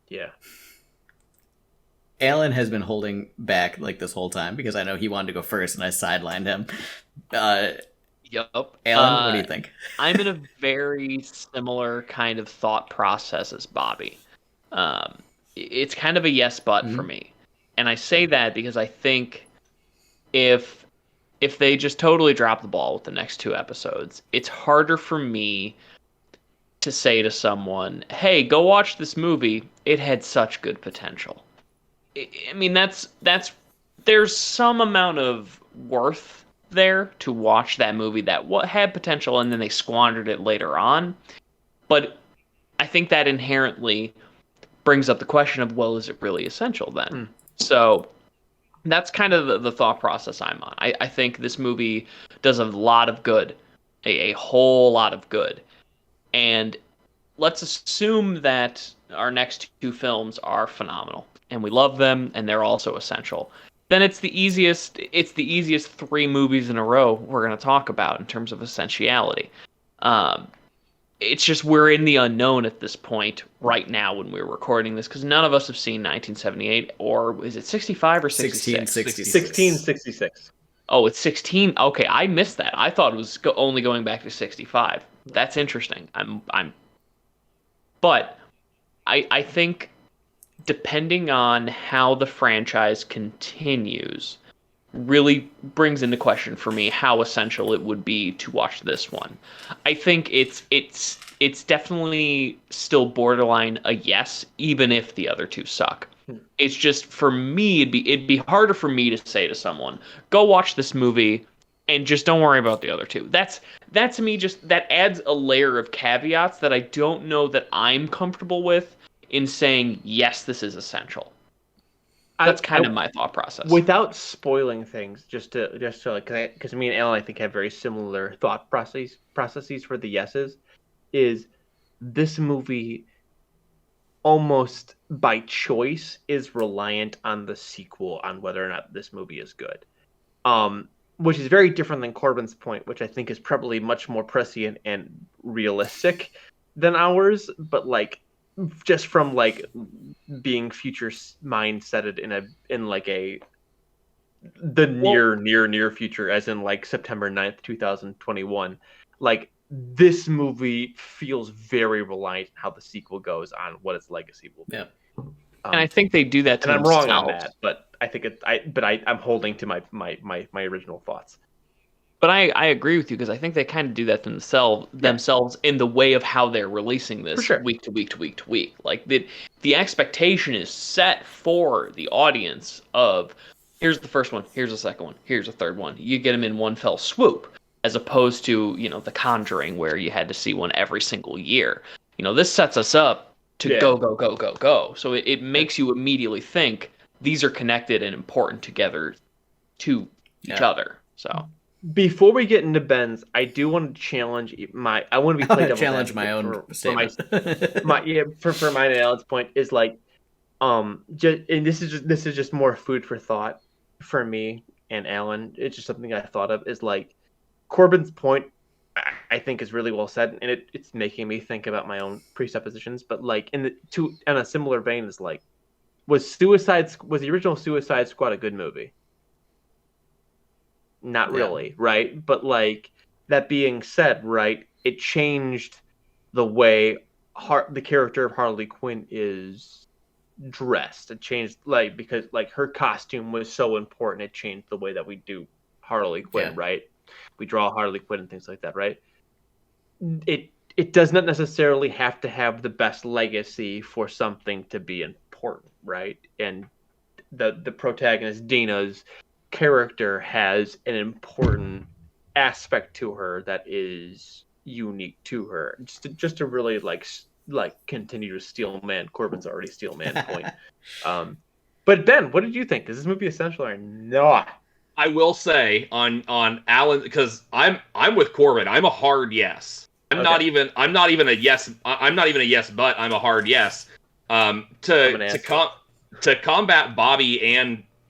Yeah. Alan has been holding back like this whole time because I know he wanted to go first and I sidelined him. Yup. Alan, what do you think? I'm in a very similar kind of thought process as Bobby. It's kind of a yes but for me. And I say that because I think if they just totally drop the ball with the next two episodes, it's harder for me to say to someone, hey, go watch this movie. It had such good potential. I mean, there's some amount of worth there to watch that movie that had potential and then they squandered it later on. But I think that inherently brings up the question of, well, is it really essential then? So that's kind of the thought process I'm on. I think this movie does a lot of good, a whole lot of good. And let's assume that our next two films are phenomenal and we love them and they're also essential. Then it's the easiest 3 movies in a row we're going to talk about in terms of essentiality. It's just we're in the unknown at this point right now when we're recording this because none of us have seen 1978, or is it 65 or 66? 1666. Oh, it's 16. Okay, I missed that. I thought it was only going back to 65. That's interesting. But I think depending on how the franchise continues, really brings into question for me how essential it would be to watch this one. I think it's definitely still borderline a yes, even if the other two suck. It's just, for me, it'd be harder for me to say to someone, go watch this movie and just don't worry about the other two. That to me that adds a layer of caveats that I don't know that I'm comfortable with in saying, yes, this is essential. That's kind of my thought process. Without spoiling things, just to because me and Alan, I think, have very similar thought processes for the yeses. Is this movie almost by choice is reliant on the sequel on whether or not this movie is good, which is very different than Corbin's point, which I think is probably much more prescient and realistic than ours, but just from being future mindseted in the near future, as in September 9th, 2021, this movie feels very reliant on how the sequel goes on what its legacy will be. Yeah. And I think they do that to and themselves. I'm wrong on that, but I think I'm holding to my original thoughts. But I agree with you because I think they kind of do that themselves in the way of how they're releasing this week to week to week to week. The expectation is set for the audience of, here's the first one, here's the second one, here's the third one. You get them in one fell swoop, as opposed to, The Conjuring, where you had to see one every single year. This sets us up to go. So it makes you immediately think these are connected and important together to each other. So before we get into Ben's, I do want to challenge I want to be played challenge my own statement. For mine and Alan's point is like, and this is just more food for thought for me and Alan. It's just something I thought of is like Corbin's point. I think is really well said, and it's making me think about my own presuppositions. But like in a similar vein is like, was the original Suicide Squad a good movie? Not really, right? But like that being said, right, it changed the way the character of Harley Quinn is dressed. It changed because her costume was so important. It changed the way that we do Harley Quinn, right? We draw Harley Quinn and things like that, right? It does not necessarily have to have the best legacy for something to be important, right? And the protagonist Dina's character has an important aspect to her that is unique to her. Just to really like continue to steel man Corbin's already steel man point. But Ben, what did you think? Is this movie essential or not? I will say on Alan, because I'm with Corbin. I'm a hard yes. I'm not even a yes. I'm not even a yes, but I'm a hard yes. To combat Bobby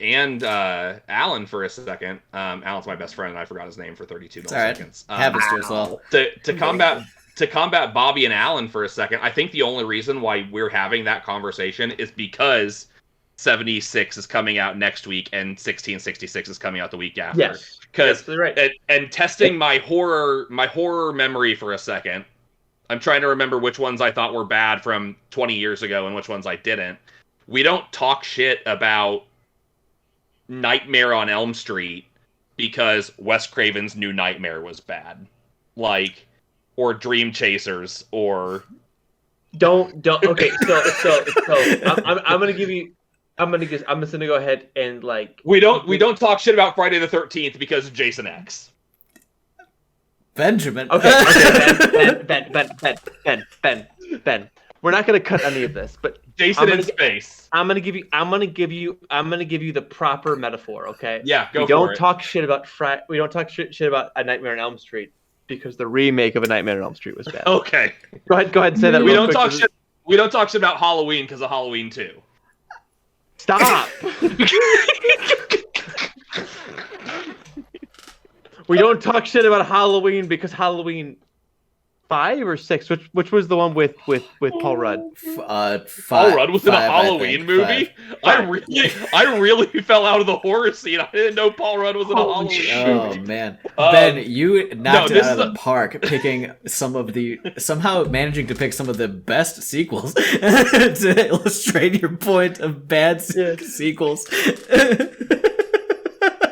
and Alan for a second. Alan's my best friend, and I forgot his name for 32 milliseconds. Happens to us all. To combat Bobby and Alan for a second, I think the only reason why we're having that conversation is because 76 is coming out next week and 1666 is coming out the week after. Yes, because right. And testing my horror memory for a second, I'm trying to remember which ones I thought were bad from 20 years ago and which ones I didn't. We don't talk shit about Nightmare on Elm Street because Wes Craven's New Nightmare was bad, or Dream Chasers, or don't. Okay, so I'm just gonna go ahead and we don't talk shit about Friday the 13th because of Jason X. Benjamin. Okay, Ben. We're not gonna cut any of this, but Jason in space. I'm gonna give you the proper metaphor. Okay. Yeah. We don't talk shit about A Nightmare on Elm Street because the remake of A Nightmare on Elm Street was bad. Okay. Go ahead and say that. We don't talk shit about Halloween because of Halloween 2. Stop. We don't talk shit about Halloween because Halloween 5 or 6, which was the one with Paul Rudd. Paul Rudd was in a Halloween movie. I really fell out of the horror scene. I didn't know Paul Rudd was in a Halloween movie. Oh man, Ben, you knocked it out of the park, picking somehow managing to pick some of the best sequels to illustrate your point of bad sequels.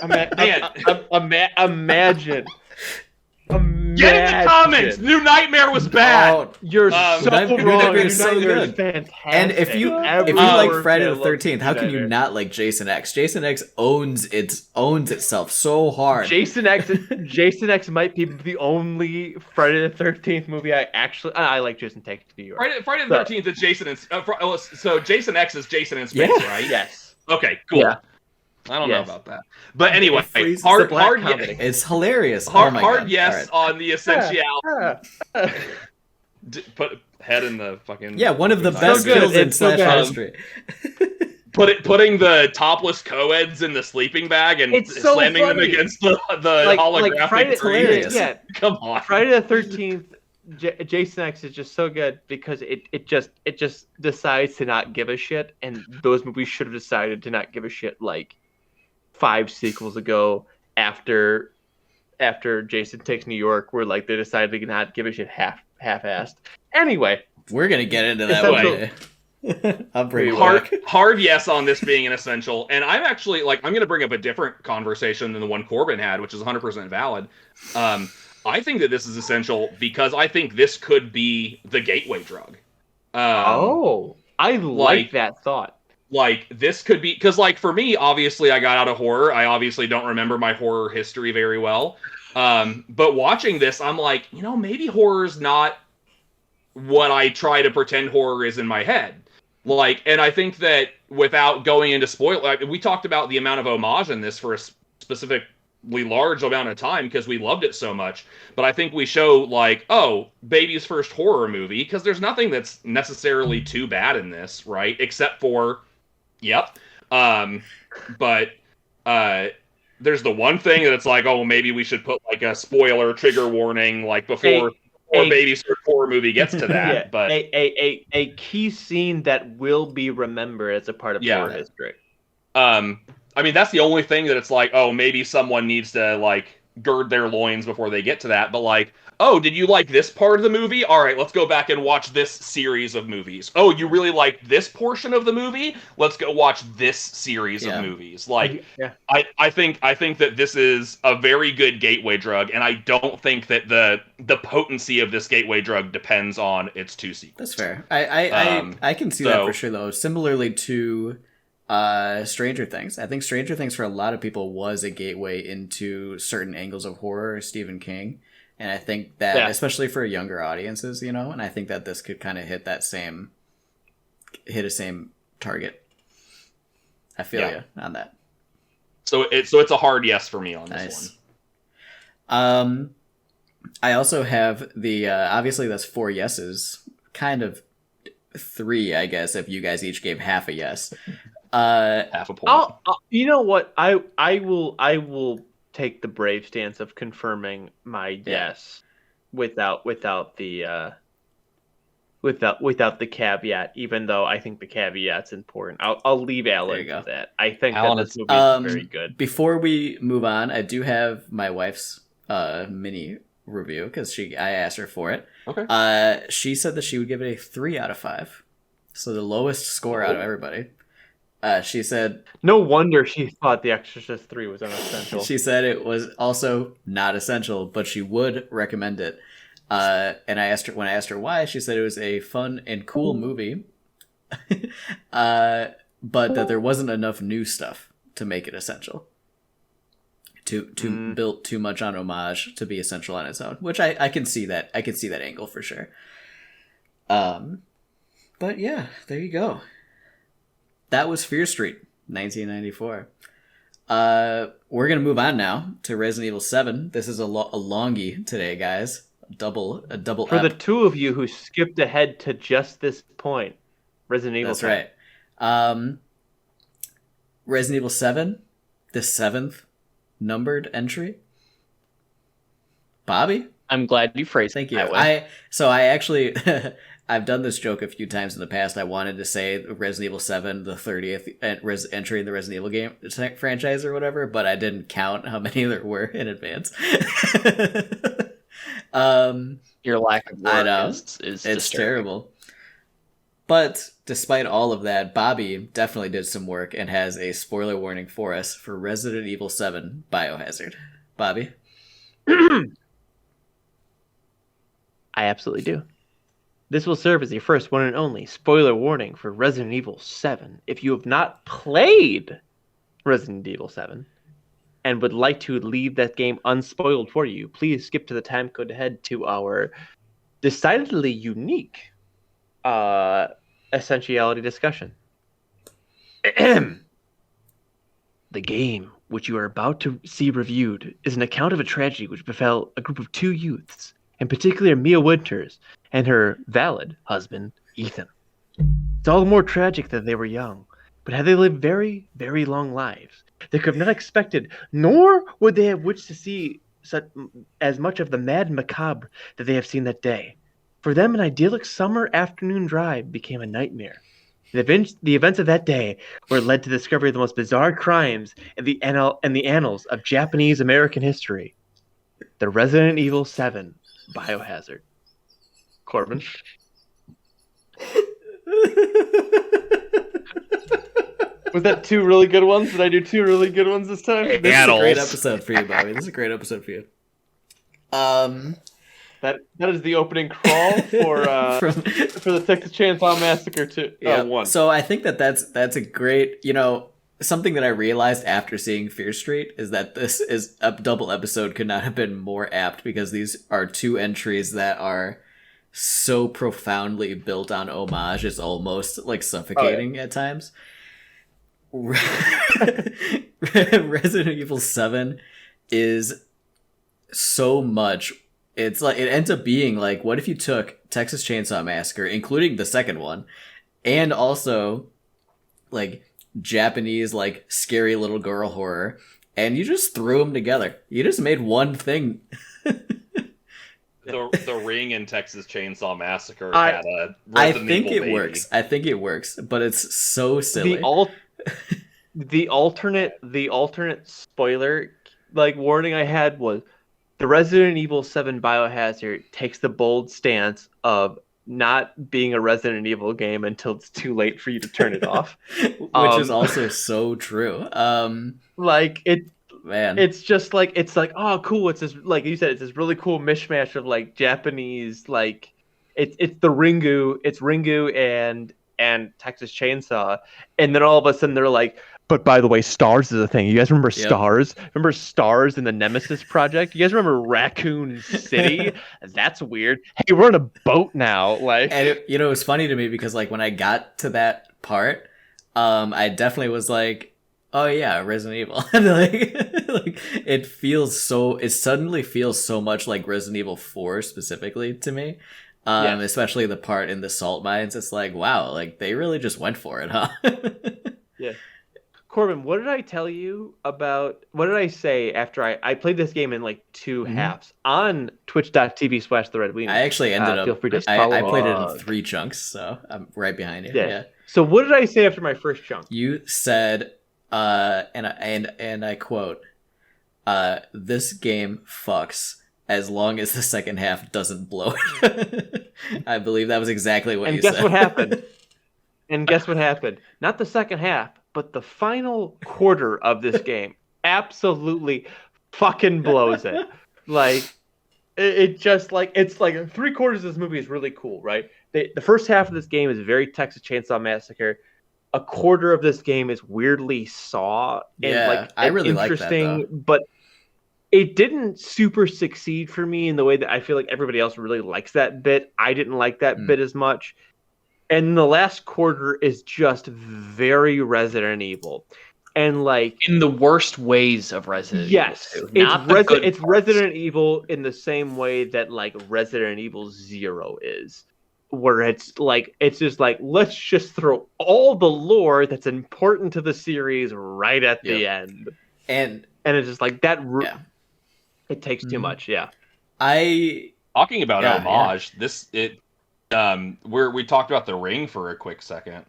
Imagine. Get in the comments! New Nightmare was bad! Oh, you're so wrong. New Nightmare is fantastic. And if you like Friday the 13th, how can you not like Jason X? Jason X owns itself so hard. Jason X might be the only Friday the 13th movie I like. Jason Takes New York. Friday the 13th is Jason in so Jason X is Jason in space, right? Yes. Okay, cool. Yeah. I don't know about that. But anyway, hard it's hilarious. Hard yes right. On the essentiality. Put head in the fucking... Yeah, one of the best kills in Slash history. Putting the topless co-eds in the sleeping bag and slamming them against the holographic screen. Yeah. Come on. Friday the 13th, Jason X is just so good because it just decides to not give a shit, and those movies should have decided to not give a shit 5 sequels ago after Jason Takes New York, where they decided to not give a shit half-assed. Anyway, we're gonna get into that way. I'll bring hard yes on this being an essential, and I'm actually I'm gonna bring up a different conversation than the one Corbin had, which is 100% valid. I think that this is essential because I think this could be the gateway drug. I like that thought. This could be, because for me, obviously I got out of horror. I obviously don't remember my horror history very well. But watching this, I'm maybe horror's not what I try to pretend horror is in my head. Like, and I think that without going into spoil, like, we talked about the amount of homage in this for a specifically large amount of time because we loved it so much. But I think we show like, oh, baby's first horror movie, because there's nothing that's necessarily too bad in this, right? Except for, yep. But there's the one thing that it's like, oh, maybe we should put like a spoiler trigger warning like before baby's first horror movie gets to that. Yeah, but a key scene that will be remembered as a part of horror history. I mean, that's the only thing that it's like, oh, maybe someone needs to like gird their loins before they get to that. But like, oh, did you like this part of the movie? All right, let's go back and watch this series of movies. Oh, you really like this portion of the movie? Let's go watch this series of movies. Like, I think that this is a very good gateway drug, and I don't think that the potency of this gateway drug depends on its 2 sequels. That's fair. I can see that for sure, though. Similarly to Stranger Things. I think Stranger Things for a lot of people was a gateway into certain angles of horror, Stephen King. And I think that, especially for younger audiences, you know, and I think that this could kind of hit a same target. I feel you on that. So it's a hard yes for me on this one. I also have the obviously that's 4 yeses, kind of 3, I guess, if you guys each gave half a yes. Half a point. You know what? I will take the brave stance of confirming my yes without the caveat, even though I think the caveat's important. I'll leave Alan to that. I think Alan, that this movie is very good. Before we move on, I do have my wife's mini review because I asked her for it. Okay. She said that she would give it a 3 out of 5, so the lowest score out of everybody. She said, no wonder she thought The Exorcist 3 was unessential. She said it was also not essential, but she would recommend it. And when I asked her why, she said it was a fun and cool movie, but that there wasn't enough new stuff to make it essential. To build too much on homage to be essential on its own, which I can see that. I can see that angle for sure. But yeah, there you go. That was Fear Street, 1994. We're going to move on now to Resident Evil 7. This is a longie today, guys. A double For the 2 of you who skipped ahead to just this point, Resident Evil 7. That's right. Resident Evil 7, the 7th numbered entry. Bobby? I'm glad you phrased Thank you. it that way. I actually... I've done this joke a few times in the past. I wanted to say Resident Evil 7, the 30th entry in the Resident Evil game franchise or whatever, but I didn't count how many there were in advance. Your lack of work is terrible. But despite all of that, Bobby definitely did some work and has a spoiler warning for us for Resident Evil 7 Biohazard. Bobby? I absolutely do. This will serve as your first one and only spoiler warning for Resident Evil 7. If you have not played Resident Evil 7 and would like to leave that game unspoiled for you, please skip to the timecode ahead to our decidedly unique essentiality discussion. The game which you are about to see reviewed is an account of a tragedy which befell a group of 2 youths, in particular Mia Winters and her valid husband, Ethan. It's all the more tragic that they were young, but had they lived very, very long lives, they could have not expected, nor would they have wished to see as much of the mad macabre that they have seen that day. For them, an idyllic summer afternoon drive became a nightmare. The events of that day were led to the discovery of the most bizarre crimes in the annals of Japanese American history. The Resident Evil 7 Biohazard. Corbin? Was that 2 really good ones? Did I do 2 really good ones this time? This is a great episode for you, Bobby. This is a great episode for you. That is the opening crawl for the Texas Chainsaw Massacre 1. So I think that's a great, something that I realized after seeing Fear Street is that this is a double episode could not have been more apt because these are 2 entries that are so profoundly built on homage, it's almost like suffocating at times. Resident Evil 7 is so much. It's like it ends up being like, what if you took Texas Chainsaw Massacre, including the second one, and also like Japanese like scary little girl horror, and you just threw them together. You just made one thing. The Ring and Texas Chainsaw Massacre had a Resident Evil baby. Works. I think it works, but it's so silly. The alternate spoiler like warning I had was the Resident Evil 7 Biohazard takes the bold stance of not being a Resident Evil game until it's too late for you to turn it off, which is also so true. Like it. Man, it's just like oh cool, it's this, like you said, it's this really cool mishmash of like Japanese, like it's Ringu and Texas Chainsaw, and then all of a sudden they're like, but by the way, Stars is a thing. You guys remember Stars? Remember Stars in the Nemesis project? You guys remember Raccoon City? That's weird. Hey, we're on a boat now. Like, and it was funny to me because like when I got to that part, I definitely was like, oh yeah, Resident Evil. like it suddenly feels so much like Resident Evil 4 specifically to me. Especially the part in the salt mines. It's like, wow, like they really just went for it, huh? Yeah. Corbin, what did I tell you about, what did I say after I played this game in like two halves on twitch.tv/theredwing? I actually ended up, feel free to I played it in 3 chunks, so I'm right behind you. Yeah. So what did I say after my first chunk? You said, and I quote, this game fucks as long as the second half doesn't blow it. I believe that was exactly what you said. And guess what happened? And guess what happened? Not the second half, but the final quarter of this game absolutely fucking blows it. Like, it just like, it's like 3/4 of this movie is really cool, right? The first half of this game is very Texas Chainsaw Massacre. A quarter of this game is weirdly Saw. And like, I really interesting, like that, but it didn't super succeed for me in the way that I feel like everybody else really likes that bit. I didn't like that bit as much. And the last quarter is just very Resident Evil. And like in the worst ways of Resident Evil. Yes. It's Resident Evil in the same way that like Resident Evil 0 is. Where it's just like, let's just throw all the lore that's important to the series right at the end. And it's just like that. It takes too much. Yeah. Talking about homage, we talked about The Ring for a quick second.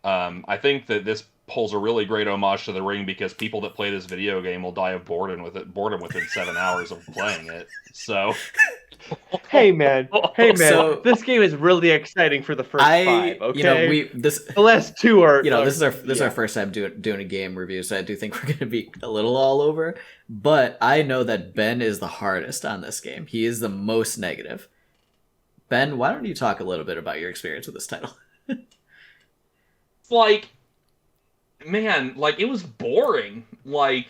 I think that this pulls a really great homage to The Ring because people that play this video game will die of boredom within 7 hours of playing it. So, hey man, so, this game is really exciting for the first 5. Okay, the last 2 are. This is our first time doing a game review, so I do think we're going to be a little all over. But I know that Ben is the hardest on this game. He is the most negative. Ben, why don't you talk a little bit about your experience with this title? Like, man, like it was boring. Like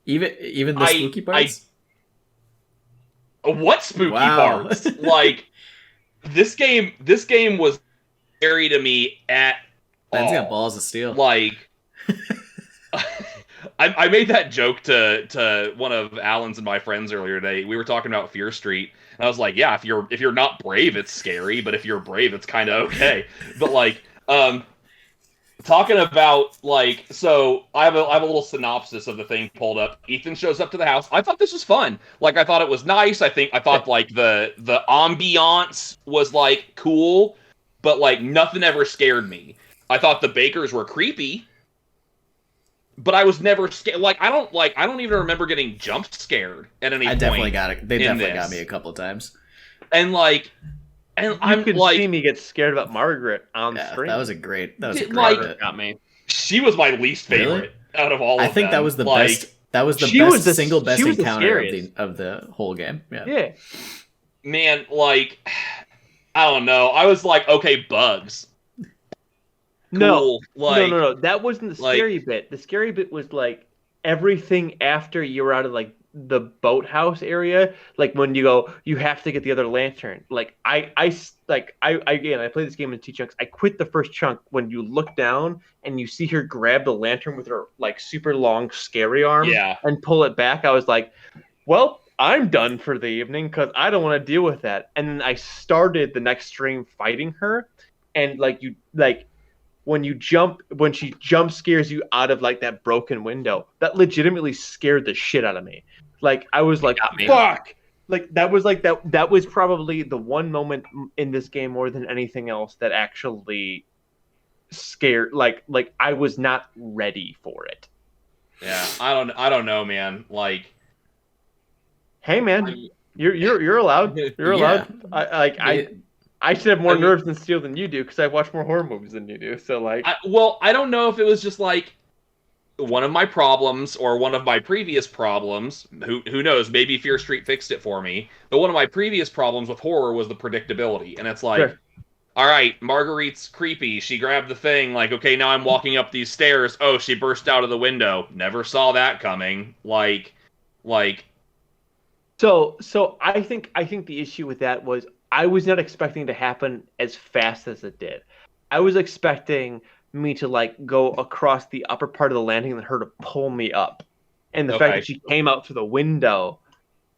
even the spooky parts. What spooky parts? Like this game was scary to me at Ben's got balls of steel. Like I made that joke to one of Alan's and my friends earlier today. We were talking about Fear Street, and I was like, yeah, if you're not brave, it's scary, but if you're brave, it's kind of okay. But like, talking about like, so I have a little synopsis of the thing pulled up. Ethan shows up to the house. I thought this was fun. Like, I thought it was nice. I thought like the ambiance was like cool, but like nothing ever scared me. I thought the bakers were creepy, but I was never scared. Like, I don't even remember getting jump scared at any point. Definitely got it. They definitely got me a couple of times. And like, and you could see me get scared about Margaret on screen. That was a great bit. Got me. She was my least favorite out of all of them. I think that was the best. That was the single best encounter of the whole game. Yeah. Man, like, I don't know. I was like, okay, bugs. Cool. No. That wasn't the scary bit. The scary bit was like everything after you were out of like the boathouse area, like when you go, you have to get the other lantern. Like I again, I played this game in 2 chunks. I quit the first chunk when you look down and you see her grab the lantern with her like super long scary arm and pull it back. I was like, well, I'm done for the evening because I don't want to deal with that. And then I started the next stream fighting her, and when she jump scares you out of like that broken window, that legitimately scared the shit out of me. Like I was like, fuck. Like that was probably the one moment in this game more than anything else that actually scared. Like I was not ready for it. Yeah, I don't know, man. Like, hey, man, you're allowed. You're allowed. I should have more nerves and steel than you do because I watch more horror movies than you do. So like, I don't know if it was just like one of my problems or one of my previous problems. Who knows? Maybe Fear Street fixed it for me. But one of my previous problems with horror was the predictability, and it's like, sure. All right, Marguerite's creepy. She grabbed the thing. Like, okay, now I'm walking up these stairs. Oh, she burst out of the window. Never saw that coming. Like. So I think the issue with that was I was not expecting it to happen as fast as it did. I was expecting me to like go across the upper part of the landing and her to pull me up. And the fact that she came out through the window,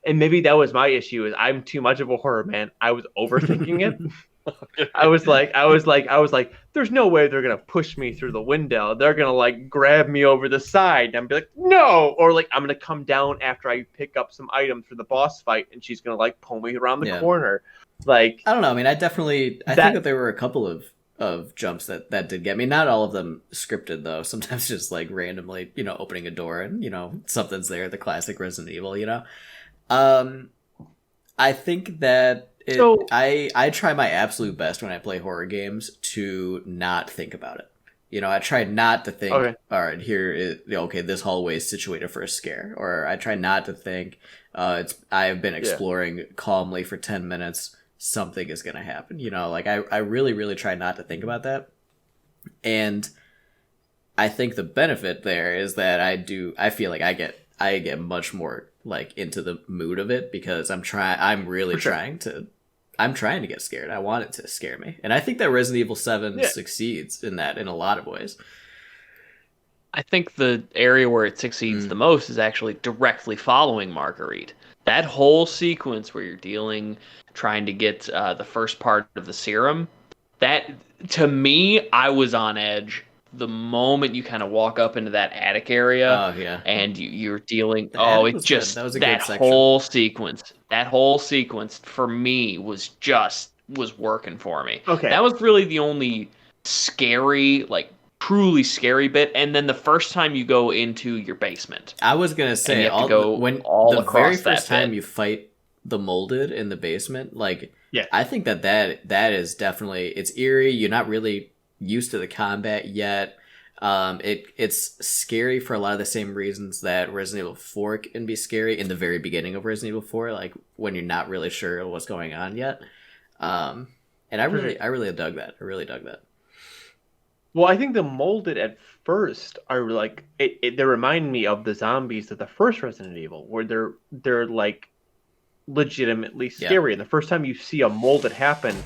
and maybe that was my issue, is I'm too much of a horror man. I was overthinking it. I was like, there's no way they're gonna push me through the window. They're gonna like grab me over the side and be like, no, or like I'm gonna come down after I pick up some items for the boss fight, and she's gonna like pull me around the corner. Like, I don't know. I mean, I think that there were a couple of jumps that did get me. Not all of them scripted though. Sometimes just like randomly, opening a door and something's there. The classic Resident Evil, I think that. I try my absolute best when I play horror games to not think about it. I try not to think, all right, this hallway is situated for a scare. Or I try not to think, I've been exploring calmly for 10 minutes, something is going to happen. I really, really try not to think about that. And I think the benefit there is that I feel like I get much more like into the mood of it because I'm trying to get scared. I want it to scare me. And I think that Resident Evil 7 succeeds in that in a lot of ways. I think the area where it succeeds the most is actually directly following Marguerite. That whole sequence where you're trying to get the first part of the serum, that, to me, I was on edge the moment you kind of walk up into that attic area and you're dealing. That whole sequence for me was working for me. Okay. That was really the only scary, like truly scary bit. And then the first time you go into your basement, I was going to say, the very first time you fight the molded in the basement, like, I think that is definitely, it's eerie. You're not really used to the combat yet. It's scary for a lot of the same reasons that Resident Evil 4 can be scary in the very beginning of Resident Evil 4, like when you're not really sure what's going on yet. And I really dug that. I really dug that. Well, I think the molded at first are like they remind me of the zombies of the first Resident Evil, where they're like legitimately scary. And the first time you see a molded happen,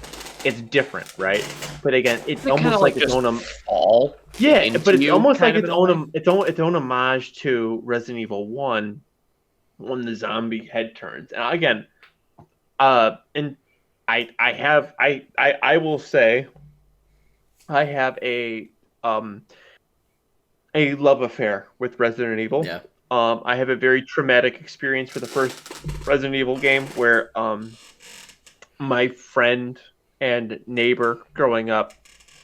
it's different, right? But again, it's almost like its own fall. Yeah, but it's almost like its own homage to Resident Evil 1 when the zombie head turns. And again, and I will say I have a love affair with Resident Evil. Yeah. I have a very traumatic experience for the first Resident Evil game where my friend and neighbor growing up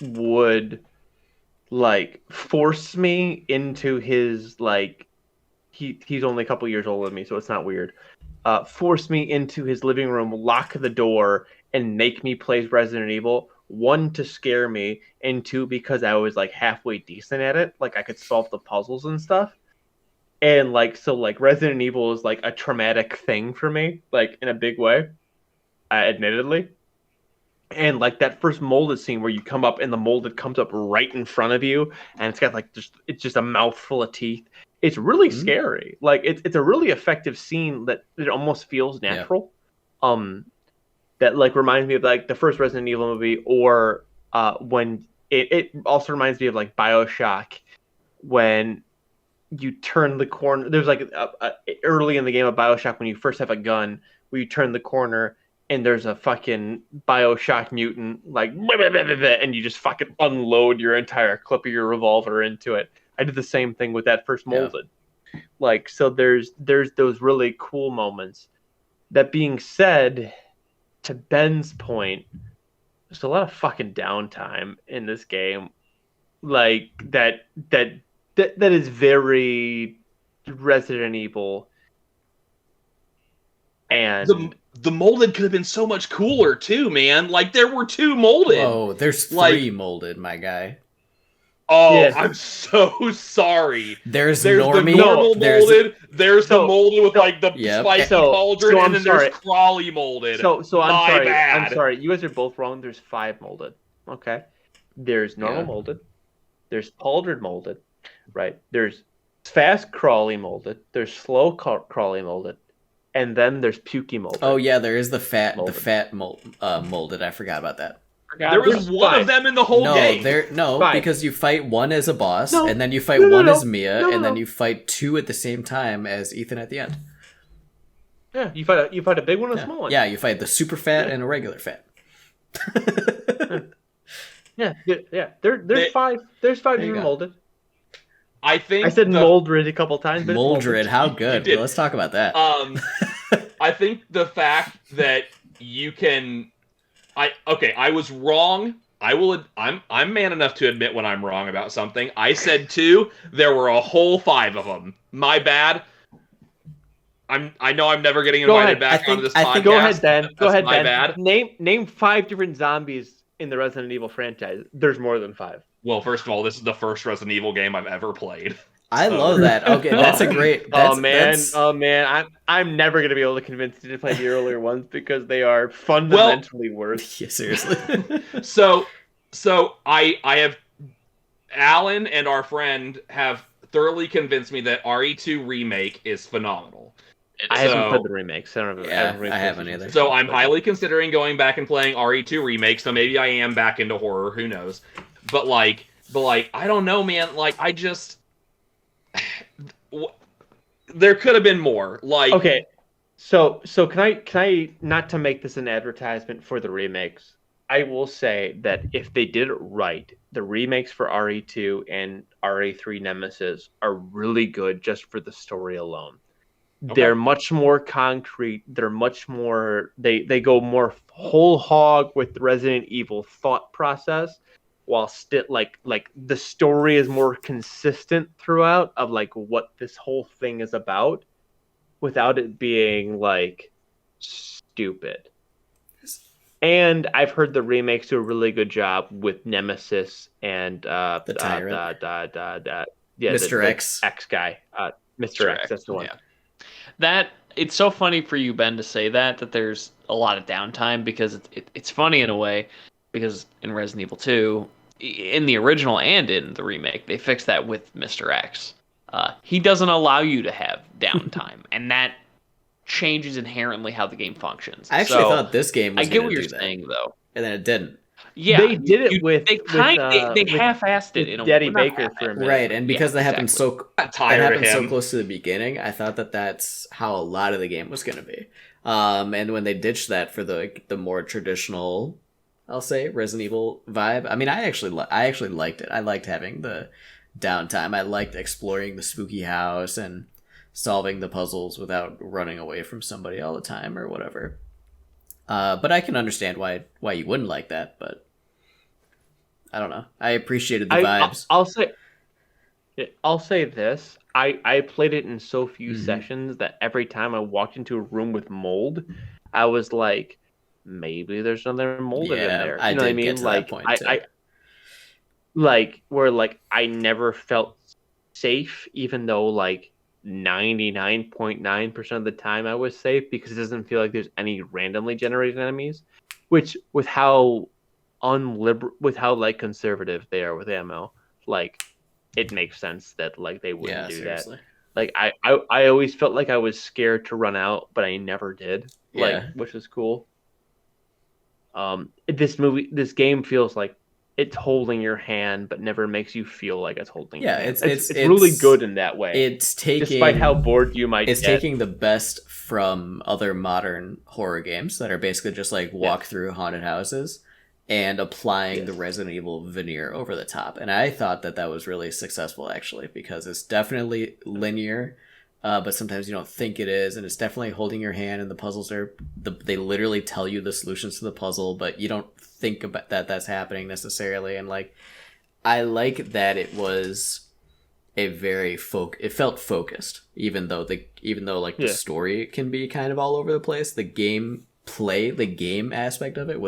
would like force me into his like he's only a couple years older than me, so it's not weird. Force me into his living room, lock the door, and make me play Resident Evil. 1, to scare me, and 2, because I was like halfway decent at it, like I could solve the puzzles and stuff. And like so, like Resident Evil is like a traumatic thing for me, like in a big way, admittedly. And like that first molded scene where you come up and the molded comes up right in front of you, and it's got like it's just a mouthful of teeth. It's really scary. Like it's a really effective scene that it almost feels natural. That like reminds me of like the first Resident Evil movie, or when it also reminds me of like BioShock, when you turn the corner. There's like early in the game of BioShock when you first have a gun, where you turn the corner and there's a fucking BioShock mutant, like, and you just fucking unload your entire clip of your revolver into it. I did the same thing with that first molded. Yeah. Like, so there's those really cool moments. That being said, to Ben's point, there's a lot of fucking downtime in this game. Like, that is very Resident Evil. And the molded could have been so much cooler too, man. Like there were 2 molded. Oh, there's 3 molded, my guy. Oh, yes. I'm so sorry. There's the normal molded. There's the molded with like the spiky cauldron, and then there's crawly molded. So I'm sorry. I'm sorry. You guys are both wrong. There's 5 molded. Okay. There's normal molded. There's cauldron molded. Right. There's fast crawly molded. There's slow crawly molded. And then there's pukey molded. Oh yeah, there is the fat molded. I forgot about that. There was one of them in the whole game. Because you fight one as a boss, and then you fight one as Mia, and then you fight 2 at the same time as Ethan at the end. Yeah, you fight a big one and a small one. Yeah, you fight the super fat and a regular fat. yeah. There's 5 different molded. I said Moldred a couple times. But Moldred, how good? Well, let's talk about that. I think the fact that you can, I was wrong. I'm man enough to admit when I'm wrong about something. I said 2. There were a whole 5 of them. My bad. I know I'm never getting invited back onto this podcast. Go ahead, Ben. Go ahead, Ben. Bad. Name 5 different zombies in the Resident Evil franchise. There's more than 5. Well, first of all, this is the first Resident Evil game I've ever played. I love that. Okay, that's a great. Oh man! I'm never gonna be able to convince you to play the earlier ones because they are fundamentally worse. Yeah, seriously. So I have Alan and our friend have thoroughly convinced me that RE2 remake is phenomenal. I haven't played the remakes. I haven't either. So I'm highly considering going back and playing RE2 remake. So maybe I am back into horror. Who knows? But like, I don't know, man. Like, I just there could have been more. Like, okay, so can I not to make this an advertisement for the remakes? I will say that if they did it right, the remakes for RE2 and RE3 Nemesis are really good just for the story alone. Okay. They're much more concrete. They're much more. They go more whole hog with the Resident Evil thought process, while still like the story is more consistent throughout of like what this whole thing is about, without it being like stupid. And I've heard the remakes do a really good job with Nemesis and the Tyrant. Mr. X. X guy. Mr. X, that's the one. Yeah. That it's so funny for you, Ben, to say that there's a lot of downtime, because it's funny in a way, because in Resident Evil 2, in the original and in the remake, they fixed that with Mr. X. He doesn't allow you to have downtime, and that changes inherently how the game functions. I actually thought this game was I get what you're saying, though. And then it didn't. Yeah, they did it they half-assed it in a way. Daddy Baker for a minute. Right, and because that happened so close to the beginning, I thought that's how a lot of the game was going to be. And when they ditched that for the more traditional, I'll say, Resident Evil vibe, I mean, I actually liked it. I liked having the downtime. I liked exploring the spooky house and solving the puzzles without running away from somebody all the time or whatever. But I can understand why you wouldn't like that, but I don't know. I appreciated the vibes. I'll say this. I played it in so few sessions that every time I walked into a room with mold, I was like, maybe there's another molded in there. You know what I mean? Get to that point too. I never felt safe, even though 99.9% of the time I was safe, because it doesn't feel like there's any randomly generated enemies. which with how like conservative they are with ammo, like it makes sense that like they wouldn't do seriously. that. Like I always felt like I was scared to run out, but I never did. Like, which was cool. This game feels like it's holding your hand, but never makes you feel like it's holding your hand. It's really good in that way. It's taking, despite how bored you might it's get. taking the best from other modern horror games that are basically just like walk through haunted houses and applying the Resident Evil veneer over the top. And I thought that was really successful, actually, because it's definitely linear, but sometimes you don't think it is, and it's definitely holding your hand, and the puzzles they literally tell you the solutions to the puzzle, but you don't think about that's happening necessarily. And like, I like that it was a very it felt focused, even though the story can be kind of all over the place. The game aspect of it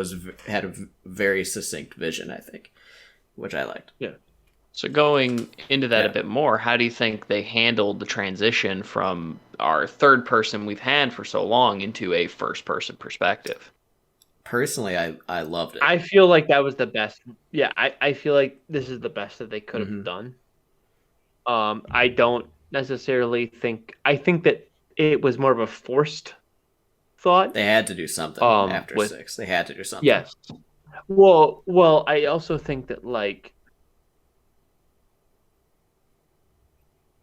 had a very succinct vision, I think, which I liked. Yeah. So going into that a bit more, how do you think they handled the transition from our third person we've had for so long into a first person perspective? Personally, I loved it. I feel like that was the best. Yeah, I feel like this is the best that they could have done. I don't necessarily think... I think that it was more of a forced thought. They had to do something after 6. They had to do something. Yes. Well, I also think that, like,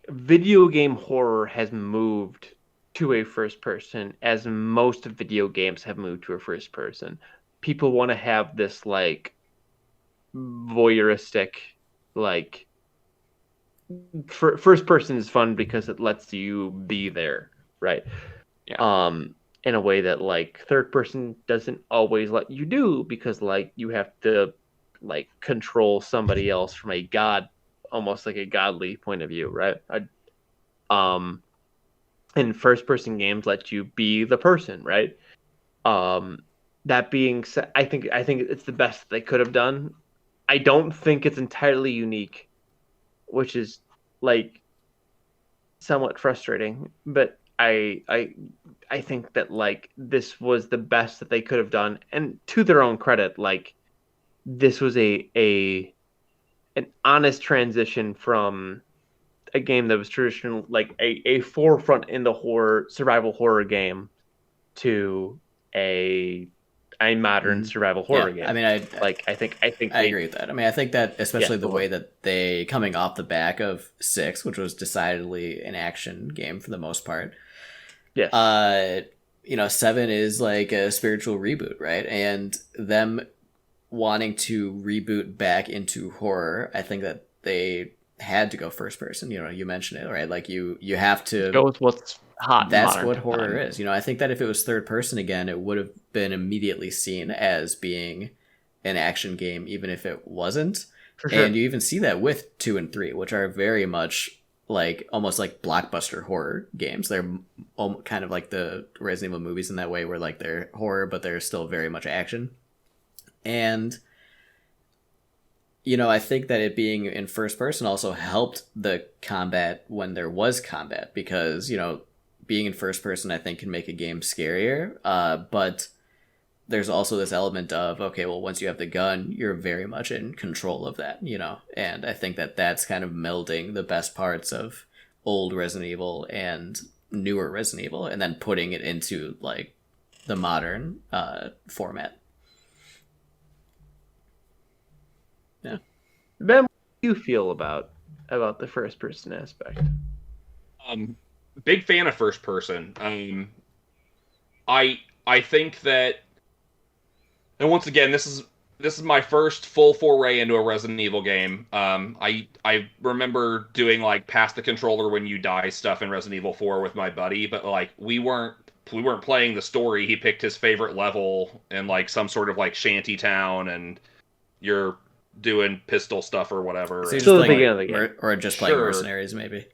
video game horror has moved to a first person as most video games have moved to a first person. People want to have this like voyeuristic, like, first person is fun because it lets you be there, right? Yeah. In a way that like third person doesn't always let you do, because like you have to like control somebody else from almost like a godly point of view, right? And first person games let you be the person, right? That being said, I think it's the best they could have done. I don't think it's entirely unique, which is like somewhat frustrating, but I think that like this was the best that they could have done, and to their own credit, like this was an honest transition from a game that was traditional, like a forefront in the survival horror game, to a modern survival horror game. I mean, I think I agree with that. I mean, I think that especially the way that they, coming off the back of 6, which was decidedly an action game for the most part. Yes. 7 is like a spiritual reboot, right? And them wanting to reboot back into horror, I think that they had to go first person. You mentioned it, right? Like you have to go with what's hot. That's what horror is. I think that if it was third person again, it would have been immediately seen as being an action game, even if it wasn't. For sure. And you even see that with 2 and 3, which are very much like almost like blockbuster horror games. They're kind of like the Resident Evil movies in that way, where like they're horror, but they're still very much action. And I think that it being in first person also helped the combat when there was combat, because, being in first person, I think, can make a game scarier. But there's also this element of, okay, well, once you have the gun, you're very much in control of that, and I think that that's kind of melding the best parts of old Resident Evil and newer Resident Evil, and then putting it into like the modern format. Yeah. Ben, what do you feel about the first person aspect? Big fan of first person. I think that, and once again, this is my first full foray into a Resident Evil game. I remember doing like pass the controller when you die stuff in Resident Evil 4 with my buddy, but like we weren't playing the story. He picked his favorite level in like some sort of like shanty town, and you're doing pistol stuff or whatever. So still the beginning of the game, or just playing mercenaries, maybe.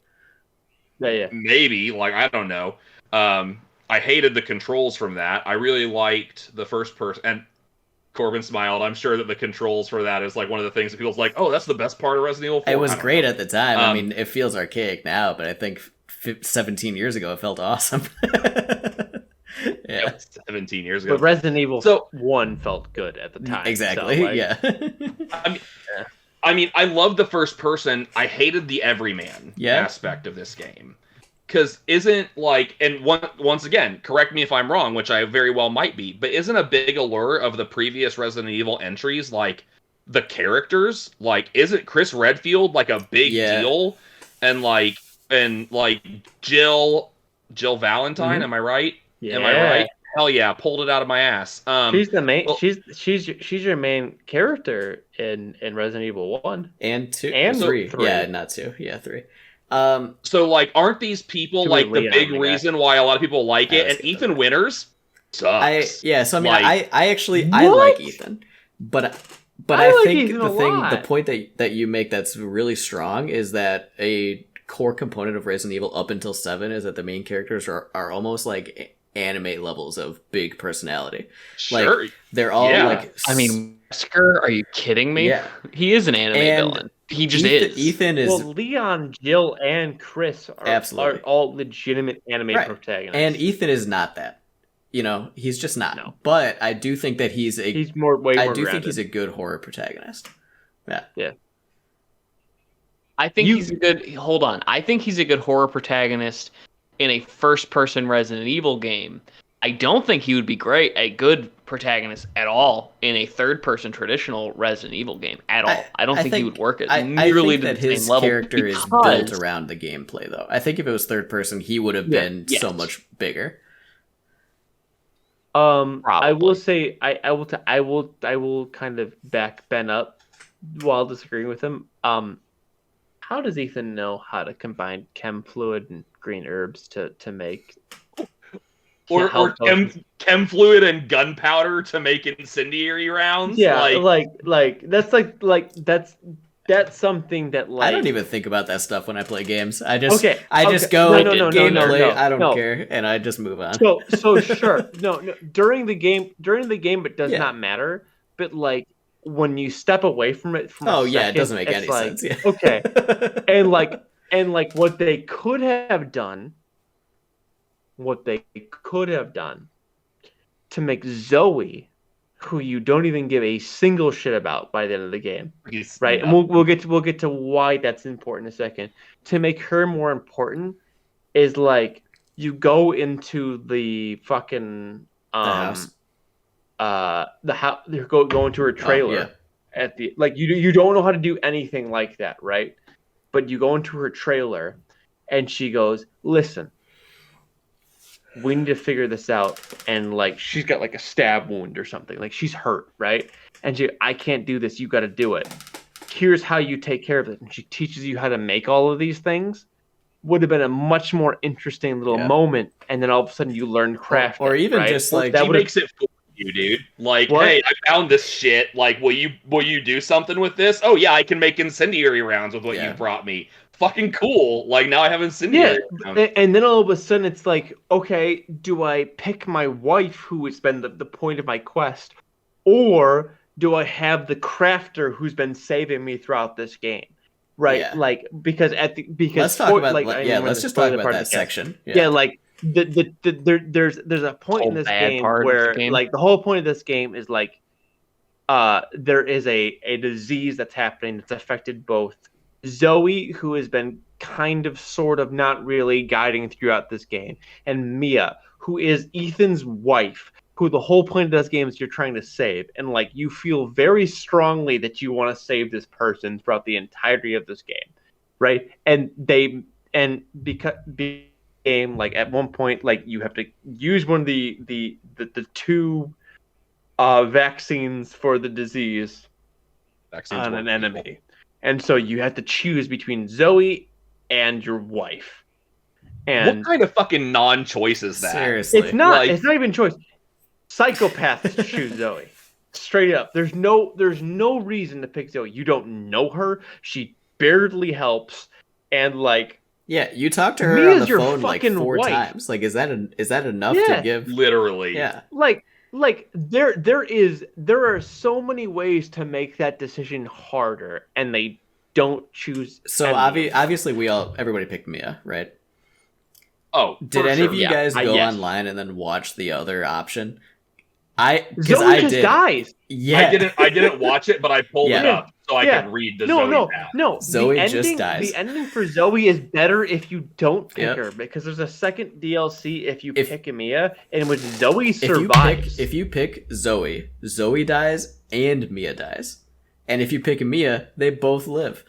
Yeah. Maybe, like, I don't know. I hated the controls from that. I really liked the first person, and Corbin smiled. I'm sure that the controls for that is like one of the things that people's like, oh, that's the best part of Resident Evil 4. It was great at the time. I mean, it feels archaic now, but I think 17 years ago it felt awesome. Yeah, 17 years ago. But Resident Evil So- 1 felt good at the time. exactly. So, like, Yeah. I mean, I love the first person. I hated the everyman aspect of this game. Because isn't like, and once again, correct me if I'm wrong, which I very well might be, but isn't a big allure of the previous Resident Evil entries like the characters? Like, isn't Chris Redfield like a big deal? And like Jill Valentine, am I right? Yeah. Am I right? Hell yeah, pulled it out of my ass. She's the main. well- she's your main character in Resident Evil 1 and 2 and 3. 3. Yeah, not 2. Yeah, 3. So like, aren't these people Two like with the Leon, big I guess. reason why a lot of people like it? And Ethan Winters sucks. So I mean, Like- I actually I What? like Ethan, but I I like think Ethan a the lot. point that you make that's really strong is that a core component of Resident Evil up until 7 is that the main characters are almost like anime levels of big personality. Sure. Like they're all Yeah. like I mean, Wesker, are you kidding me? Yeah. He is an anime And villain. He just Ethan, is. Ethan is Well, Leon, Jill, and Chris are Absolutely. all legitimate anime Right. protagonists. and Ethan is not that. You know, he's just not. No. But I do think that he's he's way more I do grounded. think he's a good horror protagonist. Yeah. I think he's a good. Hold on. I think he's a good horror protagonist in a first-person Resident Evil game. I don't think he would be a good protagonist at all in a third-person traditional Resident Evil game at all. I don't think he would work at nearly think that the his same level. character is built around the gameplay, though. I think if it was third person, he would have been so much bigger. I will say I will kind of back Ben up while disagreeing with him. How does Ethan know how to combine chem fluid and green herbs to make Or health potions? chem fluid and gunpowder to make incendiary rounds? Yeah, like that's something that like I don't even think about that stuff when I play games. I just Okay, just okay. go No, gameplay. I don't no. care, and I just move on. So sure. No, during the game it does not matter. But like when you step away from it Oh a yeah, it second, doesn't make it's any like, sense. Yeah. Okay. and like what they could have done to make Zoe, who you don't even give a single shit about by the end of the game, right? And we'll get to why that's important in a second. To make her more important is like you go into the fucking the house. the house. You go into her trailer at the like you don't know how to do anything like that, right? But you go into her trailer, and she goes, "Listen, we need to figure this out." And like she's got like a stab wound or something, like she's hurt, right? And I can't do this. You got to do it. Here's how you take care of it. And she teaches you how to make all of these things. Would have been a much more interesting little moment. And then all of a sudden you learn crafting, or even right? just like That makes it for you, dude. Like, What? hey, I found this shit. Like, will you do something with this? Oh yeah, I can make incendiary rounds with what you brought me. Fucking cool. Like now I have incendiary rounds. And then all of a sudden it's like, okay, do I pick my wife, who has been the point of my quest, or do I have the crafter who's been saving me throughout this game? Right, Yeah. like because let's talk about let's just talk about that section. Yeah, like there's a point in this game where like the whole point of this game is like there is a disease that's happening that's affected both Zoe, who has been kind of sort of not really guiding throughout this game, and Mia, who is Ethan's wife, who the whole point of this game is you're trying to save, and like you feel very strongly that you want to save this person throughout the entirety of this game, right? And because game, like at one point, like you have to use one of the two vaccines for the disease on an enemy, and so you have to choose between Zoe and your wife. And what kind of fucking non-choice is that? Seriously, it's not. Like- It's not even choice. Psychopaths choose Zoe. Straight up. There's no reason to pick Zoe. You don't know her. She barely helps, and like yeah, you talked to her Mia's on the your phone like fucking 4 wife. times. Like, is that enough Yeah. to give? Literally. Yeah, like there are so many ways to make that decision harder, and they don't choose. So any. obviously everybody picked Mia, right? Oh, Did any of you Yeah, guys go yes. online and then watch the other option? Because Zoe I just did. dies. Yeah. I didn't watch it, but I pulled it Yeah. up so I Yeah. could read the No, Zoe path. no. Zoe the just ending, dies. The ending for Zoe is better if you don't pick Yep. her, because there's a second DLC if you If- pick Mia, in which Zoe If survives. you pick Zoe, Zoe dies and Mia dies. And if you pick Mia, they both live.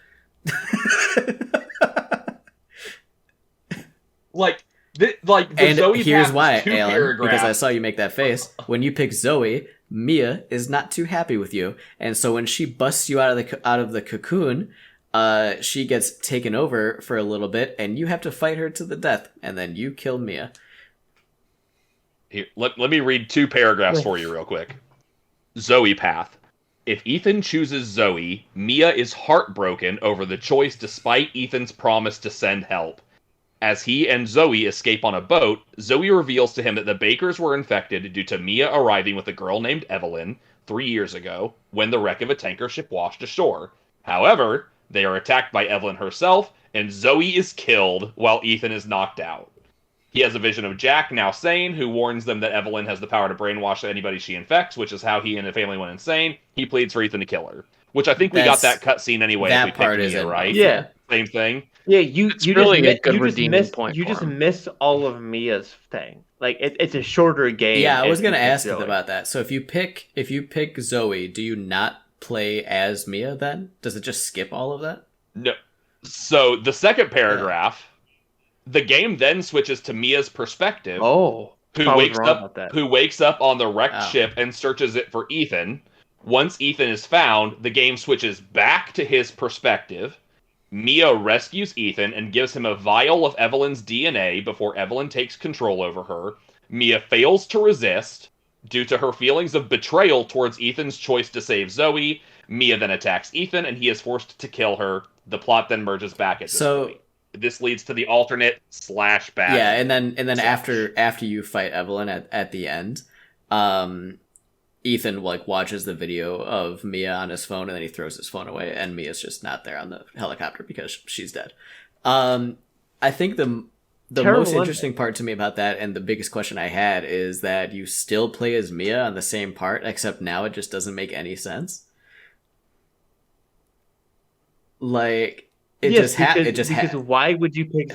The And Zoe here's path why, is 2 Alan, paragraphs. because I saw you make that face. When you pick Zoe, Mia is not too happy with you, and so when she busts you out of the cocoon, she gets taken over for a little bit, and you have to fight her to the death, and then you kill Mia. Here, let me read 2 paragraphs for you real quick. Zoe path. If Ethan chooses Zoe, Mia is heartbroken over the choice despite Ethan's promise to send help. As he and Zoe escape on a boat, Zoe reveals to him that the Bakers were infected due to Mia arriving with a girl named Evelyn 3 years ago when the wreck of a tanker ship washed ashore. However, they are attacked by Evelyn herself, and Zoe is killed while Ethan is knocked out. He has a vision of Jack, now sane, who warns them that Evelyn has the power to brainwash anybody she infects, which is how he and the family went insane. He pleads for Ethan to kill her. Which I think we got that cutscene anyway. That if we part picked is Mia, in right? both, Yeah. Same thing. Yeah, It's really a good you just redeeming missed, point You for just him. missed all of Mia's thing. Like it's a shorter game. Yeah, I was if gonna you pick ask Zoe. about that. So if you pick Zoe, do you not play as Mia then? Does it just skip all of that? No. So the second paragraph, the game then switches to Mia's perspective, Oh, who I was wakes wrong up about that. who wakes up on the wrecked Oh. ship and searches it for Ethan. Once Ethan is found, the game switches back to his perspective. Mia rescues Ethan and gives him a vial of Evelyn's DNA before Evelyn takes control over her. Mia fails to resist due to her feelings of betrayal towards Ethan's choice to save Zoe. Mia then attacks Ethan and he is forced to kill her. The plot then merges back at this point. This leads to the alternate /bad. Yeah, and then slash. after you fight Evelyn at the end, Ethan watches the video of Mia on his phone and then he throws his phone away and Mia's just not there on the helicopter because she's dead. I think the Terrible most ending. interesting part to me about that, and the biggest question I had, is that you still play as Mia on the same part, except now it just doesn't make any sense. Like Because just why would you pick?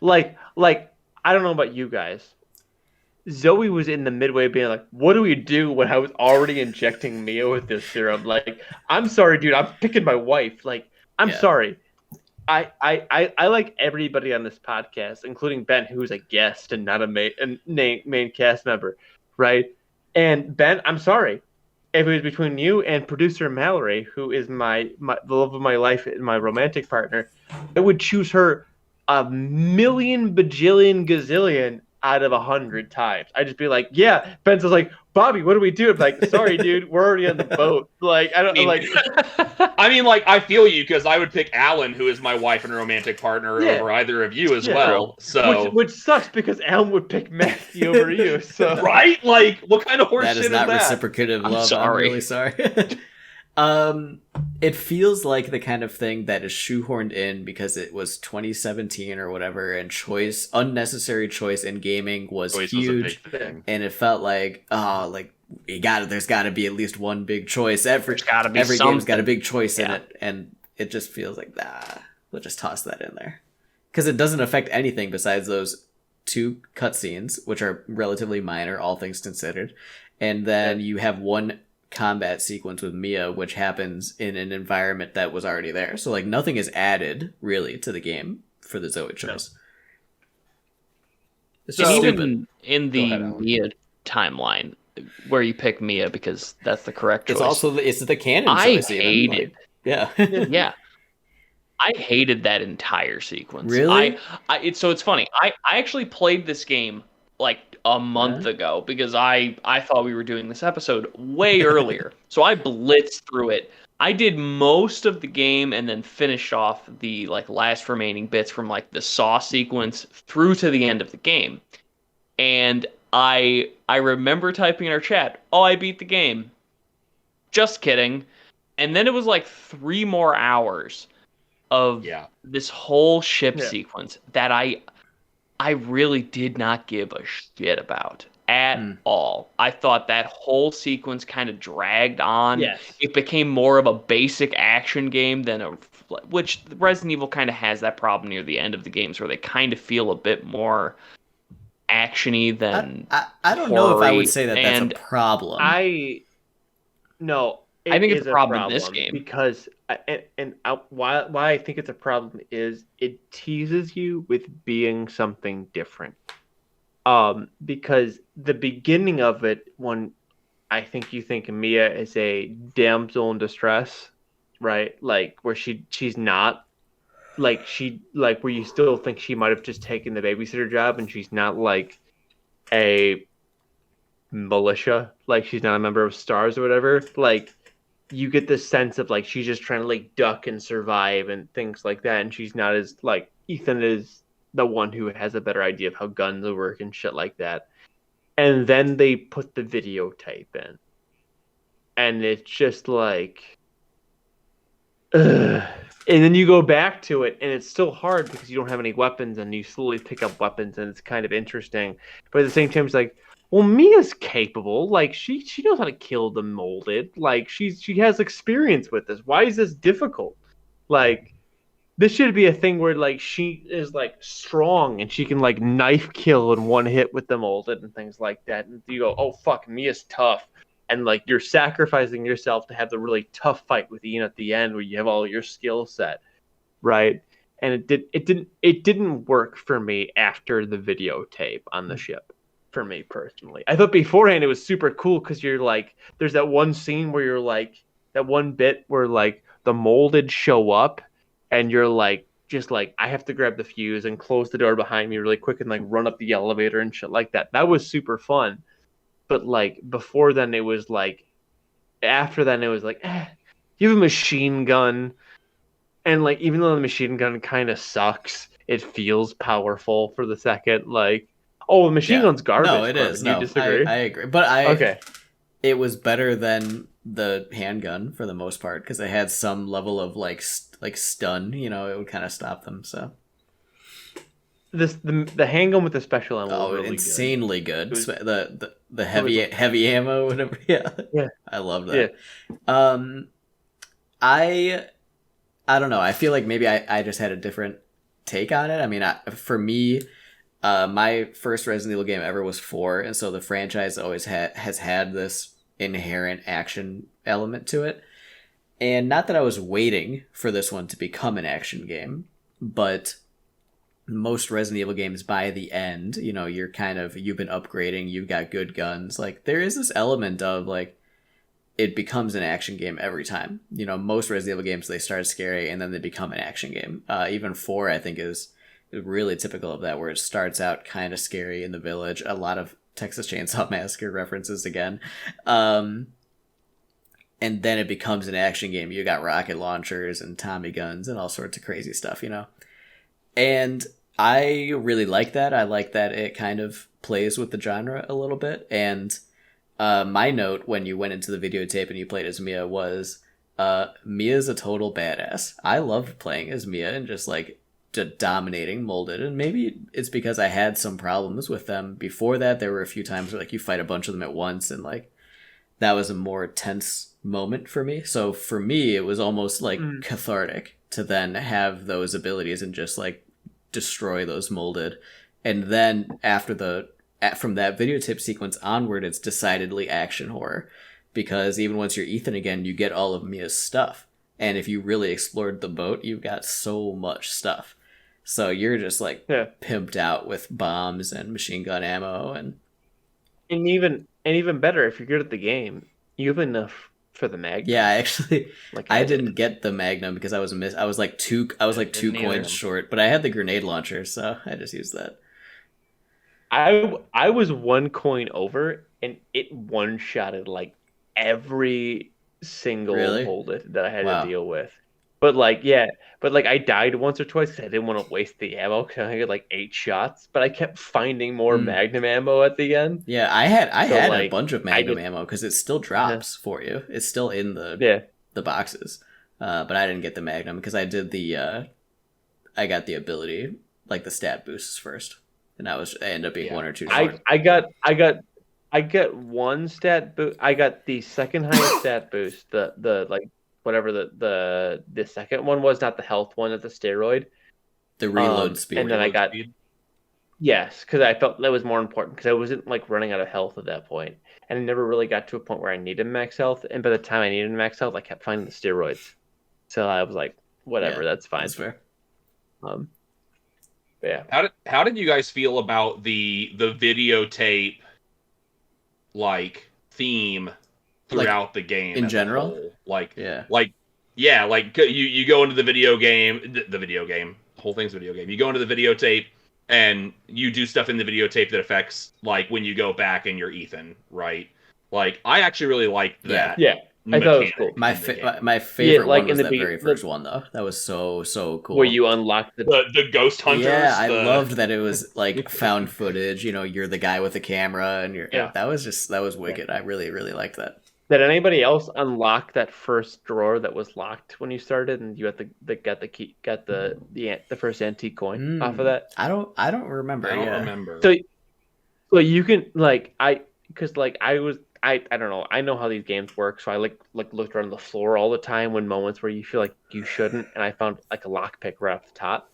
Like I don't know about you guys. Zoe was in the midway being like, what do we do when I was already injecting Mia with this serum? Like, I'm sorry, dude, I'm picking my wife. Like, I'm Yeah. sorry. I like everybody on this podcast, including Ben, who's a guest and not a main cast member, right? And Ben, I'm sorry. If it was between you and producer Mallory, who is the love of my life and my romantic partner, I would choose her a million bajillion gazillion out of 100 times. I'd just be like, yeah. Ben's just like, Bobby, what do we do? I'm like, sorry, dude, we're already on the boat. Like, I don't like. I feel you because I would pick Alan, who is my wife and romantic partner, Yeah. over either of you as Yeah. well. So Which sucks because Alan would pick Matthew over you. So right, like what kind of horse that shit is not that? reciprocative I'm love. I'm sorry. really sorry. It feels like the kind of thing that is shoehorned in because it was 2017 or whatever, and unnecessary choice in gaming was Choice huge, was a big thing. and it felt like there's got to be at least one big choice. Every gotta be game's something. got a big choice in Yeah. it, and it just feels like we'll just toss that in there because it doesn't affect anything besides those 2 cutscenes, which are relatively minor, all things considered, and then you have one combat sequence with Mia, which happens in an environment that was already there. So nothing is added really to the game for the Zoe choice. It's And just even stupid. in Go the ahead, Alan. Mia timeline, where you pick Mia because that's the correct choice. It's the canon I choice. even, hated. yeah. Yeah. I hated that entire sequence. Really? It's funny. I actually played this game like a month ago because I thought we were doing this episode way earlier. So I blitzed through it. I did most of the game and then finished off the last remaining bits from the Saw sequence through to the end of the game. And I remember typing in our chat, "Oh, I beat the game." Just kidding. And then it was 3 more hours of this whole ship sequence that I really did not give a shit about at all. I thought that whole sequence kind of dragged on. Yes. It became more of a basic action game than which Resident Evil kind of has that problem near the end of the games where they kind of feel a bit more actiony than I don't know if I would horror-y. say that And that's a problem. No, I think it's is a problem in this game. because why I think it's a problem is it teases you with being something different. Because the beginning of it, when I think you think Mia is a damsel in distress, right? Like where she's not, like where you still think she might have just taken the babysitter job and she's not like a militia, like she's not a member of STARS or whatever. Like you get this sense of like she's just trying to like duck and survive and things like that, and she's not as like Ethan is the one who has a better idea of how guns work and shit like that. And then they put the videotape in, and it's just like, ugh. And then you go back to it, and it's still hard because you don't have any weapons, and you slowly pick up weapons, and it's kind of interesting. But at the same time, it's like, well, Mia's capable. Like she knows how to kill the molded. Like she has experience with this. Why is this difficult? Like this should be a thing where like she is like strong and she can like knife kill in one hit with the molded and things like that. And you go, oh fuck, Mia's tough. And like you're sacrificing yourself to have the really tough fight with Ian at the end where you have all your skill set, right? And it didn't work for me after the videotape on the ship. For me personally, I thought beforehand it was super cool because you're like, there's that one scene where you're like, that one bit where like the molded show up, and you're like, just like, I have to grab the fuse and close the door behind me really quick and like run up the elevator and shit like that. That was super fun. But like before then, it was like, after then it was like, you have a machine gun, and like even though the machine gun kind of sucks, it feels powerful for the second. Like, oh, the machine gun's garbage. No, it is. Do you No, disagree? I agree. But Okay. It was better than the handgun for the most part because it had some level of like stun. You know, it would kind of stop them. So the handgun with the special ammo was really insanely good. Was, the heavy ammo, whatever. Yeah, I love that. Yeah. I don't know. I feel like maybe I just had a different take on it. I mean, for me. My first Resident Evil game ever was 4, and so the franchise always has had this inherent action element to it. And not that I was waiting for this one to become an action game, but most Resident Evil games by the end, you know, you've been upgrading, you've got good guns. Like, there is this element of, like, it becomes an action game every time. You know, most Resident Evil games, they start scary, and then they become an action game. Even 4, I think, is really typical of that, where it starts out kind of scary in the village. A lot of Texas Chainsaw Massacre references again. And then it becomes an action game. You got rocket launchers and Tommy guns and all sorts of crazy stuff, you know? And I really like that. I like that it kind of plays with the genre a little bit. And my note when you went into the videotape and you played as Mia was, Mia's a total badass. I loved playing as Mia and just like dominating molded, and maybe it's because I had some problems with them before that. There were a few times where like you fight a bunch of them at once, and like that was a more tense moment for me. So for me, it was almost like cathartic to then have those abilities and just like destroy those molded. And then from that videotape sequence onward, it's decidedly action horror, because even once you're Ethan again, you get all of Mia's stuff. And if you really explored the boat, you've got so much stuff. So you're just like pimped out with bombs and machine gun ammo and even better, if you're good at the game, you have enough for the Magnum. Yeah, actually, like I didn't get the Magnum because I was like two coins short, but I had the grenade launcher, so I just used that. I was 1 coin over, and it one-shotted like every single molded that I had to deal with. But I died once or twice because I didn't want to waste the ammo because I had like 8 shots. But I kept finding more Magnum ammo at the end. Yeah, I had a bunch of Magnum ammo because it still drops for you. It's still in the boxes. But I didn't get the Magnum because I got the ability, like the stat boosts first. and I ended up being one or two I short. I got one stat boost. I got the second highest stat boost. The like whatever the second one was, not the health one, at the steroid. The reload speed. And then I got yes, because I felt that was more important because I wasn't like running out of health at that point, and I never really got to a point where I needed max health. And by the time I needed max health, I kept finding the steroids. So I was like, whatever, that's fine. That's fair. Yeah. How did you guys feel about the videotape like theme throughout the game in general? You go into the video game, whole thing's video game. You go into the videotape and you do stuff in the videotape that affects like when you go back and you're Ethan, right? Like I actually really liked that. Yeah. I thought it was cool. My favorite one was that very first one though. That was so cool. Where you unlock the ghost hunters. Yeah, I loved that it was like found footage. You know, you're the guy with the camera, and that was wicked. I really liked that. Did anybody else unlock that first drawer that was locked when you started, and you had the first antique coin off of that? I don't remember. I don't remember. So you can I don't know. I know how these games work, so I like looked around the floor all the time when moments where you feel like you shouldn't, and I found like a lockpick right off the top.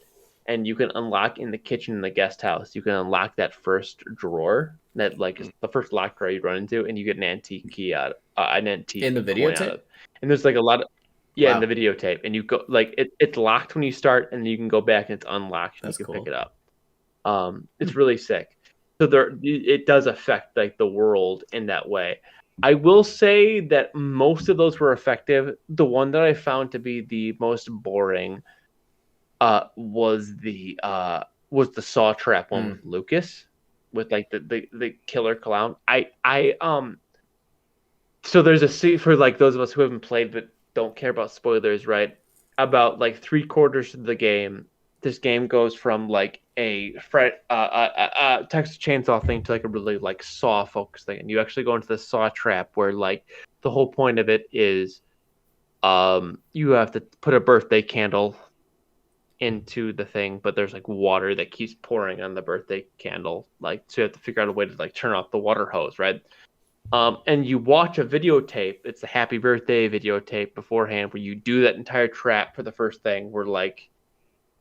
And you can unlock in the kitchen in the guest house. You can unlock that first drawer that like is the first locked drawer you run into, and you get an antique key out, an antique in the videotape. And there's like a lot of in the videotape, and you go like it's locked when you start, and you can go back and it's unlocked. And you can pick it up. It's really sick. So it does affect like the world in that way. I will say that most of those were effective. The one that I found to be the most boring was the saw trap one with Lucas, with like the killer clown. So there's a scene for like those of us who haven't played but don't care about spoilers, right? About like 3/4 of the game, this game goes from like a Texas Chainsaw thing to like a really like Saw focused thing, and you actually go into the Saw trap where like the whole point of it is you have to put a birthday candle into the thing, but there's like water that keeps pouring on the birthday candle, like so you have to figure out a way to like turn off the water hose, right? And you watch a videotape. It's a happy birthday videotape beforehand where you do that entire trap for the first thing, where like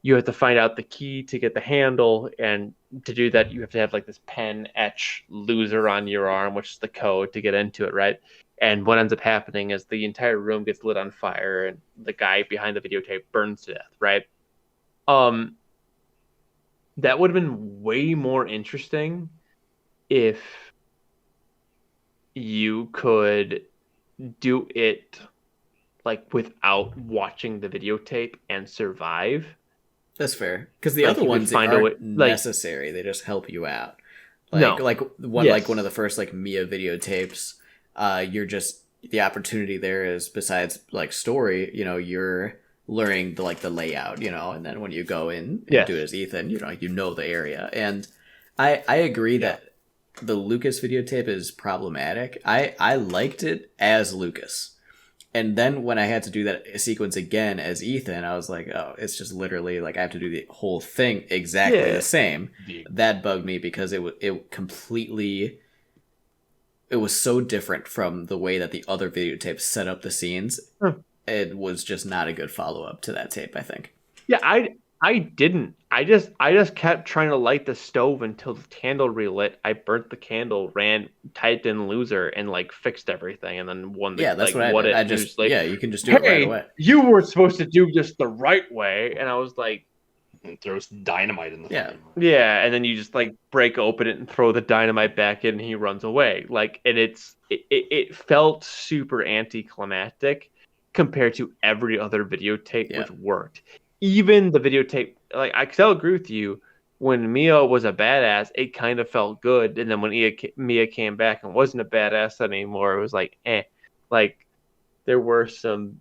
you have to find out the key to get the handle, and to do that you have to have like this pen etch loser on your arm, which is the code to get into it, right? And what ends up happening is the entire room gets lit on fire, and the guy behind the videotape burns to death, right? That would have been way more interesting if you could do it like without watching the videotape and survive. That's fair, because the other ones aren't necessary. They just help you out. Like one of the first like Mia videotapes. You're just, the opportunity there is, besides like story, you know, you're learning the layout, you know, and then when you go in and do it as Ethan, you know the area. And I agree that the Lucas videotape is problematic. I liked it as Lucas. And then when I had to do that sequence again as Ethan, I was like, oh, it's just literally like I have to do the whole thing exactly the same. That bugged me because it was so different from the way that the other videotapes set up the scenes. It was just not a good follow-up to that tape, I think. Yeah, I didn't. I just kept trying to light the stove until the candle relit. I burnt the candle, typed in loser, and like fixed everything, and then won the that's like, what I just like, you can just do it right away. You were supposed to do just the right way, and I was like, and throws dynamite in the flame. Yeah, and then you just like break open it and throw the dynamite back in, and he runs away. Like, and it felt super anticlimactic compared to every other videotape which worked. Even the videotape, like, I'll agree with you, when Mia was a badass, it kind of felt good. And then when Mia came back and wasn't a badass anymore, it was like, Like, there were some,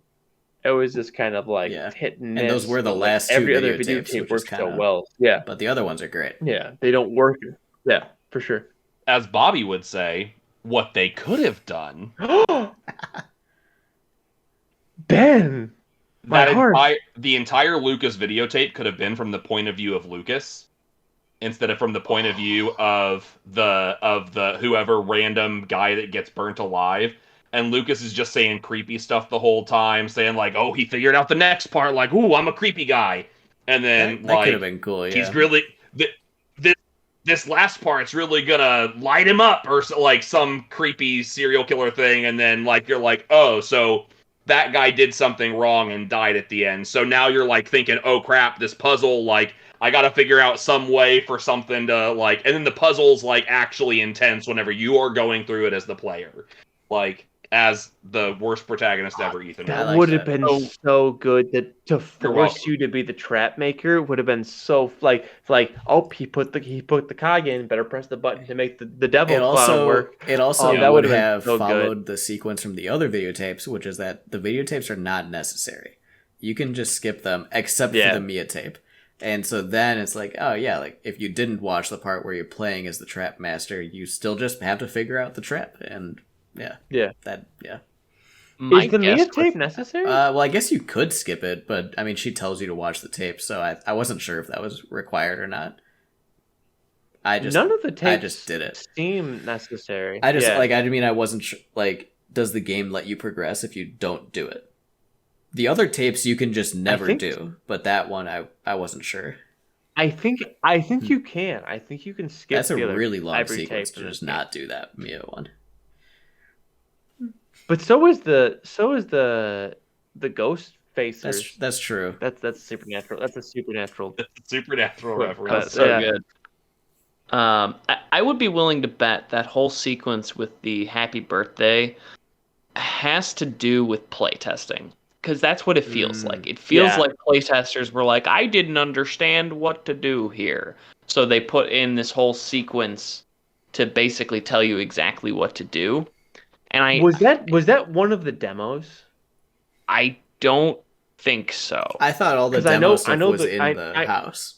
it was just kind of like hit and miss. And those were the last two every other videotapes, videotape works so well. Yeah. But the other ones are great. Yeah, they don't work. Yeah, for sure. As Bobby would say, what they could have done. Ben! The entire Lucas videotape could have been from the point of view of Lucas, instead of from the point of view of the whoever random guy that gets burnt alive. And Lucas is just saying creepy stuff the whole time, saying like, "Oh, he figured out the next part." Like, "Ooh, I'm a creepy guy," and then that could have been cool. Yeah, he's really this last part's really gonna light him up, or like some creepy serial killer thing. And then like you're like, "Oh, so that guy did something wrong and died at the end." So now you're like thinking, "Oh crap, this puzzle like." I gotta figure out some way for something to like, and then the puzzle's like actually intense whenever you are going through it as the player, like as the worst protagonist ever, Ethan. I That like would have that. been so good to You're force welcome. you to be the trap maker. Would have been so like oh he put the cog in. Better press the button to make the devil It also work. it also that would would've been have so good. followed the sequence from the other videotapes, which is that the videotapes are not necessary. You can just skip them, except for the Mia tape. And so then it's like, oh yeah, like if you didn't watch the part where you're playing as the trap master, you still just have to figure out the trap. And yeah. My Is the guess Mia with- tape necessary? Well, I guess you could skip it, but I mean, she tells you to watch the tape, so I wasn't sure if that was required or not. None of the tapes I just did it. seem necessary. I wasn't sure. Like, does the game let you progress if you don't do it? The other tapes you can just never do, but that one I wasn't sure. I think you can. I think you can skip. That's a the other, really long every sequence tape to in just this not do that Mia one. But so is the ghost facers. That's true. That's supernatural. That's a supernatural. Supernatural But- reference. That's so Yeah. good. I would be willing to bet that whole sequence with the happy birthday has to do with playtesting. Because that's what it feels like. It feels like playtesters were like, I didn't understand what to do here. So they put in this whole sequence to basically tell you exactly what to do. And Was that one of the demos? I don't think so. I thought all the 'Cause I demo know- stuff I know was the- in I- the I- house.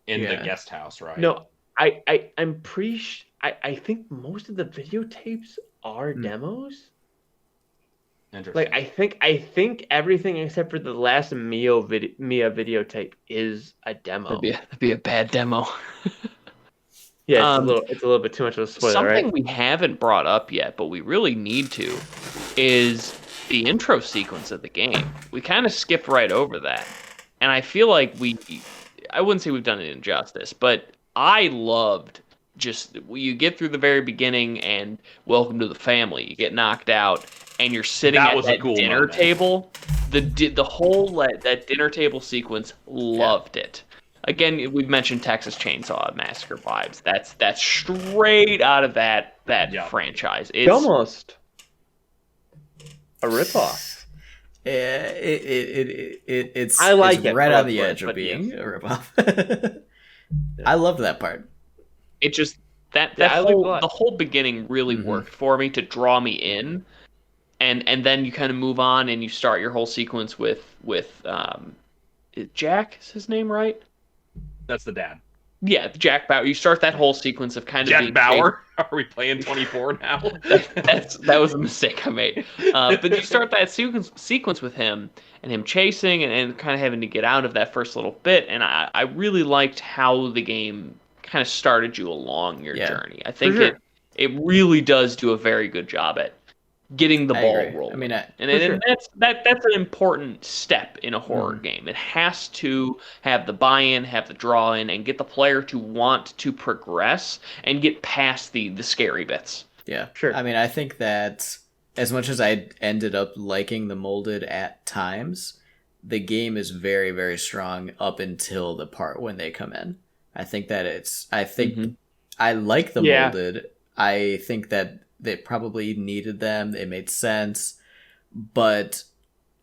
In the Yeah. guest house, right? No, I'm I think most of the videotapes are demos. Interesting. Like I think everything except for the last Mia videotape is a demo. That'd be a bad demo. Yeah, it's a little bit too much of a spoiler, Something right? we haven't brought up yet, but we really need to, is the intro sequence of the game. We kind of skipped right over that. And I feel like I wouldn't say we've done it injustice, but I loved just, you get through the very beginning and welcome to the family. You get knocked out and you're sitting That at was a that cool dinner moment. table. The whole that dinner table sequence, loved it. Again, we've mentioned Texas Chainsaw Massacre vibes. That's straight out of that franchise. It's almost a ripoff. It's I like it's it, right but- on the edge of but being yes. a ripoff. I loved that part. It just that I like whole, Blood. the whole beginning really worked for me to draw me in, and then you kind of move on and you start your whole sequence with Jack, is his name right? That's the dad. Yeah, Jack Bauer. You start that whole sequence of kind of Jack being Bauer? Are we playing 24 now? that was a mistake I made. But you start that sequence with him and him chasing and kind of having to get out of that first little bit. And I really liked how the game kind of started you along your journey. I think sure. it really does do a very good job at getting the I ball agree. rolling. I mean, and that's an important step in a horror game. It has to have the buy-in, have the draw-in, and get the player to want to progress and get past the scary bits. yeah, Sure. I mean, I think that as much as I ended up liking the molded at times, the game is very, very strong up until the part when they come in. I think that I like the molded. I think that they probably needed them. It made sense, but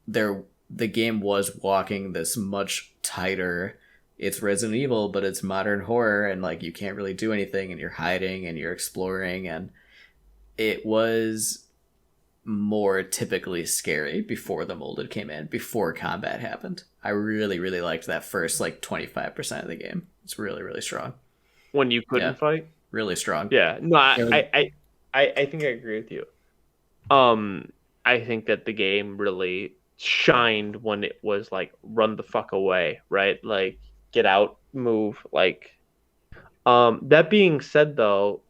the game was walking this much tighter. It's Resident Evil, but it's modern horror, and like you can't really do anything, and you're hiding and you're exploring, and it was more typically scary before the molded came in, before combat happened. I really, really liked that first like 25% of the game. It's really, really strong. When you couldn't fight? Really strong. Yeah. No, I think I agree with you. I think that the game really shined when it was like run the fuck away, right? Like get out, move, like That being said, though,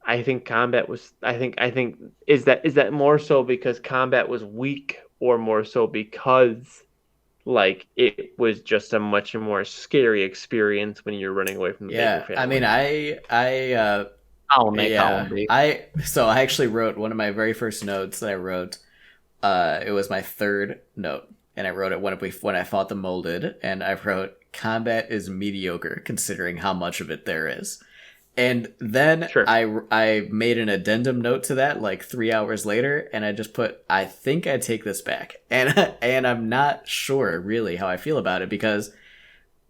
I think combat was. I think is that more so because combat was weak, or more so because like it was just a much more scary experience when you're running away from the Baker family. I mean, Column A, column B. I actually wrote one of my very first notes that I wrote. It was my third note, and I wrote it when I fought the molded, and I wrote combat is mediocre considering how much of it there is. And then Sure. I made an addendum note to that like 3 hours later, and I just put, I think I take this back. And I'm not sure really how I feel about it, because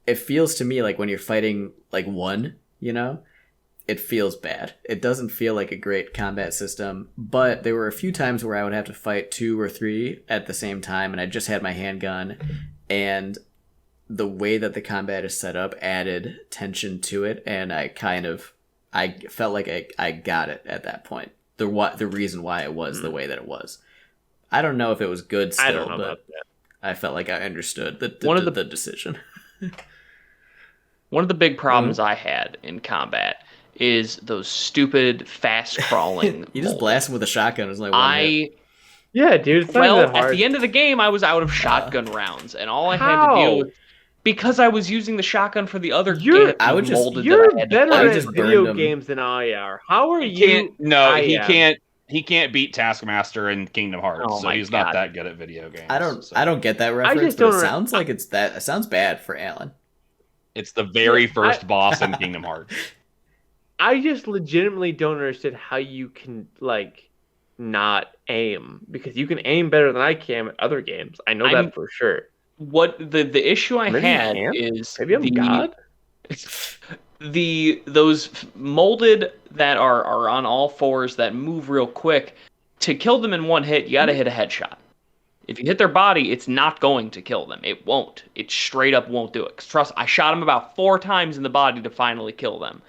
it feels to me like when you're fighting like one, it feels bad. It doesn't feel like a great combat system, but there were a few times where I would have to fight 2 or 3 at the same time, and I just had my handgun, and the way that the combat is set up added tension to it, and I felt like I got it at that point. The reason why it was the way that it was. I don't know if it was good still, I don't know but about that. I felt like I understood the decision. One of the big problems I had in combat is those stupid fast crawling. You just blast him with a shotgun. It's like Yeah, dude. It's not well, that hard. at the end of the game, I was out of shotgun rounds, and all I had to deal with, because I was using the shotgun for the other game, You're better at video games than I are. How are you? He can't beat Taskmaster in Kingdom Hearts, so he's not that good at video games. I don't get that reference, but it sounds like it sounds bad for Alan. It's the very first boss in Kingdom Hearts. I just legitimately don't understand how you can not aim, because you can aim better than I can at other games. I know that for sure. What the issue I had is maybe I'm God. Those molded that are on all fours that move real quick. To kill them in one hit, you got to hit a headshot. If you hit their body, it's not going to kill them. It won't. It straight up won't do it. 'Cause trust, I shot them about 4 times in the body to finally kill them.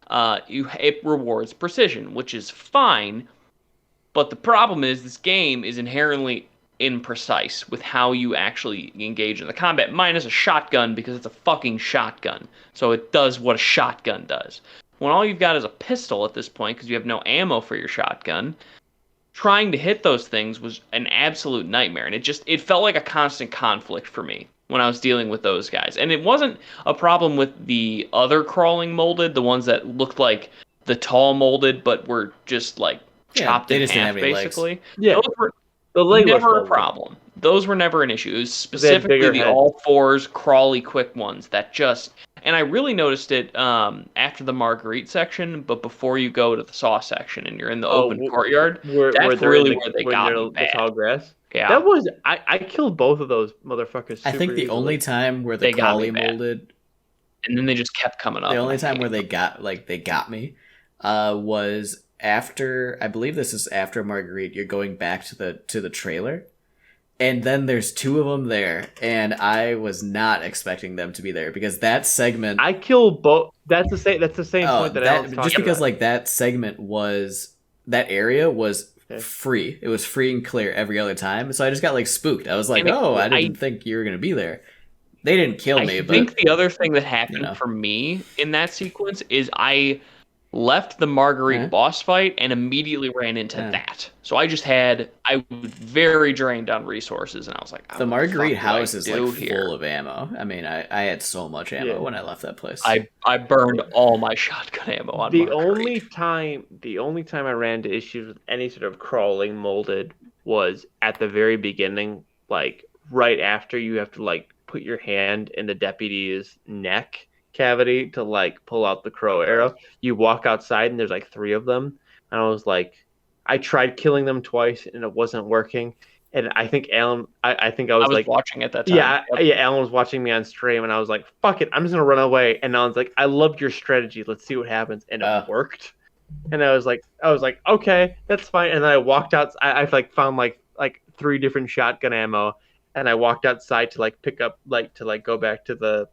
It rewards precision, which is fine. But the problem is this game is inherently imprecise with how you actually engage in the combat, minus a shotgun, because it's a fucking shotgun. So it does what a shotgun does. When all you've got is a pistol at this point, because you have no ammo for your shotgun, trying to hit those things was an absolute nightmare. And it felt like a constant conflict for me when I was dealing with those guys. And it wasn't a problem with the other crawling molded, the ones that looked like the tall molded, but were just like chopped in half, basically. Legs. Yeah, those were the leg never a problem. Those were never an issue. It was specifically the all fours, crawly, quick ones that just. And I really noticed it after the Marguerite section, but before you go to the Saw section and you're in the open courtyard. That's really where they got me bad. The tall grass. Yeah, that was. I killed both of those motherfuckers. I think the only time where the crawly molded, and then they just kept coming up. The only time where they got me was after, I believe this is after Marguerite. You're going back to the trailer, and then there's 2 of them there, and I was not expecting them to be there, because that segment I killed both. That's the same point that I was talking just because about. that segment that area was free. It was free and clear every other time, so I just got spooked. I was like, I didn't think you were gonna be there. They didn't kill me, but I think the other thing that happened for me in that sequence is I left the Marguerite boss fight and immediately ran into that. So I was very drained on resources, and I was like, the Marguerite house is full of ammo. I mean, I had so much ammo when I left that place. I burned all my shotgun ammo on the Marguerite. only time I ran into issues with any sort of crawling molded was at the very beginning, right after you have to put your hand in the deputy's neck cavity to pull out the crow arrow. You walk outside and there's 3 of them, and I was I tried killing them twice and it wasn't working. And I think Alan, I was watching at that time. Yeah, Alan was watching me on stream, and I was like, fuck it, I'm just gonna run away. And Alan's like, I loved your strategy, let's see what happens. And it worked. And I was like, okay, that's fine. And then I walked out. I found 3 different shotgun ammo, and I walked outside to pick up to go back to the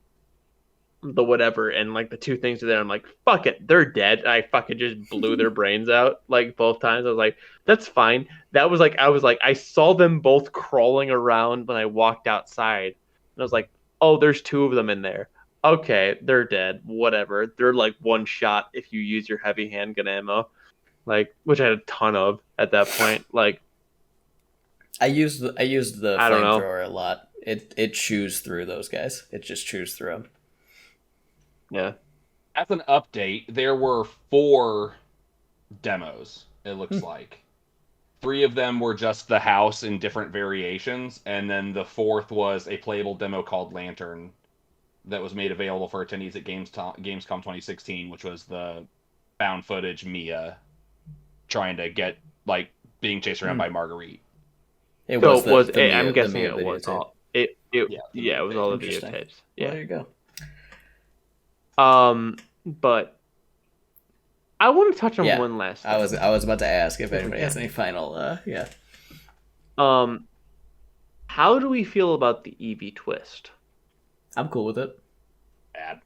whatever, and the 2 things are there. I'm like, fuck it, they're dead. And I fucking just blew their brains out both times. I was like, that's fine. That was I saw them both crawling around when I walked outside, and I was like, oh, there's 2 of them in there. okay, they're dead. Whatever. They're like one shot if you use your heavy handgun ammo, like which I had a ton of at that point. Like I used the I don't know. flamethrower a lot. It chews through those guys. It just chews through them. Yeah. As an update, there were 4 demos, it looks like. 3 of them were just the house in different variations, and then the 4th was a playable demo called Lantern that was made available for attendees at Gamescom 2016, which was the found footage Mia trying to get, like, being chased around by Marguerite. I'm guessing it was all. It was all the videotapes. Yeah, well, there you go. But I want to touch on one last thing. I was about to ask if anybody has any final how do we feel about the Eevee twist? I'm cool with it. Bad.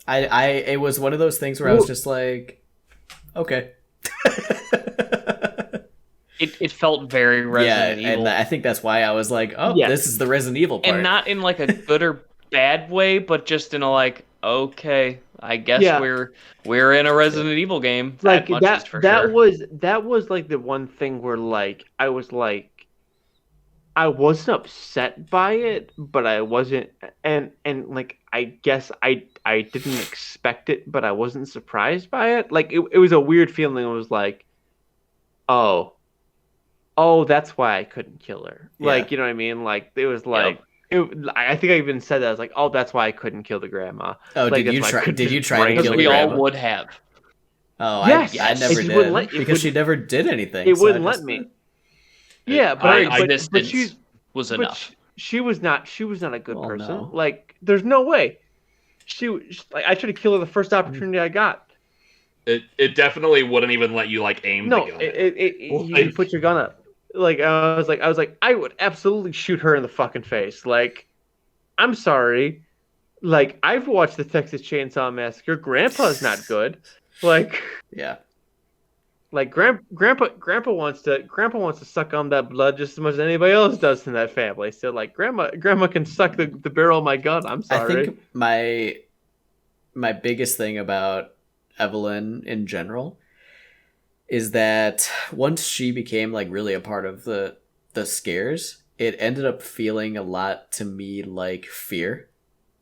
It was one of those things where I was just like, okay. It felt very Resident Evil. And I think that's why I was like, this is the Resident Evil part. And not in like a good or bad way, but just in a like, okay, I guess we're in a Resident Evil game. Like that was like the one thing where like I wasn't upset by it, but I wasn't, and like I guess I didn't expect it, but I wasn't surprised by it. Like it was a weird feeling. It was like, oh, that's why I couldn't kill her. Yeah. Like, you know what I mean? Like it was like. I think I even said that. I was like, "Oh, that's why I couldn't kill the grandma." Oh, like, did you try to kill the we grandma? all would have. Oh, yes, I never did because she never did anything. It wouldn't let me. Yeah, but distance was enough. She was not a good person. No. Like, there's no way. I tried to kill her the first opportunity I got. It definitely wouldn't even let you like aim the gun. You put your gun up. Like I was like I would absolutely shoot her in the fucking face. Like, I'm sorry. Like, I've watched the Texas Chainsaw Massacre. Grandpa's not good. Like, yeah. Like grandpa wants to suck on that blood just as much as anybody else does in that family. So like grandma can suck the barrel of my gun. I'm sorry. I think my biggest thing about Evelyn in general is that once she became like really a part of the scares, it ended up feeling a lot to me like Fear.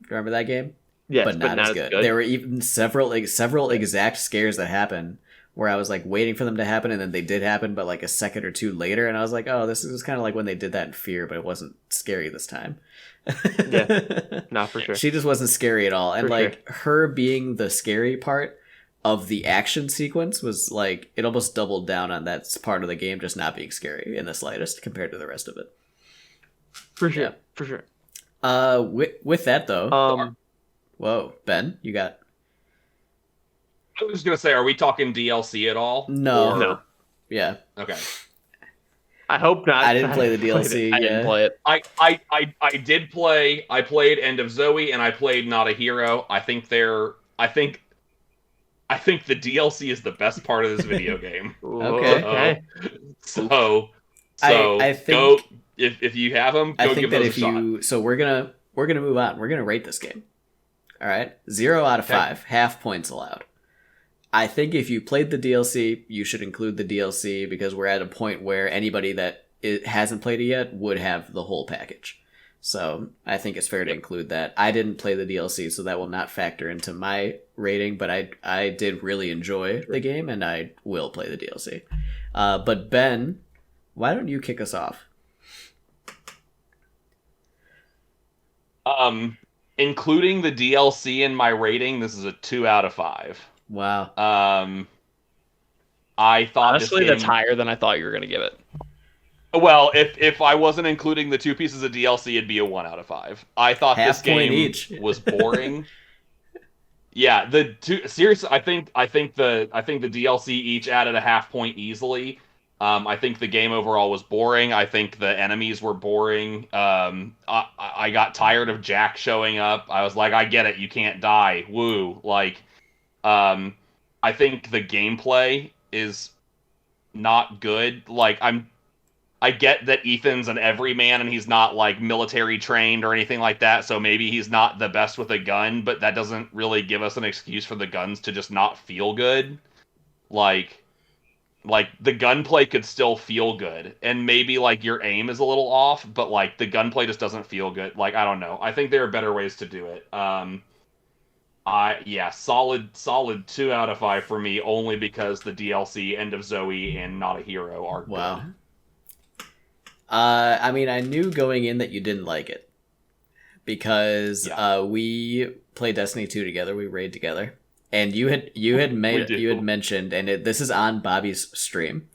Remember that game? Yes, but not as good. There were even several exact scares that happened where I was like waiting for them to happen, and then they did happen, but like a second or two later, and I was like, oh, this is kind of like when they did that in Fear, but it wasn't scary this time. Yeah, not for sure. She just wasn't scary at all, and her being the scary part of the action sequence was like it almost doubled down on that part of the game just not being scary in the slightest compared to the rest of it. For sure, for sure. With that though, whoa, Ben, you got. I was gonna say, are we talking DLC at all? No. No. Yeah. Okay. I hope not. I didn't play the DLC. I didn't play it. I did play. I played End of Zoe and I played Not a Hero. I think the DLC is the best part of this video game. Okay. So I think, go if you have them. Go give those a shot. So we're gonna move on. We're gonna rate this game. All right, 0 out of 5, half points allowed. I think if you played the DLC, you should include the DLC because we're at a point where anybody that hasn't played it yet would have the whole package. So I think it's fair to include that. I didn't play the DLC, so that will not factor into my rating, but I did really enjoy the game, and I will play the DLC. But Ben, why don't you kick us off? Including the DLC in my rating, this is a 2 out of 5. Wow. I thought honestly that's higher than I thought you were going to give it. Well, if I wasn't including the 2 pieces of DLC, it'd be a 1 out of 5. I thought half this game was boring. Yeah, seriously, I think the DLC each added a half point easily. I think the game overall was boring. I think the enemies were boring. I got tired of Jack showing up. I was like, I get it, you can't die. Woo. Like, I think the gameplay is not good. Like, I get that Ethan's an everyman and he's not like military trained or anything like that, so maybe he's not the best with a gun, but that doesn't really give us an excuse for the guns to just not feel good. Like the gunplay could still feel good, and maybe like your aim is a little off, but like the gunplay just doesn't feel good. Like, I don't know. I think there are better ways to do it. Solid 2 out of 5 for me, only because the DLC End of Zoe and Not a Hero are wow. good. I mean, I knew going in that you didn't like it because we played Destiny 2 together. We raid together, and you had mentioned, and this is on Bobby's stream.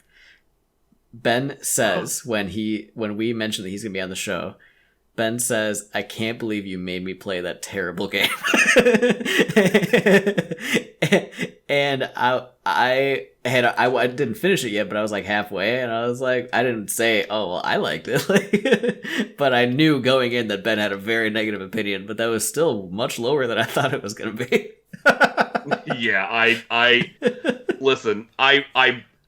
Ben says when we mentioned that he's gonna be on the show, Ben says, "I can't believe you made me play that terrible game." And I didn't finish it yet, but I was like halfway, and I was like, I didn't say, "Oh, well, I liked it," but I knew going in that Ben had a very negative opinion, but that was still much lower than I thought it was going to be. Yeah, I listen.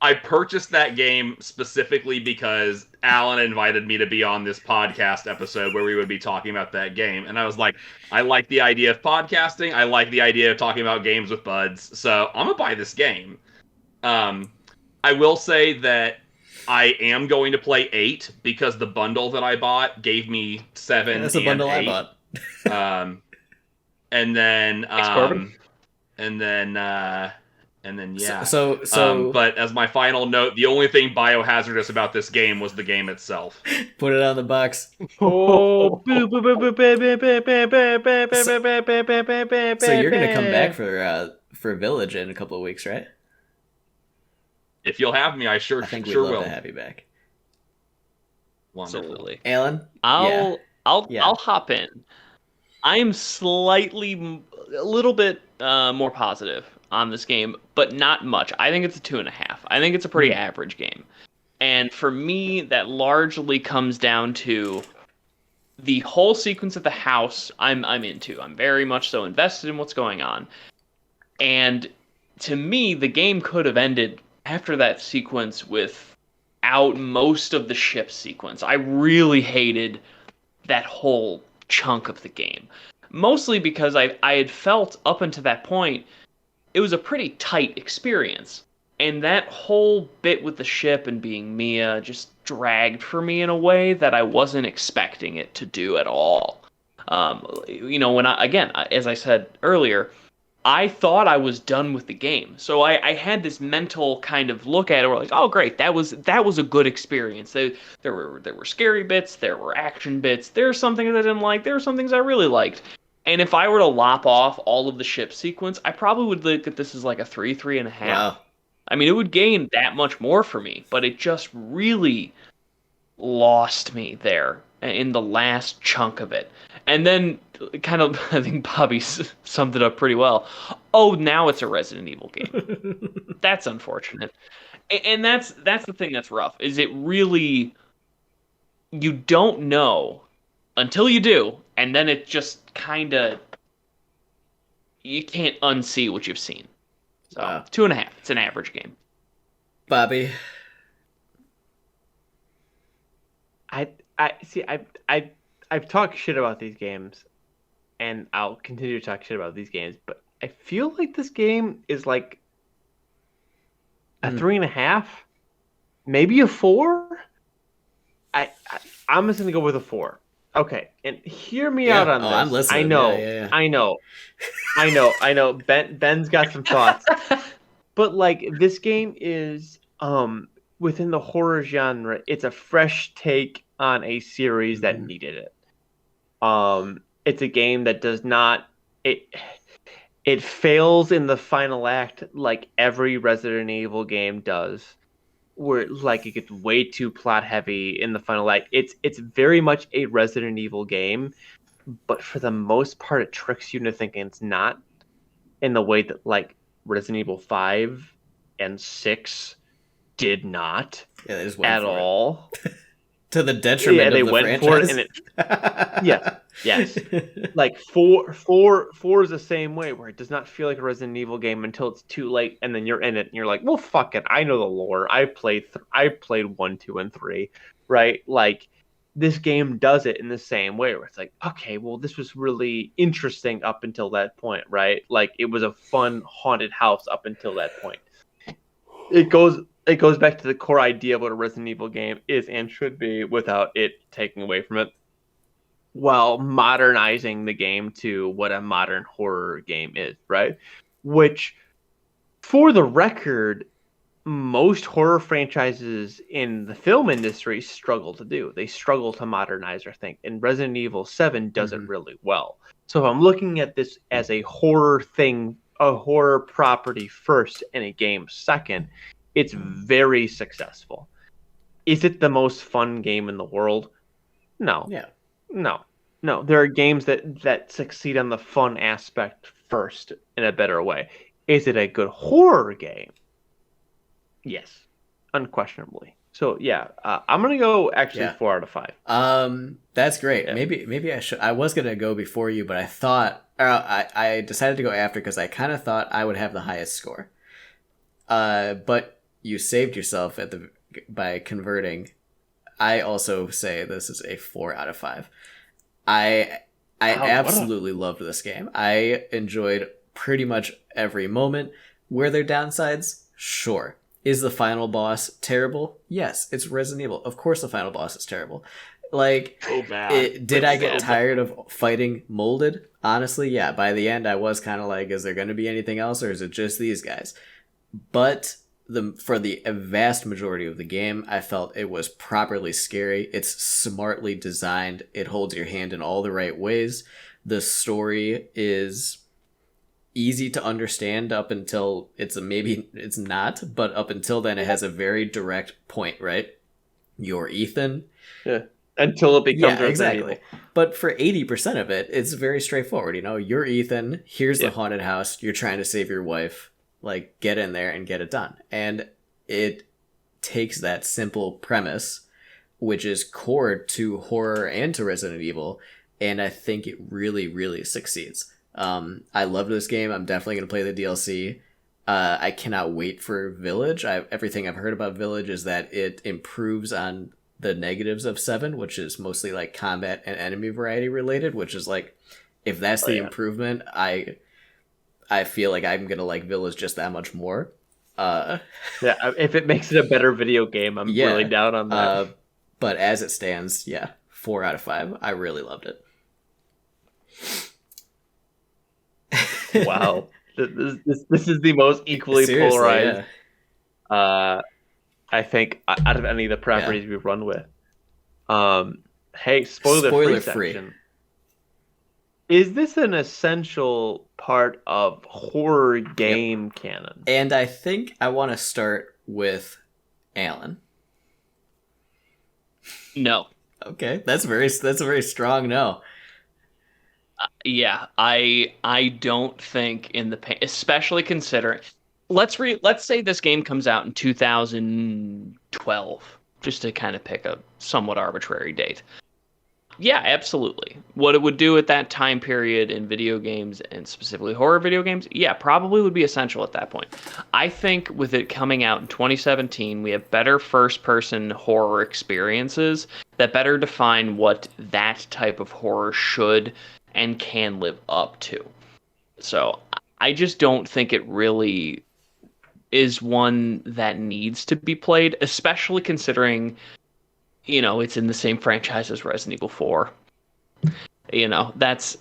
I purchased that game specifically because Alan invited me to be on this podcast episode where we would be talking about that game. And I was like, I like the idea of podcasting. I like the idea of talking about games with buds. So I'm going to buy this game. I will say that I am going to play 8 because the bundle that I bought gave me 7 and 8. That's the bundle I bought. And then yeah. So but as my final note, the only thing biohazardous about this game was the game itself. Put it on the box. Oh. So you're gonna come back for Village in a couple of weeks, right? If you'll have me, I think we'd love to have you back. Wonderful. Absolutely. Alan, I'll hop in. I'm a little bit more positive on this game, but not much. I think it's a 2.5. I think it's a pretty average game. And for me, that largely comes down to the whole sequence of the house I'm into. I'm very much so invested in what's going on. And to me, the game could have ended after that sequence without most of the ship sequence. I really hated that whole chunk of the game. Mostly because I had felt up until that point it was a pretty tight experience. And that whole bit with the ship and being Mia just dragged for me in a way that I wasn't expecting it to do at all. When as I said earlier, I thought I was done with the game. So I had this mental kind of look at it where like, oh great, that was a good experience. There were scary bits, there were action bits, there were some things I didn't like, there were some things I really liked. And if I were to lop off all of the ship sequence, I probably would look at this as like a 3.5. Wow. I mean, it would gain that much more for me, but it just really lost me there in the last chunk of it. And then, kind of, I think Bobby summed it up pretty well. Oh, now it's a Resident Evil game. That's unfortunate. And that's the thing that's rough, is it really, you don't know until you do, and then it just kind of, you can't unsee what you've seen. So 2.5. It's an average game. Bobby, I've talked shit about these games, and I'll continue to talk shit about these games. But I feel like this game is like a 3.5, maybe a 4. I'm just gonna go with a 4. Okay, and hear me out on this. I'm listening. I know. Ben's got some thoughts, but like this game is within the horror genre. It's a fresh take on a series that needed it. It's a game that does not it fails in the final act like every Resident Evil game does. Where like it gets way too plot heavy in the final act. It's very much a Resident Evil game, but for the most part it tricks you into thinking it's not, in the way that like Resident Evil 5 and 6 did not at all. To the detriment of the franchise. For it, and yes. Like four is the same way, where it does not feel like a Resident Evil game until it's too late, and then you're in it, and you're like, well, fuck it, I know the lore. I played 1, 2, and 3. right? Like, this game does it in the same way where it's like, okay, well, this was really interesting up until that point, right? Like, it was a fun haunted house up until that point. It goes back to the core idea of what a Resident Evil game is and should be without it taking away from it, while modernizing the game to what a modern horror game is, right? Which, for the record, most horror franchises in the film industry struggle to do. They struggle to modernize their thing, and Resident Evil 7 does it really well. So if I'm looking at this as a horror thing, a horror property first and a game second, it's very successful. Is it the most fun game in the world? No. Yeah. No. There are games that succeed on the fun aspect first in a better way. Is it a good horror game? Yes, unquestionably. So yeah, I'm gonna go 4 out of 5. That's great. Yeah. Maybe I should. I was gonna go before you, but I thought I decided to go after because I kind of thought I would have the highest score. But you saved yourself by converting. I also say this is a 4 out of 5. I absolutely loved this game. I enjoyed pretty much every moment. Were there downsides? Sure. Is the final boss terrible? Yes, it's Resident Evil. Of course the final boss is terrible. Like, so bad. Did I get tired of fighting Molded? Honestly, yeah. By the end, I was kind of like, is there going to be anything else, or is it just these guys? But for the vast majority of the game, I felt it was properly scary. It's smartly designed. It holds your hand in all the right ways. The story is easy to understand up until maybe it's not, but up until then it has a very direct point, right? You're Ethan. Yeah. Until it becomes exactly. But for 80% of it, it's very straightforward. You're Ethan. Here's the haunted house. You're trying to save your wife. Like, get in there and get it done. And it takes that simple premise, which is core to horror and to Resident Evil, and I think it really, really succeeds. I love this game. I'm definitely going to play the DLC. I cannot wait for Village. Everything I've heard about Village is that it improves on the negatives of 7, which is mostly like combat and enemy variety related, which is like, if that's the improvement, I feel like I'm going to like Village just that much more. If it makes it a better video game, I'm really down on that. But as it stands, 4 out of 5. I really loved it. Wow, this is the most equally polarized. Yeah. I think out of any of the properties we've run with. Hey, spoiler free section. Is this an essential part of horror game canon? And I think I want to start with Alan. No. Okay, that's a very strong no. Yeah, I don't think especially considering let's say this game comes out in 2012, just to kind of pick a somewhat arbitrary date. Yeah, absolutely. What it would do at that time period in video games, and specifically horror video games, probably would be essential at that point. I think with it coming out in 2017, we have better first-person horror experiences that better define what that type of horror should and can live up to. So I just don't think it really is one that needs to be played, especially considering, it's in the same franchise as Resident Evil 4. That's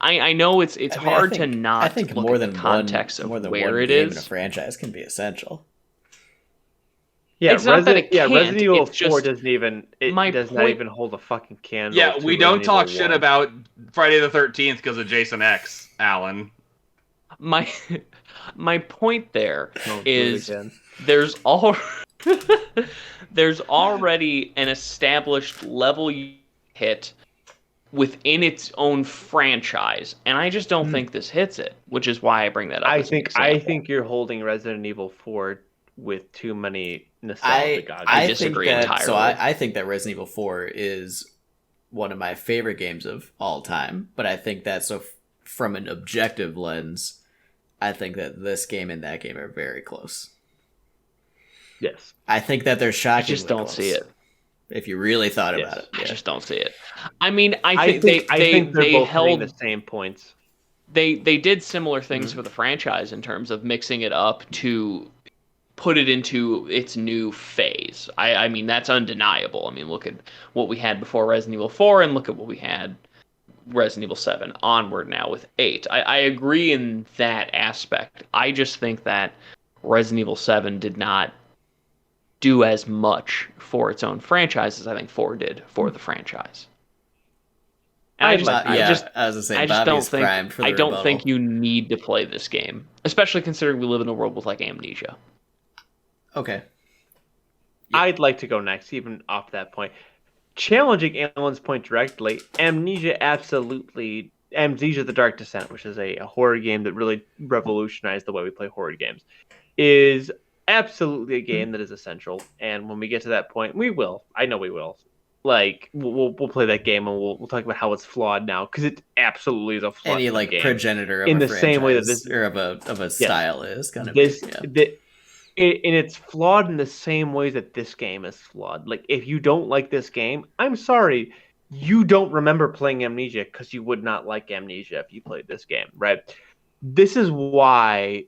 I know it's hard to not. I think look more at than the context of more than where one it game is. in a franchise can be essential. Yeah, it's not that it can't. Resident Evil 4 just, doesn't even. It does not even hold a fucking candle. Yeah, we don't Resident talk Evil shit 1. about Friday the 13th because of Jason X, Alan. My point there is there's already an established level hit within its own franchise, and I just don't think this hits it, which is why I bring that up. I think you're holding Resident Evil 4 with too many nostalgic objects. I disagree entirely. So I think that Resident Evil 4 is one of my favorite games of all time, but I think that from an objective lens, I think that this game and that game are very close. Yes. I think that they're shockingly I just don't close. see it. if you really thought about it. I just don't see it. I mean, I think they're both hitting the same points. They did similar things for the franchise in terms of mixing it up to put it into its new phase. I mean, that's undeniable. I mean, look at what we had before Resident Evil 4 and look at what we had Resident Evil 7 onward now with 8. I agree in that aspect. I just think that Resident Evil 7 did not do as much for its own franchise as I think 4 did for the franchise. And I don't think you need to play this game, especially considering we live in a world with like Amnesia. Okay. I'd like to go next, even off that point. Challenging Alan's point directly, Amnesia the Dark Descent, which is a horror game that really revolutionized the way we play horror games, is absolutely a game that is essential. And when we get to that point, we will. I know we will. Like we'll play that game and we'll talk about how it's flawed now, because it absolutely is a flawed game. Any progenitor of in a the franchise same way that this or of a style is kind of and it's flawed in the same way that this game is flawed. Like, if you don't like this game, I'm sorry, you don't remember playing Amnesia, because you would not like Amnesia if you played this game, right? This is why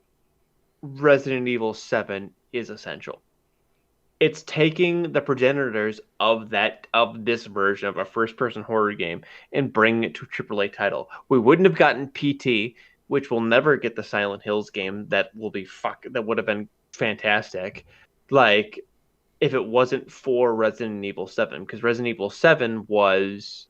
Resident Evil 7 is essential. It's taking the progenitors of this version of a first-person horror game and bringing it to a AAA title. We wouldn't have gotten PT, which will never get the Silent Hills game that would have been fantastic, like, if it wasn't for Resident Evil 7, because Resident Evil 7 was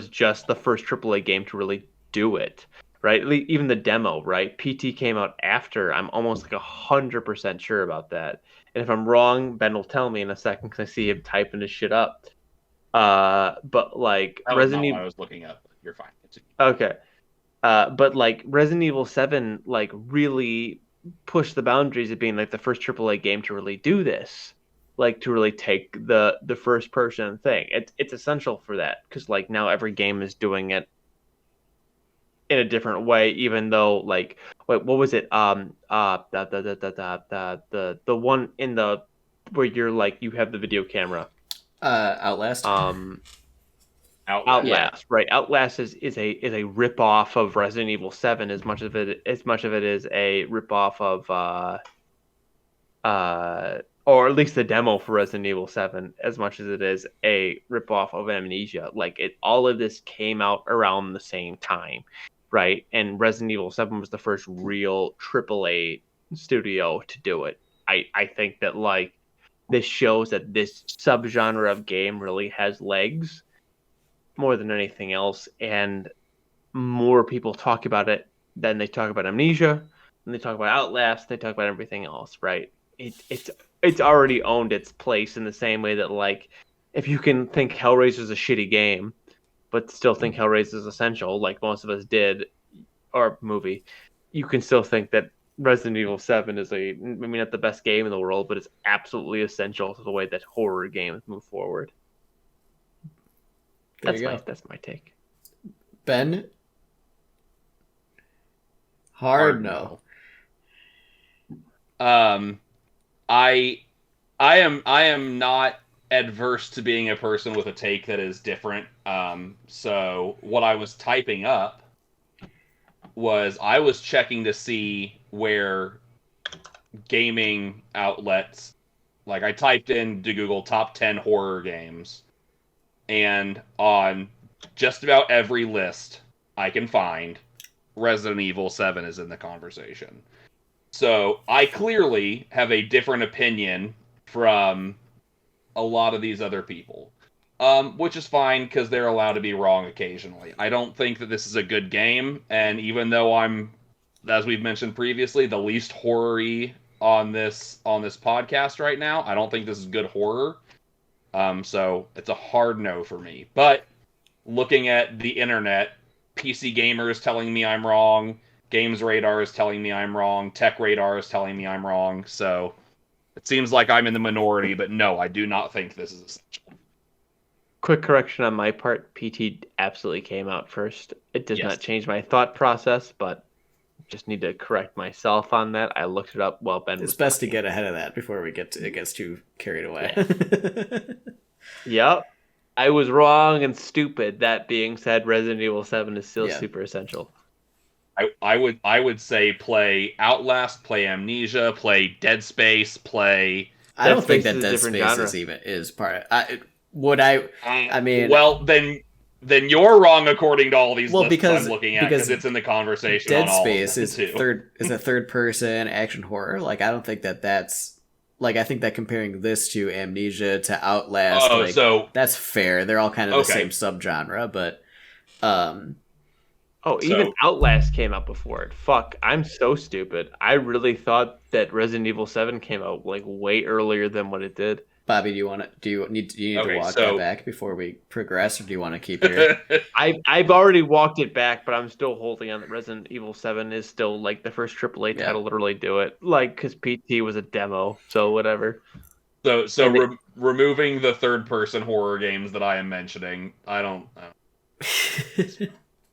just the first AAA game to really do it, right? Even the demo, right? PT came out after. I'm almost like 100% sure about that. And if I'm wrong, Ben will tell me in a second, because I see him typing his shit up. But like Resident Evil, I was looking up. You're fine. Okay. But like Resident Evil 7 like really pushed the boundaries of being like the first AAA game to really do this, like to really take the first person thing. It's essential for that, because like now every game is doing it in a different way, even though like what was it the one in the where you're like you have the video camera, Outlast. Outlast, yeah. Right? Outlast is a rip off of Resident Evil 7 as much of it is a rip off of or at least the demo for Resident Evil 7 as much as it is a rip off of Amnesia. Like all of this came out around the same time, right? And Resident Evil 7 was the first real AAA studio to do it. I think that like this shows that this subgenre of game really has legs more than anything else, and more people talk about it than they talk about Amnesia, and they talk about Outlast, they talk about everything else, right? It's already owned its place in the same way that like if you can think Hellraiser's a shitty game but still think Hellraiser's essential, like most of us did, or movie, you can still think that Resident Evil 7 is not the best game in the world, but it's absolutely essential to the way that horror games move forward. That's my take. Ben? Hard no. I am not adverse to being a person with a take that is different. So what I was typing up was I was checking to see where gaming outlets, like I typed into Google top 10 horror games, and on just about every list I can find, Resident Evil 7 is in the conversation. So I clearly have a different opinion from a lot of these other people, which is fine because they're allowed to be wrong occasionally. I don't think that this is a good game, and even though I'm, as we've mentioned previously, the least horror-y on this podcast right now, I don't think this is good horror. So it's a hard no for me. But looking at the internet, PC Gamer is telling me I'm wrong. Games Radar is telling me I'm wrong. Tech Radar is telling me I'm wrong. So it seems like I'm in the minority, but no, I do not think this is essential. Quick correction on my part. PT absolutely came out first. It does not change my thought process, but just need to correct myself on that. I looked it up while Ben was best talking. to get ahead of that before it gets too carried away. Yep. I was wrong and stupid. That being said, Resident Evil 7 is still super essential. I would say play Outlast, play Amnesia, play Dead Space, play. I don't think that Dead Space is part of. I mean, well then you're wrong according to all these lists because, I'm looking at because it's in the conversation. Dead on all Space of them is a third person action horror. Like, I don't think that's like, I think that comparing this to Amnesia to Outlast, so that's fair. They're all kind of the same subgenre, but even Outlast came out before it. Fuck, I'm so stupid. I really thought that Resident Evil 7 came out like way earlier than what it did. Bobby, do you need to walk that back before we progress, or do you want to keep your... I've already walked it back, but I'm still holding on that Resident Evil 7 is still like the first AAA title to really do it. Like, because PT was a demo, so whatever. So removing the third-person horror games that I am mentioning, I don't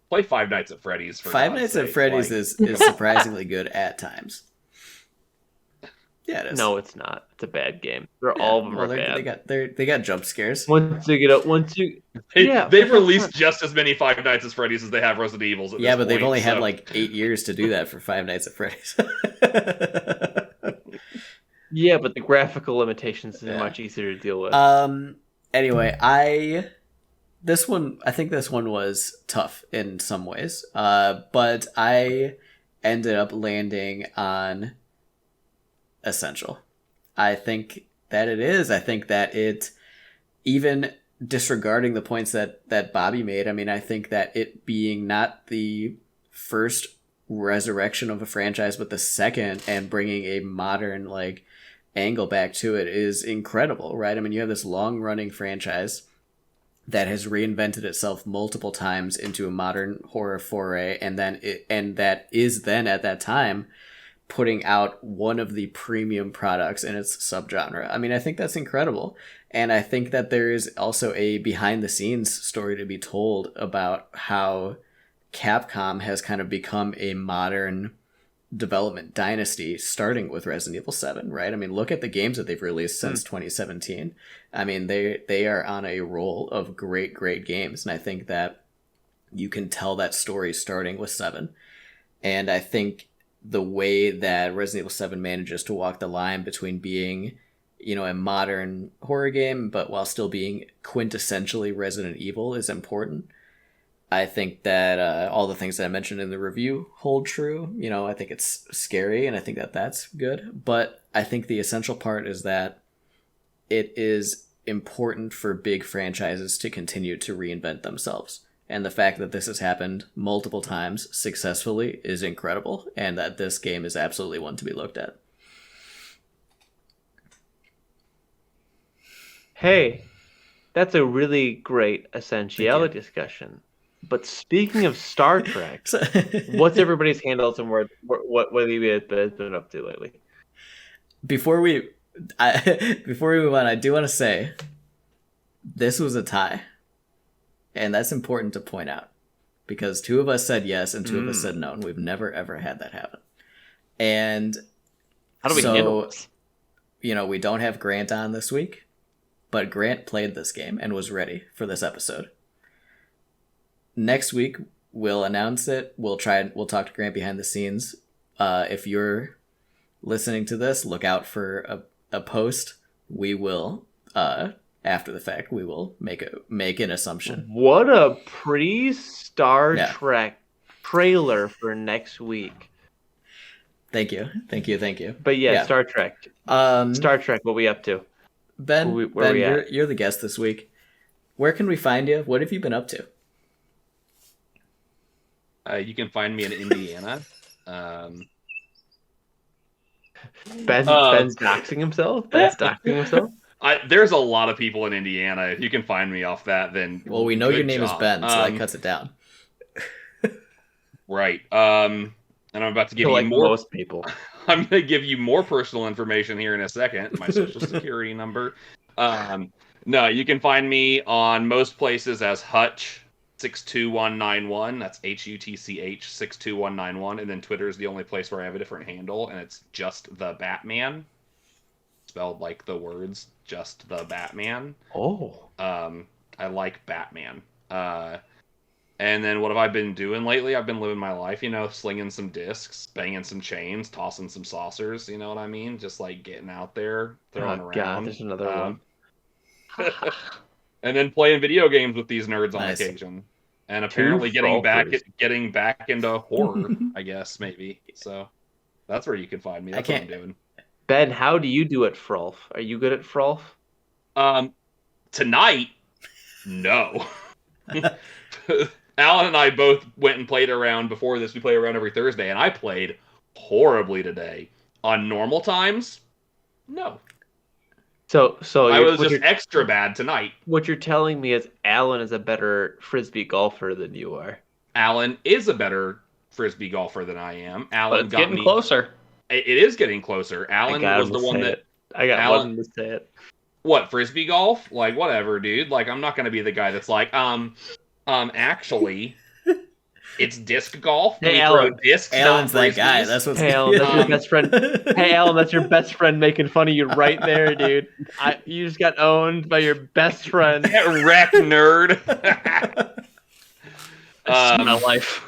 play Five Nights at Freddy's. Five Nights at Freddy's is surprisingly good at times. Yeah, it is. No, it's not. It's a bad game. All of them are bad. They got jump scares. They've released just as many Five Nights at Freddy's as they have Resident Evils. At this but point, they've only had like 8 years to do that for Five Nights at Freddy's. Yeah, but the graphical limitations is much easier to deal with. Anyway, I think this one was tough in some ways. But I ended up landing on essential. I think that it is. I think that it, even disregarding the points that Bobby made, I mean, I think that it being not the first resurrection of a franchise, but the second, and bringing a modern like angle back to it is incredible, right? I mean, you have this long running franchise that has reinvented itself multiple times into a modern horror foray, and that is then at that time putting out one of the premium products in its subgenre. I mean, I think that's incredible. And I think that there is also a behind the scenes story to be told about how Capcom has kind of become a modern development dynasty, starting with Resident Evil 7, right? I mean, look at the games that they've released since 2017. I mean, they are on a roll of great games. And I think that you can tell that story starting with 7. And I think the way that Resident Evil 7 manages to walk the line between being, a modern horror game, but while still being quintessentially Resident Evil is important. I think that all the things that I mentioned in the review hold true. I think it's scary, and I think that that's good. But I think the essential part is that it is important for big franchises to continue to reinvent themselves. And the fact that this has happened multiple times successfully is incredible, and that this game is absolutely one to be looked at. Hey, that's a really great essentiality discussion. But speaking of Star Trek, what's everybody's handles and what have you been up to lately? Before we move on, I do want to say this was a tie. And that's important to point out, because 2 of us said yes and 2 of us said no, and we've never ever had that happen. And how do we handle this? We don't have Grant on this week, but Grant played this game and was ready for this episode. Next week we'll announce it. We'll talk to Grant behind the scenes. If you're listening to this, look out for a post. We will after the fact, we will make an assumption. What a pre-Star Trek trailer for next week. Thank you. But Star Trek. Star Trek, what we up to? Ben, you're the guest this week. Where can we find you? What have you been up to? You can find me in Indiana. Ben's doxing himself? There's a lot of people in Indiana. If you can find me off that, then we know your name is Ben, so that cuts it down. Right. And I'm about to give you more. Most people. I'm going to give you more personal information here in a second. My social security number. No, you can find me on most places as Hutch. 62191. That's HUTCH 62191. And then Twitter is the only place where I have a different handle, and it's just the Batman, spelled like the words just the Batman. Oh. I like Batman. And then what have I been doing lately? I've been living my life, slinging some discs, banging some chains, tossing some saucers. You know what I mean? Just like getting out there, throwing around. God, there's another one. And then playing video games with these nerds on Nice. occasion, and apparently getting back into horror. I guess maybe. So that's where you can find me. That's what I'm doing. Ben, how do you do at Frolf? Are you good at Frolf? Tonight, no. Alan and I both went and played around before this. We play around every Thursday, and I played horribly today. On normal times, no. So I was just extra bad tonight. What you're telling me is Alan is a better frisbee golfer than you are. Alan is a better frisbee golfer than I am. Alan But it's getting closer. It is getting closer. Alan was the one that I got Alan to say it. What, frisbee golf? Like, whatever, dude. Like, I'm not going to be the guy that's like, actually, it's disc golf. Hey, we Alan. throw discs, Alan's not that guy. frisbees. That's what's Hey, Alan, that's your best friend. Hey, Alan, that's your best friend making fun of you right there, dude. You just got owned by your best friend. Wreck nerd. That's my life.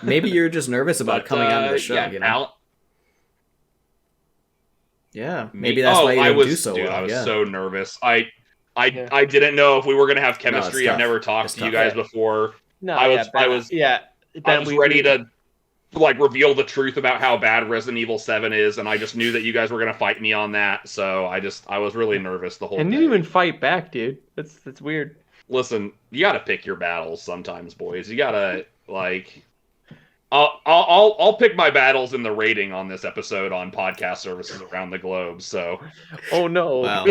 Maybe you're just nervous about coming onto the show. Yeah, Yeah, maybe that's why you don't do so well. I was so nervous. I didn't know if we were going to have chemistry. I've never talked to you guys before. No, I was ready to reveal the truth about how bad Resident Evil 7 is, and I just knew that you guys were going to fight me on that. So I was really nervous the whole and day. you didn't even fight back, dude. That's weird. Listen, you got to pick your battles sometimes, boys. You got to I'll pick my battles in the rating on this episode on podcast services around the globe. So, oh no! Wow.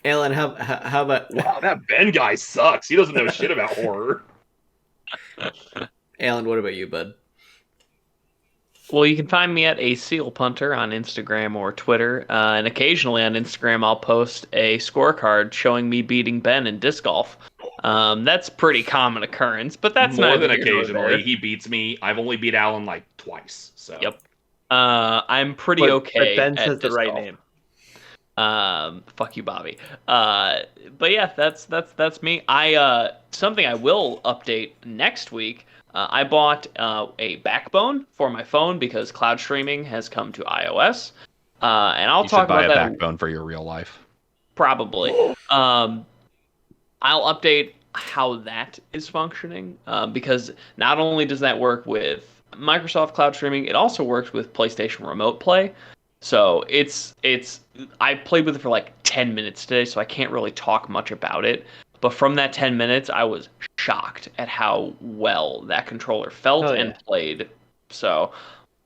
Alan, how about? Wow, that Ben guy sucks. He doesn't know shit about horror. Alan, what about you, bud? Well, you can find me at a seal punter on Instagram or Twitter, and occasionally on Instagram I'll post a scorecard showing me beating Ben in disc golf. That's pretty common occurrence, but that's more not than occasionally. He beats me. I've only beat Alan like twice. So yep. I'm pretty okay. But Ben at says the disc right golf. name. Fuck you, Bobby. But yeah, that's me. Something I will update next week. I bought a backbone for my phone because cloud streaming has come to iOS. And I'll talk about that. You should buy a backbone for your real life. Probably. I'll update how that is functioning because not only does that work with Microsoft Cloud Streaming, it also works with PlayStation Remote Play. So I played with it for like 10 minutes today, so I can't really talk much about it. But from that 10 minutes, I was shocked at how well that controller felt and played. So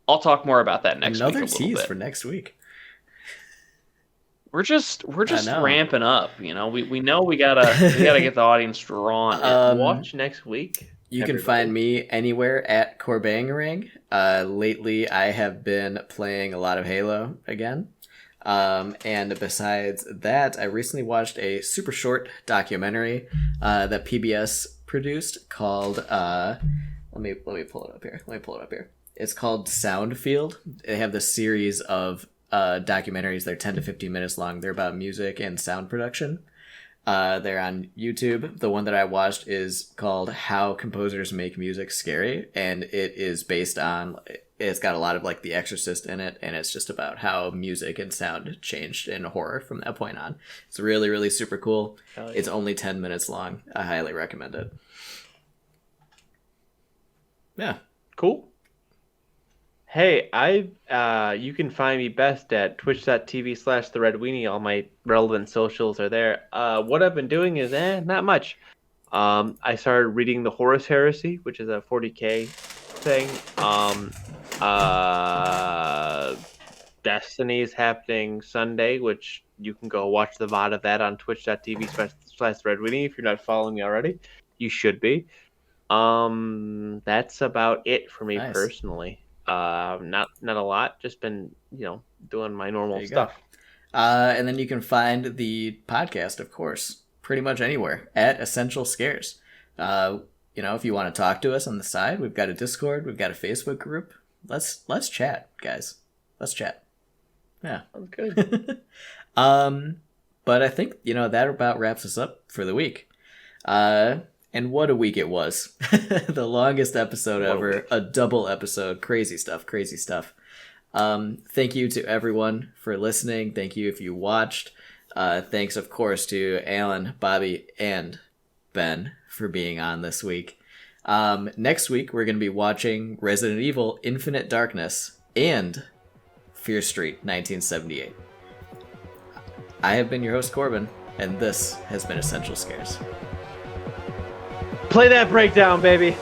I'll talk more about that next week. Another tease for next week. We're just ramping up, We know we gotta get the audience drawn. Watch next week. You can find me anywhere at Corbangarang. Lately, I have been playing a lot of Halo again. And besides that, I recently watched a super short documentary that PBS produced called. Let me pull it up here. It's called Soundfield. They have this series of documentaries. They're 10 to 15 minutes long. They're about music and sound production. They're on YouTube. The one that I watched is called How Composers Make Music Scary, and it is based on, it's got a lot of The Exorcist in it, and it's just about how music and sound changed in horror from that point on. It's really, really super cool. Yeah. It's only 10 minutes long. I highly recommend it. Yeah. Cool. Hey, you can find me best at twitch.tv/theredweenie. All my relevant socials are there. What I've been doing is not much. I started reading the Horus Heresy, which is a 40K thing. Destiny is happening Sunday, which you can go watch the VOD of that on twitch.tv/theredweenie. If you're not following me already, you should be. That's about it for me personally. Not a lot, just been doing my normal stuff. And then you can find the podcast, of course, pretty much anywhere at Essential Scares. If you want to talk to us on the side, we've got a Discord, we've got a Facebook group. Let's chat, guys. Let's chat. Yeah. Sounds good. But I think, that about wraps us up for the week. And what a week it was. The longest episode ever, a double episode. Crazy stuff. Thank you to everyone for listening. Thank you if you watched. Thanks, of course, to Alan, Bobby, and Ben for being on this week. Next week, we're going to be watching Resident Evil Infinite Darkness and Fear Street 1978. I have been your host, Corbin, and this has been Essential Scares. Play that breakdown, baby.